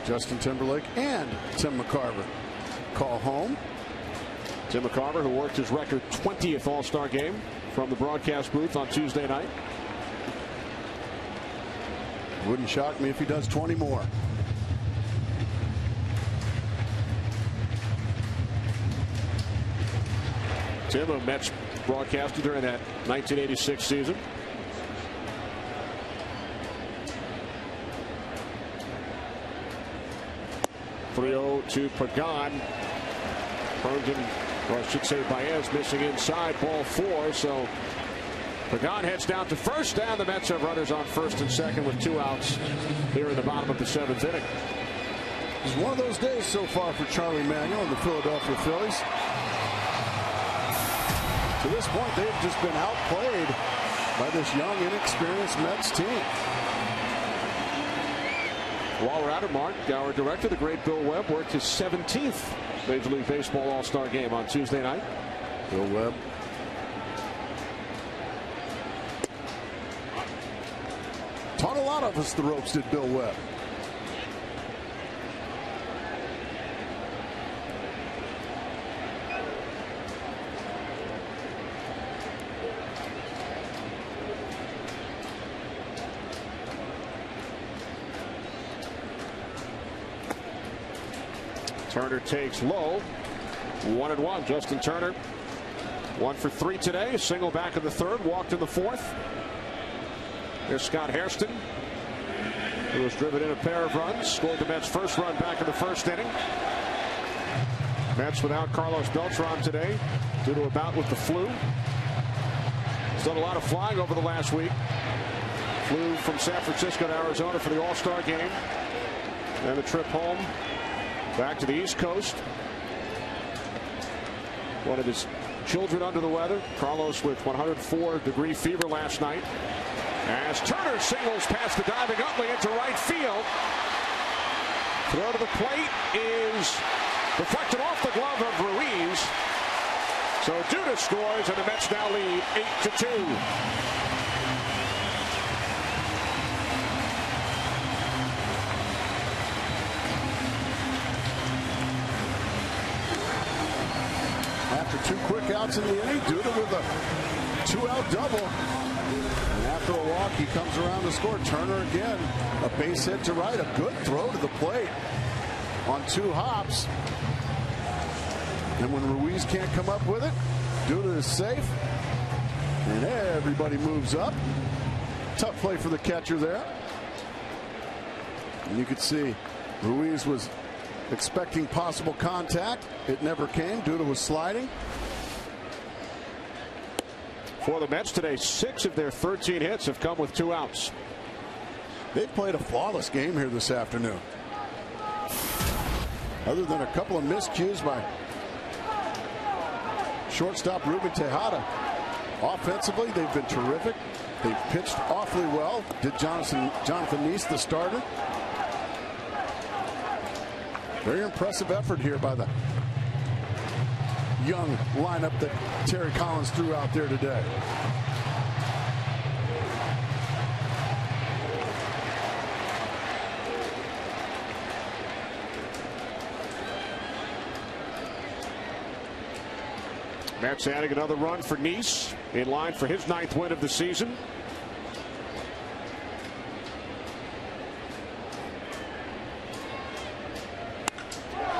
Justin Timberlake and Tim McCarver call home. Tim McCarver, who worked his record 20th All-Star game from the broadcast booth on Tuesday night. Wouldn't shock me if he does 20 more. Tim, a Mets broadcaster during that 1986 season. .3-0 to Pagan. Herndon, or I should say Baez, missing inside, ball 4. So Pagan heads down to first, and the Mets have runners on first and second with 2 outs here in the bottom of the 7th inning. It's one of those days so far for Charlie Manuel and the Philadelphia Phillies. To this point, they've just been outplayed by this young, inexperienced Mets team. While we're at it, Mark, our director, the great Bill Webb, worked his 17th Major League Baseball All-Star game on Tuesday night. Bill Webb. Taught a lot of us the ropes, did Bill Webb. Turner takes low. 1-1. Justin Turner 1 for 3 today. A single back in the 3rd, walked in the 4th. There's Scott Hairston, who has driven in a pair of runs, scored the Mets' first run back in the 1st inning. Mets without Carlos Beltran today due to a bout with the flu. He's done a lot of flying over the last week. Flew from San Francisco to Arizona for the All-Star game, and a trip home back to the East Coast. One of his children under the weather. Carlos with 104-degree fever last night. As Turner singles past the diving Utley into right field. Throw to the plate is deflected off the glove of Ruiz. So Duda scores, and the Mets now lead 8-2. After 2 quick outs in the inning, Duda with a 2-out double. And after a walk, he comes around to score. Turner again, a base hit to right, a good throw to the plate on 2 hops. And when Ruiz can't come up with it, Duda is safe. And everybody moves up. Tough play for the catcher there. And you could see Ruiz was expecting possible contact. It never came. Duda was sliding. For the Mets today, 6 of their 13 hits have come with 2 outs. They've played a flawless game here this afternoon. Other than a couple of miscues by shortstop Ruben Tejada. Offensively, they've been terrific. They've pitched awfully well. Did Jonathan Neese, the starter. Very impressive effort here by the young lineup that Terry Collins threw out there today. Mets adding another run for Neese, in line for his 9th win of the season.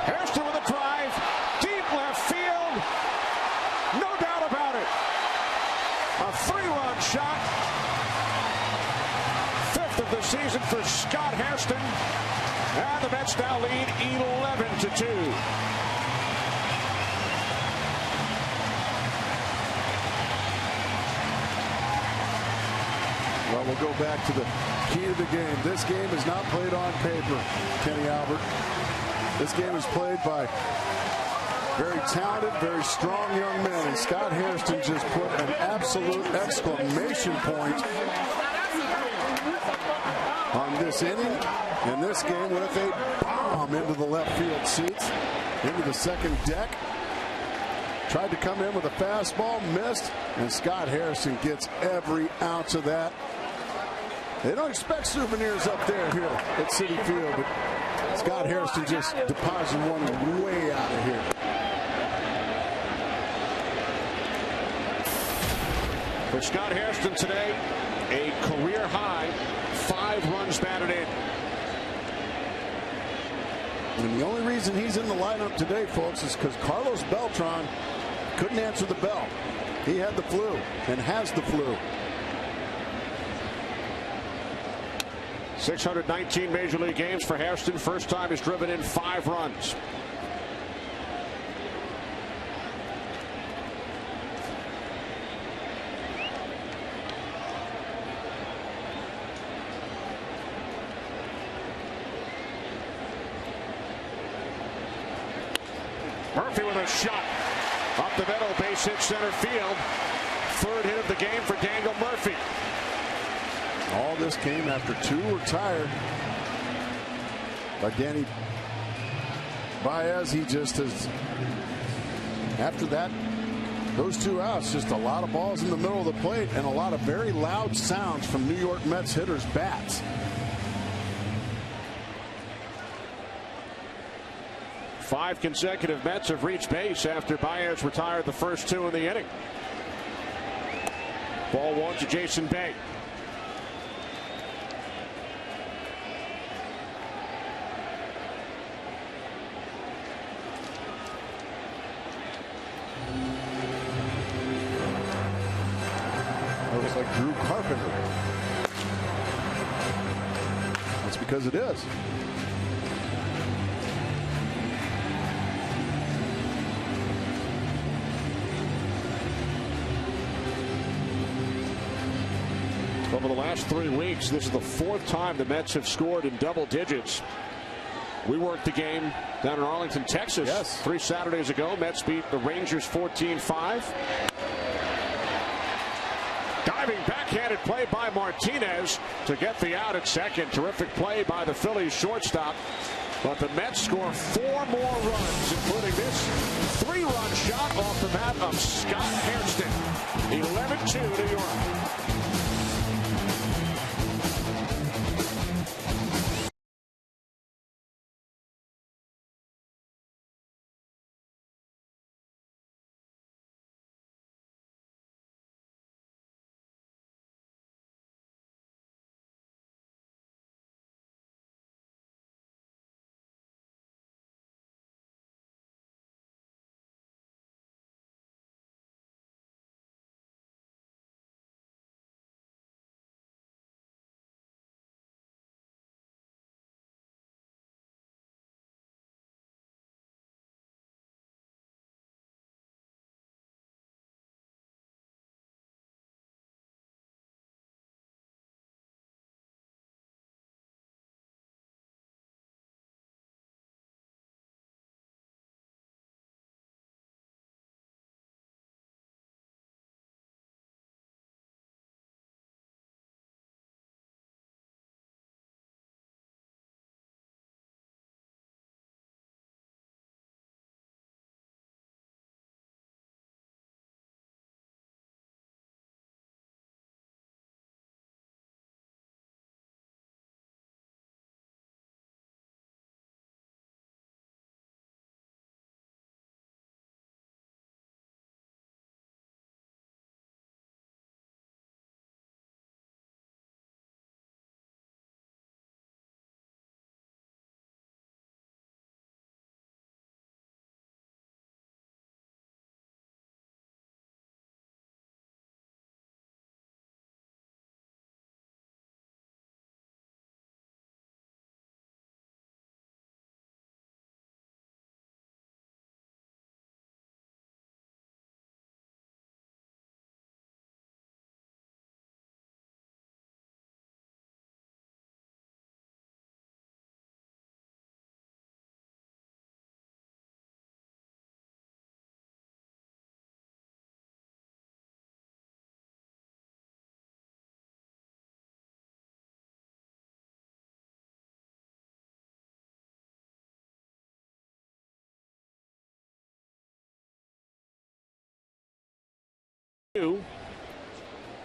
Hairston with a drive, deep left field, no doubt about it. A 3-run shot, 5th of the season for Scott Hairston, and the Mets now lead 11-2. we'll go back to the key of the game. This game is not played on paper, Kenny Albert. This game is played by very talented, very strong young men. And Scott Hairston just put an absolute exclamation point on this inning and this game with a bomb into the left field seats, into the second deck. Tried to come in with a fastball, missed, and Scott Hairston gets every ounce of that. They don't expect souvenirs up there here at Citi Field, but Scott Hairston just deposited one way out of here. For Scott Hairston today, a career high 5 runs batted in. And the only reason he's in the lineup today, folks, is because Carlos Beltran couldn't answer the bell. He had the flu and has the flu. 619 Major League games for Hairston. First time he's driven in 5 runs. Murphy with a shot up the middle, base hit center field. Third hit of the game for Daniel Murphy. All this came after 2 were tired by Danny Baez. He just has, after that, those 2 outs, just a lot of balls in the middle of the plate and a lot of very loud sounds from New York Mets hitters' bats. 5 consecutive Mets have reached base after Baez retired the first 2 in the inning. Ball 1 to Jason Bay. That was like Drew Carpenter. That's because it is. Over the last 3 weeks, this is the 4th time the Mets have scored in double digits. We worked the game down in Arlington, Texas, yes, 3 Saturdays ago. Mets beat the Rangers 14-5. Diving backhanded play by Martinez to get the out at second. Terrific play by the Phillies shortstop. But the Mets score 4 more runs, including this 3-run shot off the bat of Scott Hairston. 11-2 New York.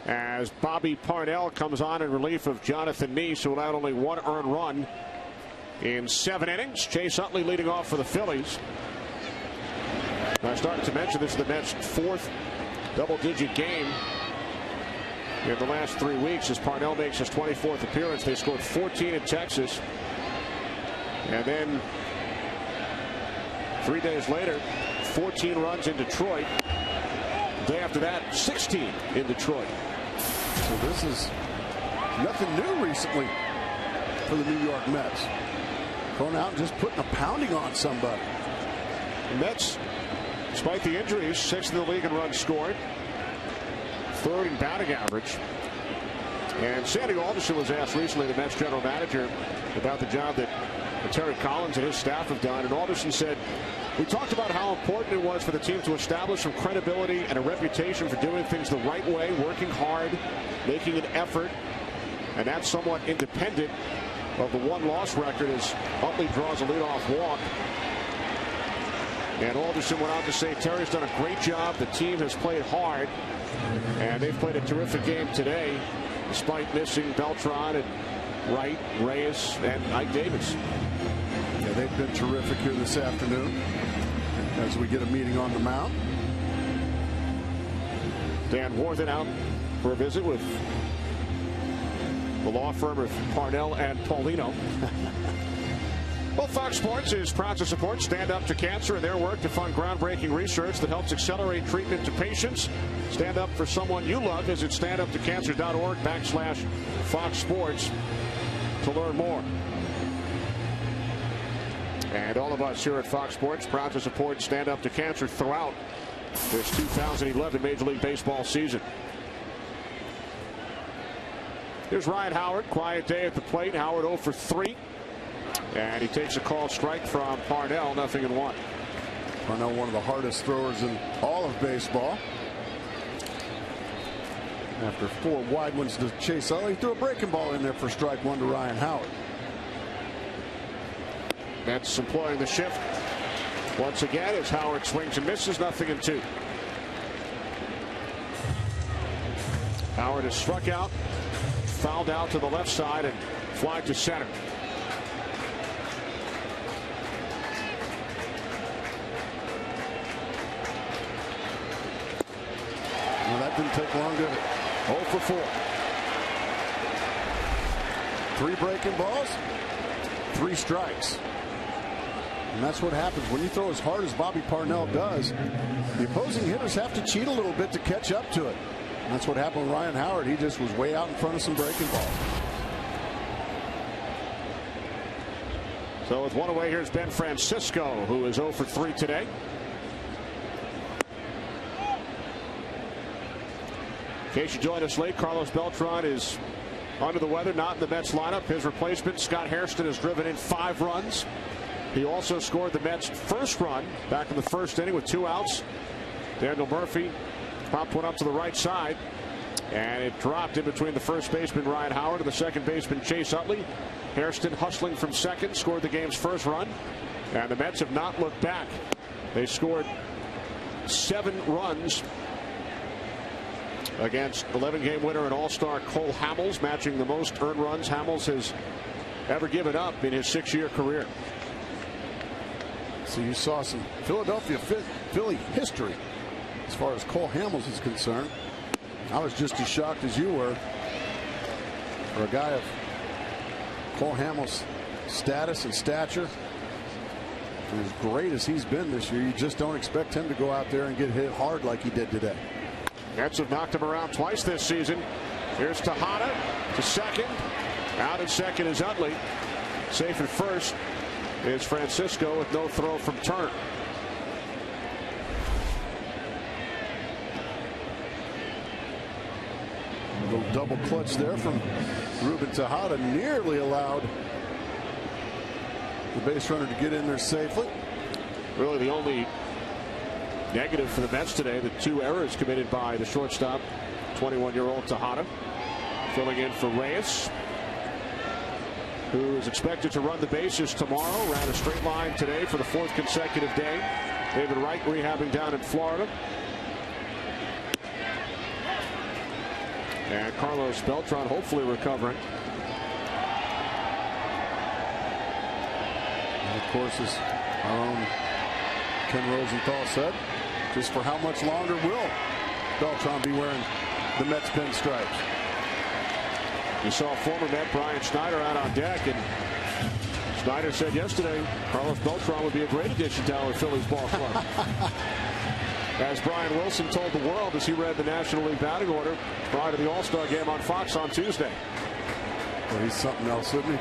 as Bobby Parnell comes on in relief of Jonathan Neese, who allowed only one earned run in 7 innings. Chase Utley leading off for the Phillies. I started to mention this is the Mets' 4th double-digit game in the last 3 weeks as Parnell makes his 24th appearance. They scored 14 in Texas. And then 3 days later, 14 runs in Detroit. The day after that, 16 in Detroit. So this is nothing new recently for the New York Mets. Going out and just putting a pounding on somebody. The Mets, despite the injuries, 6th in the league in runs scored, 3rd in batting average. And Sandy Alderson was asked recently, the Mets general manager, about the job that Terry Collins and his staff have done. And Alderson said, we talked about how important it was for the team to establish some credibility and a reputation for doing things the right way, working hard, making an effort. And that's somewhat independent of the 1-loss record as Utley draws a leadoff walk. And Alderson went on to say Terry's done a great job. The team has played hard. And they've played a terrific game today, despite missing Beltran and Wright, Reyes, and Ike Davis. Yeah, they've been terrific here this afternoon as we get a meeting on the mound. Dan Worthen out for a visit with the law firm of Parnell and Paulino. Well, Fox Sports is proud to support Stand Up to Cancer and their work to fund groundbreaking research that helps accelerate treatment to patients. Stand up for someone you love. Visit standuptocancer.org/Fox Sports to learn more. And all of us here at Fox Sports proud to support Stand Up to Cancer throughout this 2011 Major League Baseball season. Here's Ryan Howard. Quiet day at the plate. Howard 0 for 3. And he takes a called strike from Parnell, 0-1. Parnell, one of the hardest throwers in all of baseball. After 4 wide ones to Chase Utley, he threw a breaking ball in there for strike 1 to Ryan Howard. Mets employing the shift once again as Howard swings and misses, 0-2. Howard is struck out, fouled out to the left side, and fly to center. Well, that didn't take long, did it? 0 for 4. 3 breaking balls, 3 strikes. And that's what happens when you throw as hard as Bobby Parnell does. The opposing hitters have to cheat a little bit to catch up to it. And that's what happened with Ryan Howard. He just was way out in front of some breaking balls. So with 1 away, here's Ben Francisco, who is 0 for 3 today. In case you joined us late, Carlos Beltran is under the weather, not in the Mets lineup. His replacement, Scott Hairston, has driven in 5 runs. He also scored the Mets' first run back in the 1st inning with 2 outs. Daniel Murphy popped one up to the right side, and it dropped in between the first baseman Ryan Howard and the second baseman Chase Utley. Hairston, hustling from second, scored the game's first run, and the Mets have not looked back. They scored 7 runs against 11-game winner and all-star Cole Hamels, matching the most earned runs Hamels has ever given up in his 6-year career. So you saw some Philadelphia Philly history as far as Cole Hamels is concerned. I was just as shocked as you were. For a guy of Cole Hamels' status and stature, and as great as he's been this year, you just don't expect him to go out there and get hit hard like he did today. Mets have knocked him around twice this season. Here's Tejada to second. Out at second is Utley. Safe at first is Francisco with no throw from Turner. A little double clutch there from Ruben Tejada, nearly allowed the base runner to get in there safely. Really the only negative for the Mets today, the 2 errors committed by the shortstop, 21-year-old Tejada, filling in for Reyes, who is expected to run the bases tomorrow. Ran a straight line today for the 4th consecutive day. David Wright rehabbing down in Florida. And Carlos Beltran hopefully recovering. And of course, as our own Ken Rosenthal said, just for how much longer will Beltran be wearing the Mets pinstripes? You saw former Met Brian Schneider out on deck, and Schneider said yesterday Carlos Beltran would be a great addition to our Phillies ball club. As Brian Wilson told the world as he read the National League batting order prior to the All-Star game on Fox on Tuesday. Well, he's something else, isn't he?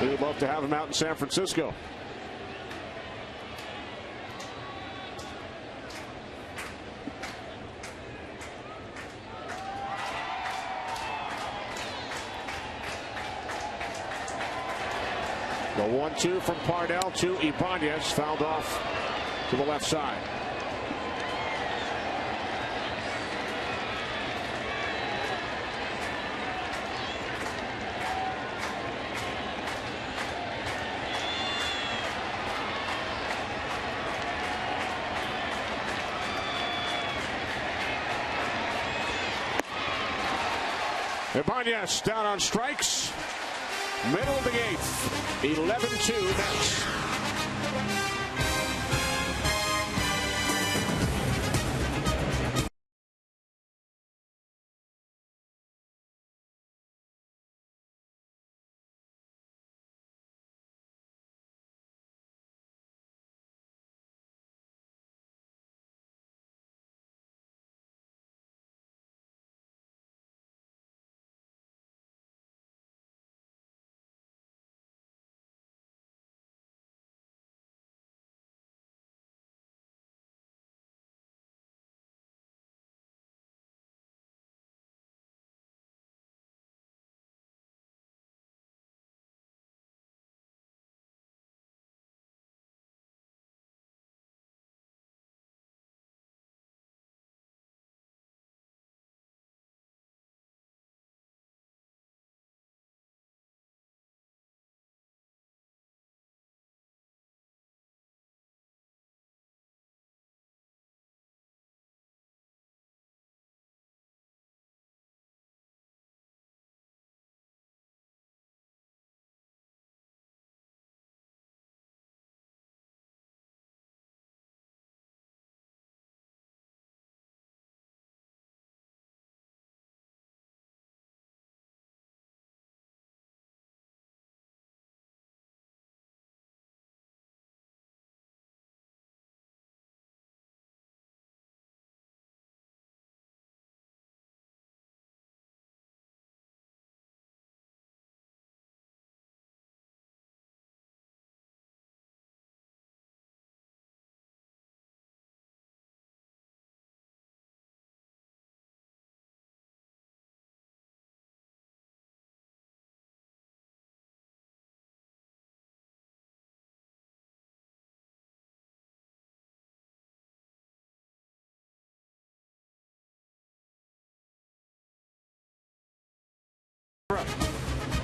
We would love to have him out in San Francisco. The 1-2 from Parnell to Ibanez, fouled off to the left side. Ibanez down on strikes. Middle of the eighth. 11-2 Mets.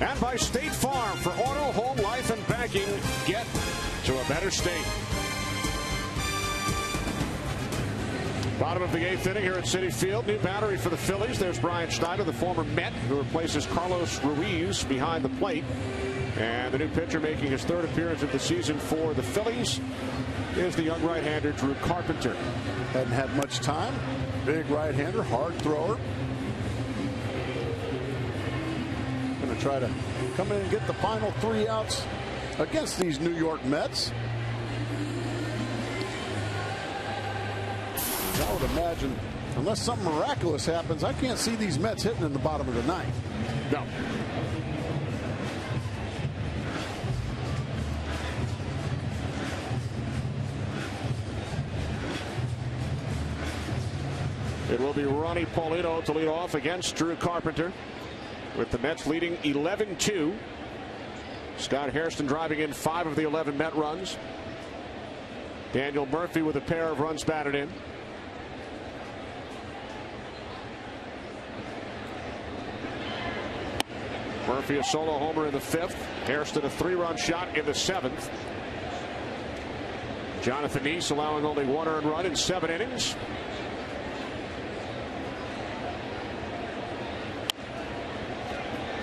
And by State Farm, for auto, home, life, and banking, get to a better state. Bottom of the eighth inning here at Citi Field. New battery for the Phillies. There's Brian Schneider, the former Met, who replaces Carlos Ruiz behind the plate. And the new pitcher making his third appearance of the season for the Phillies is the young right-hander Drew Carpenter. Hadn't had much time. Big right-hander, hard thrower. Going to try to come in and get the final 3 outs against these New York Mets. I would imagine, unless something miraculous happens, I can't see these Mets hitting in the bottom of the ninth. No. It will be Ronnie Paulino to lead off against Drew Carpenter, with the Mets leading 11-2. Scott Hairston driving in 5 of the 11 Met runs. Daniel Murphy with a pair of runs batted in. Murphy a solo homer in the 5th. Hairston a 3-run shot in the 7th. Jonathan Neese allowing only 1 earned run in 7 innings.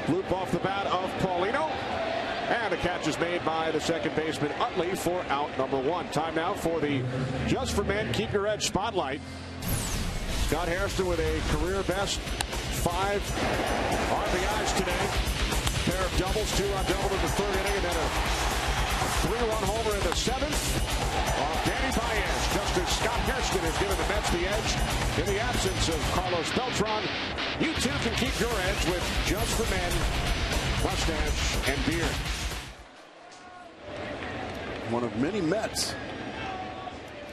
Loop off the bat of Paulino. And a catch is made by the second baseman Utley for out number 1. Time now for the Just for Men Keep Your Edge spotlight. Scott Hairston with a career best 5 RBIs today. Pair of doubles, 2-run double in the 3rd inning, and then a 3-run homer in the 7th. Danny Baez, just as Scott Hairston has given the Mets the edge in the absence of Carlos Beltran. You too can keep your edge with Just for Men mustache and beard. One of many Mets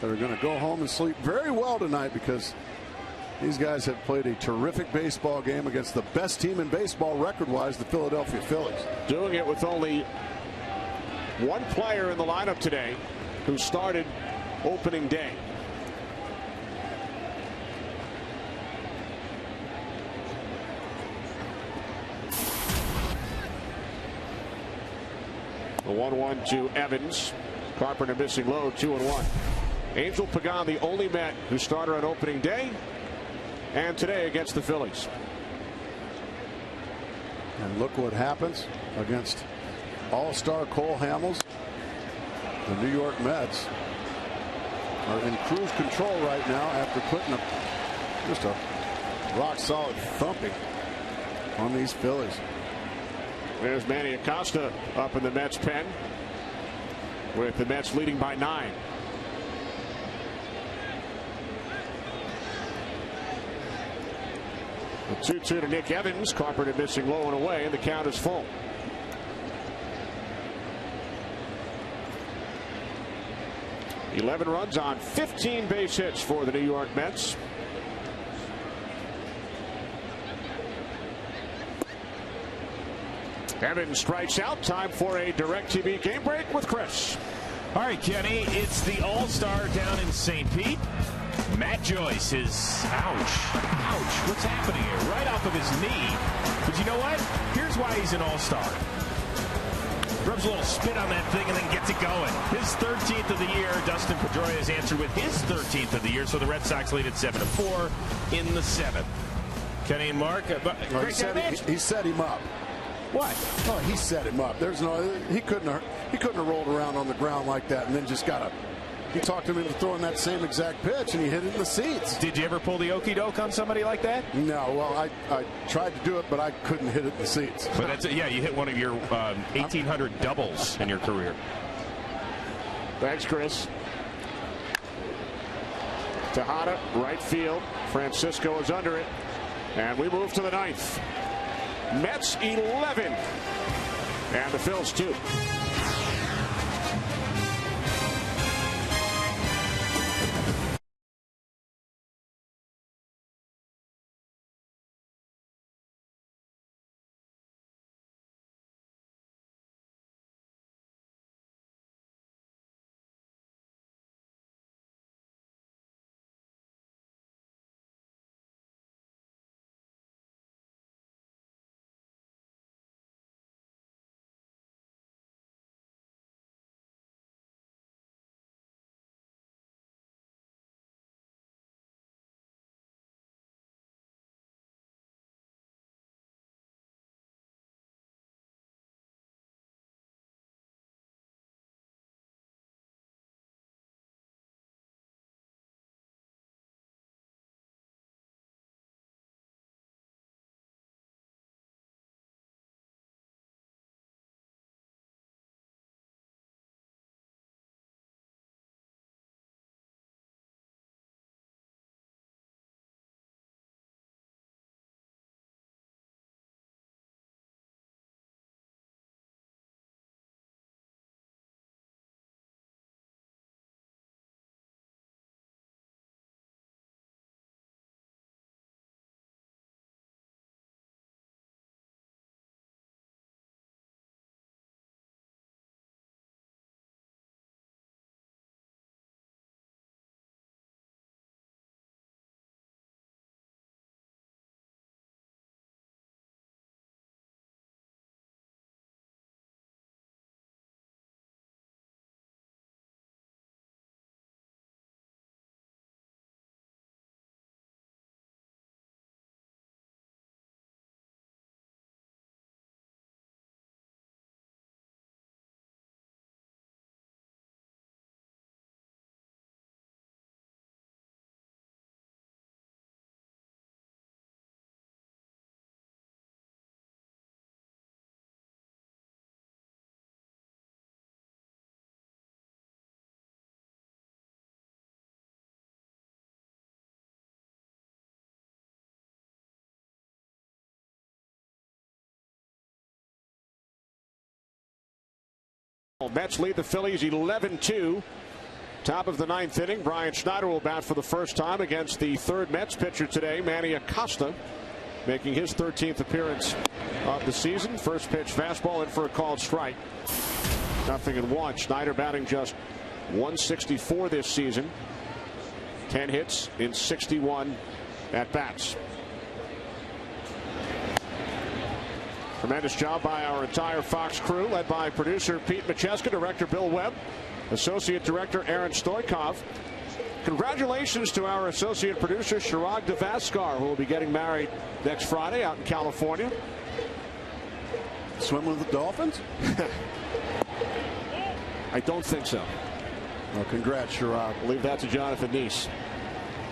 that are going to go home and sleep very well tonight, because these guys have played a terrific baseball game against the best team in baseball record-wise, the Philadelphia Phillies. Doing it with only one player in the lineup today who started opening day. The 1-1 to Evans. Carpenter missing low, 2-1. Angel Pagan, the only Met who started on opening day and today against the Phillies. And look what happens against all-star Cole Hamels. The New York Mets are in cruise control right now after putting just a rock-solid thumping on these Phillies. There's Manny Acosta up in the Mets pen, with the Mets leading by 9. The 2-2 to Nick Evans. Carpenter missing low and away, and the count is full. $11 runs on 15 base hits for the New York Mets. Evans strikes out. Time for a DirecTV game break with Chris. All right, Kenny, it's the All-Star down in St. Pete. Matt Joyce is, ouch, what's happening here? Right off of his knee. But you know what? Here's why he's an All-Star. Rubs a little spit on that thing and then gets it going. His 13th of the year. Dustin Pedroia has answered with his 13th of the year, so the Red Sox lead at 7-4 in the 7th. Kenny and Mark, He set him up. What? Oh, he set him up. There's no, he couldn't have rolled around on the ground like that and then just he talked him into throwing that same exact pitch, and he hit it in the seats. Did you ever pull the okey doke on somebody like that? No. Well, I tried to do it, but I couldn't hit it in the seats. But that's you hit one of your 1,800 doubles in your career. Thanks, Chris. Tejada, right field. Francisco is under it. And we move to the 9th. Mets 11. And the Phils 2. Mets lead the Phillies 11-2. Top of the ninth inning. Brian Schneider will bat for the first time against the third Mets pitcher today, Manny Acosta, making his 13th appearance of the season. First pitch fastball in for a called strike. 0-1. Schneider batting just 164 this season. 10 hits in 61 at bats. Tremendous job by our entire Fox crew, led by producer Pete Macheska, director Bill Webb, associate director Aaron Stoikov. Congratulations to our associate producer Chirag Devaskar, who will be getting married next Friday out in California. Swimming with the Dolphins? I don't think so. Well, congrats, Chirag. I'll leave that to Jonathan Neese.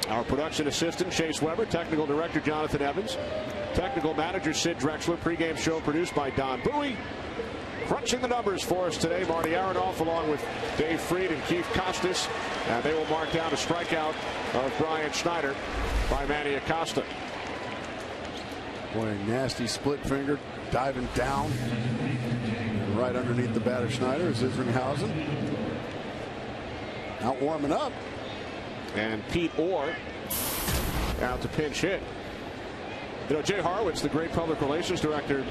Our production assistant Chase Weber, technical director Jonathan Evans, technical manager Sid Drexler. Pregame show produced by Don Bowie. Crunching the numbers for us today, Marty Aronoff along with Dave Freed and Keith Costas. And they will mark down a strikeout of Brian Schneider by Manny Acosta. Boy, nasty split finger diving down. And right underneath the batter Schneider is Isringhausen. Out warming up. And Pete Orr out to pinch hit. You know, Jay Horwitz, the great public relations director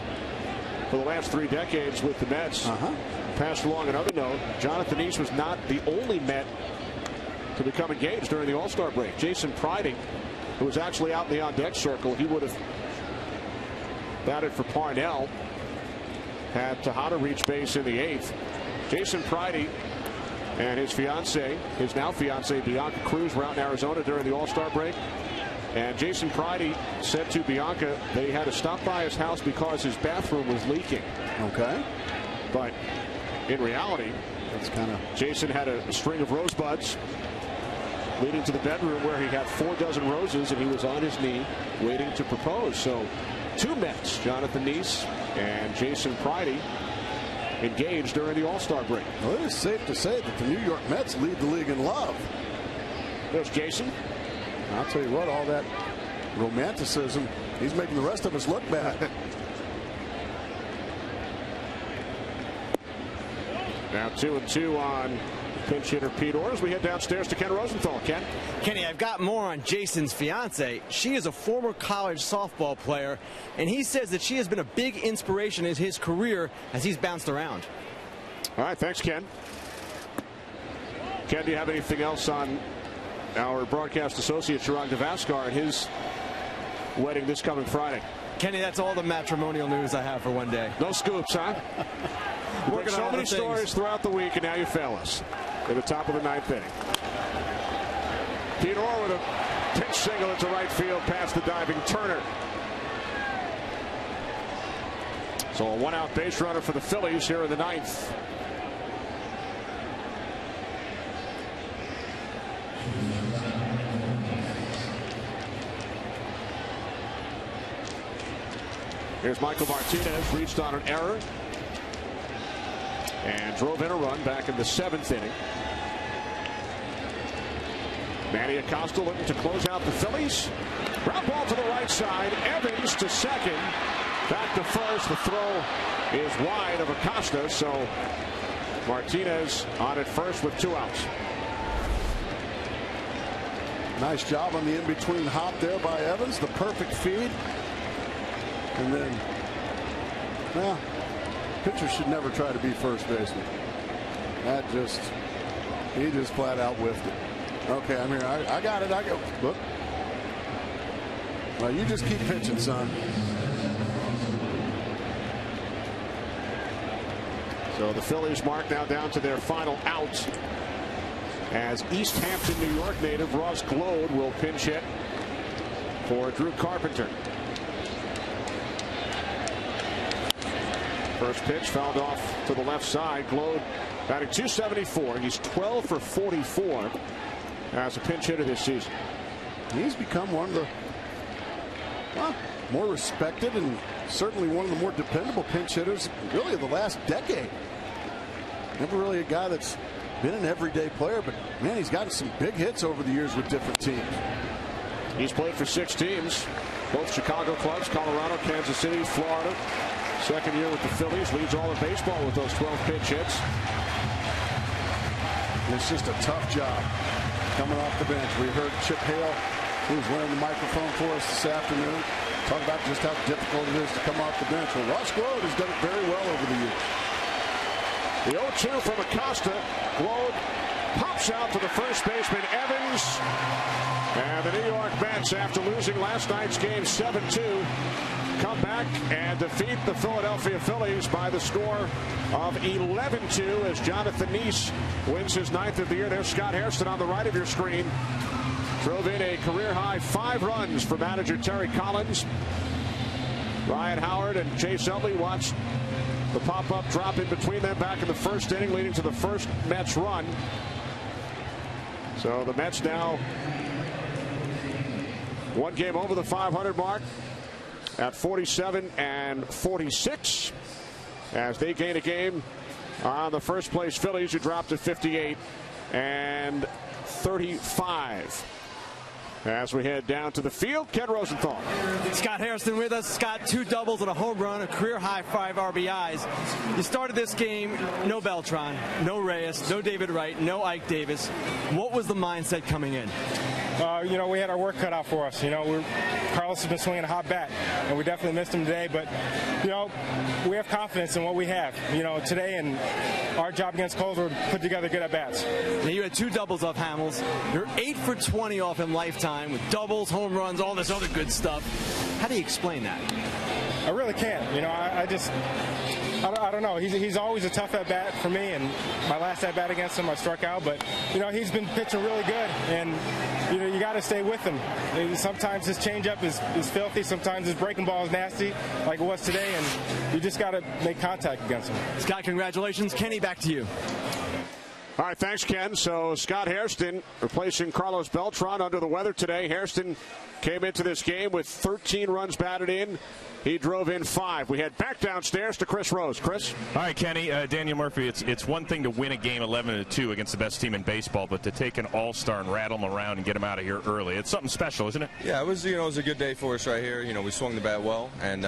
for the last 3 decades with the Mets, passed along another note. Jonathan Neese was not the only Met to become engaged during the All-Star break. Jason Priding, who was actually out in the on-deck circle, he would have batted for Parnell, had Tejada reach base in the 8th. Jason Priding and his fiancee, his now fiancee Bianca Cruz, were out in Arizona during the All-Star break. And Jason Pridey said to Bianca they had to stop by his house because his bathroom was leaking. Okay. But in reality, that's kind of. Jason had a string of rosebuds leading to the bedroom where he had 4 dozen roses, and he was on his knee waiting to propose. So 2 Mets, Jonathan Neese and Jason Pridey, engaged during the All-Star break. Well, it is safe to say that the New York Mets lead the league in love. There's Jason. I'll tell you what, all that romanticism, he's making the rest of us look bad. Now 2-2 on pinch hitter Pete Orr as we head downstairs to Ken Rosenthal. Ken? Kenny, I've got more on Jason's fiance. She is a former college softball player, and he says that she has been a big inspiration in his career as he's bounced around. All right, thanks, Ken. Ken, do you have anything else on our broadcast associate Chirag Devaskar and his wedding this coming Friday? Kenny, that's all the matrimonial news I have for one day. No scoops, huh? Working so on many stories throughout the week, and now you fail us at the top of the 9th inning. Pete Orr with a pitch single into right field past the diving Turner. So a 1-out base runner for the Phillies here in the 9th. Here's Michael Martinez, reached on an error and drove in a run back in the 7th inning. Manny Acosta looking to close out the Phillies. Ground ball to the right side. Evans to second. Back to first. The throw is wide of Acosta, so Martinez on at first with 2 outs. Nice job on the in-between hop there by Evans. The perfect feed. And then, well, pitcher should never try to be first baseman. He just flat out whiffed it. Okay, I'm here. I got it. I go. Look. Well, you just keep pitching, son. So the Phillies mark now down to their final out as East Hampton, New York native Ross Glode will pinch hit for Drew Carpenter. First pitch fouled off to the left side. Glode batting .274. He's 12 for 44 as a pinch hitter this season. He's become one of the more respected and certainly one of the more dependable pinch hitters really of the last decade. Never really a guy that's been an everyday player, but man, he's gotten some big hits over the years with different teams. He's played for 6 teams, both Chicago clubs, Colorado, Kansas City, Florida. Second year with the Phillies, leads all of baseball with those 12 pinch hits. It's just a tough job coming off the bench. We heard Chip Hale, who was wearing the microphone for us this afternoon, talk about just how difficult it is to come off the bench. Well, Ross Glode has done it very well over the years. The 0-2 from Acosta. Glode pops out to the first baseman, Evans. And the New York Mets, after losing last night's game 7-2, come back and defeat the Philadelphia Phillies by the score of 11-2 as Jonathan Neese wins his 9th of the year. There's Scott Hairston on the right of your screen. Drove in a career-high 5 runs for manager Terry Collins. Ryan Howard and Chase Utley watched the pop-up drop in between them back in the first inning, leading to the first Mets run. So the Mets now 1 game over the 500 mark at 47-46 as they gain a game on the first place Phillies, who dropped to 58-35. As we head down to the field, Ken Rosenthal. Scott Hairston with us. Scott, 2 doubles and a home run, a career-high 5 RBIs. You started this game, no Beltran, no Reyes, no David Wright, no Ike Davis. What was the mindset coming in? We had our work cut out for us. Carlos has been swinging a hot bat, and we definitely missed him today. But, we have confidence in what we have. Today and our job against Coles were put together good at-bats. Now, you had 2 doubles off Hamels. You're 8 for 20 off him lifetime with doubles, home runs, all this other good stuff. How do you explain that? I really can't. I don't know. He's always a tough at-bat for me, and my last at-bat against him, I struck out. But, he's been pitching really good, and, you got to stay with him. Sometimes his changeup is filthy. Sometimes his breaking ball is nasty, like it was today, and you just got to make contact against him. Scott, congratulations. Kenny, back to you. All right, thanks, Ken. So Scott Hairston replacing Carlos Beltran under the weather today. Hairston came into this game with 13 runs batted in. He drove in 5. We head back downstairs to Chris Rose. Chris? All right, Kenny, Daniel Murphy, it's one thing to win a game 11-2 against the best team in baseball, but to take an all-star and rattle him around and get him out of here early, it's something special, isn't it? Yeah, it was a good day for us right here. We swung the bat well, and,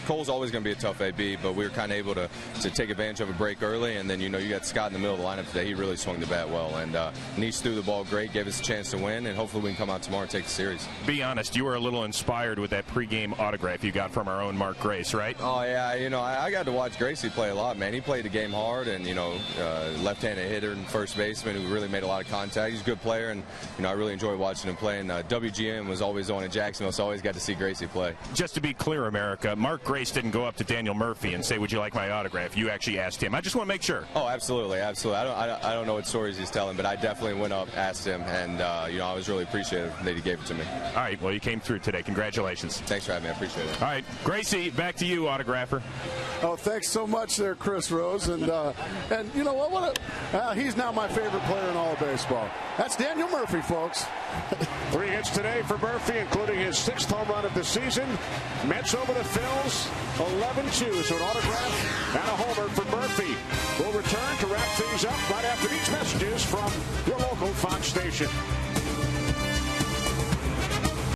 Cole's always going to be a tough AB, but we were kind of able to take advantage of a break early, and then, you got Scott in the middle of the lineup today. He really swung the bat well, and Neese threw the ball great, gave us a chance to win, and hopefully we can come out tomorrow and take the series. Be honest, you were a little inspired with that pregame autograph you got from our own Mark Grace, right? Oh, yeah, I got to watch Gracie play a lot, man. He played the game hard, and, left-handed hitter and first baseman who really made a lot of contact. He's a good player, and, I really enjoyed watching him play, and WGN was always on in Jacksonville, so I always got to see Gracie play. Just to be clear, America, Mark Grace didn't go up to Daniel Murphy and say, would you like my autograph? You actually asked him. I just want to make sure. Oh, absolutely. I don't know what stories he's telling, but I definitely went up, asked him, and, I was really appreciative that he gave it to me. All right. Well, you came through today. Congratulations. Thanks for having me. I appreciate it. All right. Gracie, back to you, autographer. Oh, thanks so much there, Chris Rose. And you know what? He's now my favorite player in all of baseball. That's Daniel Murphy, folks. 3 hits today for Murphy, including his 6th home run of the season. Mets over the Phils, 11-2. So an autograph and a homer for Murphy. We'll return to wrap things up right after these messages from your local Fox station.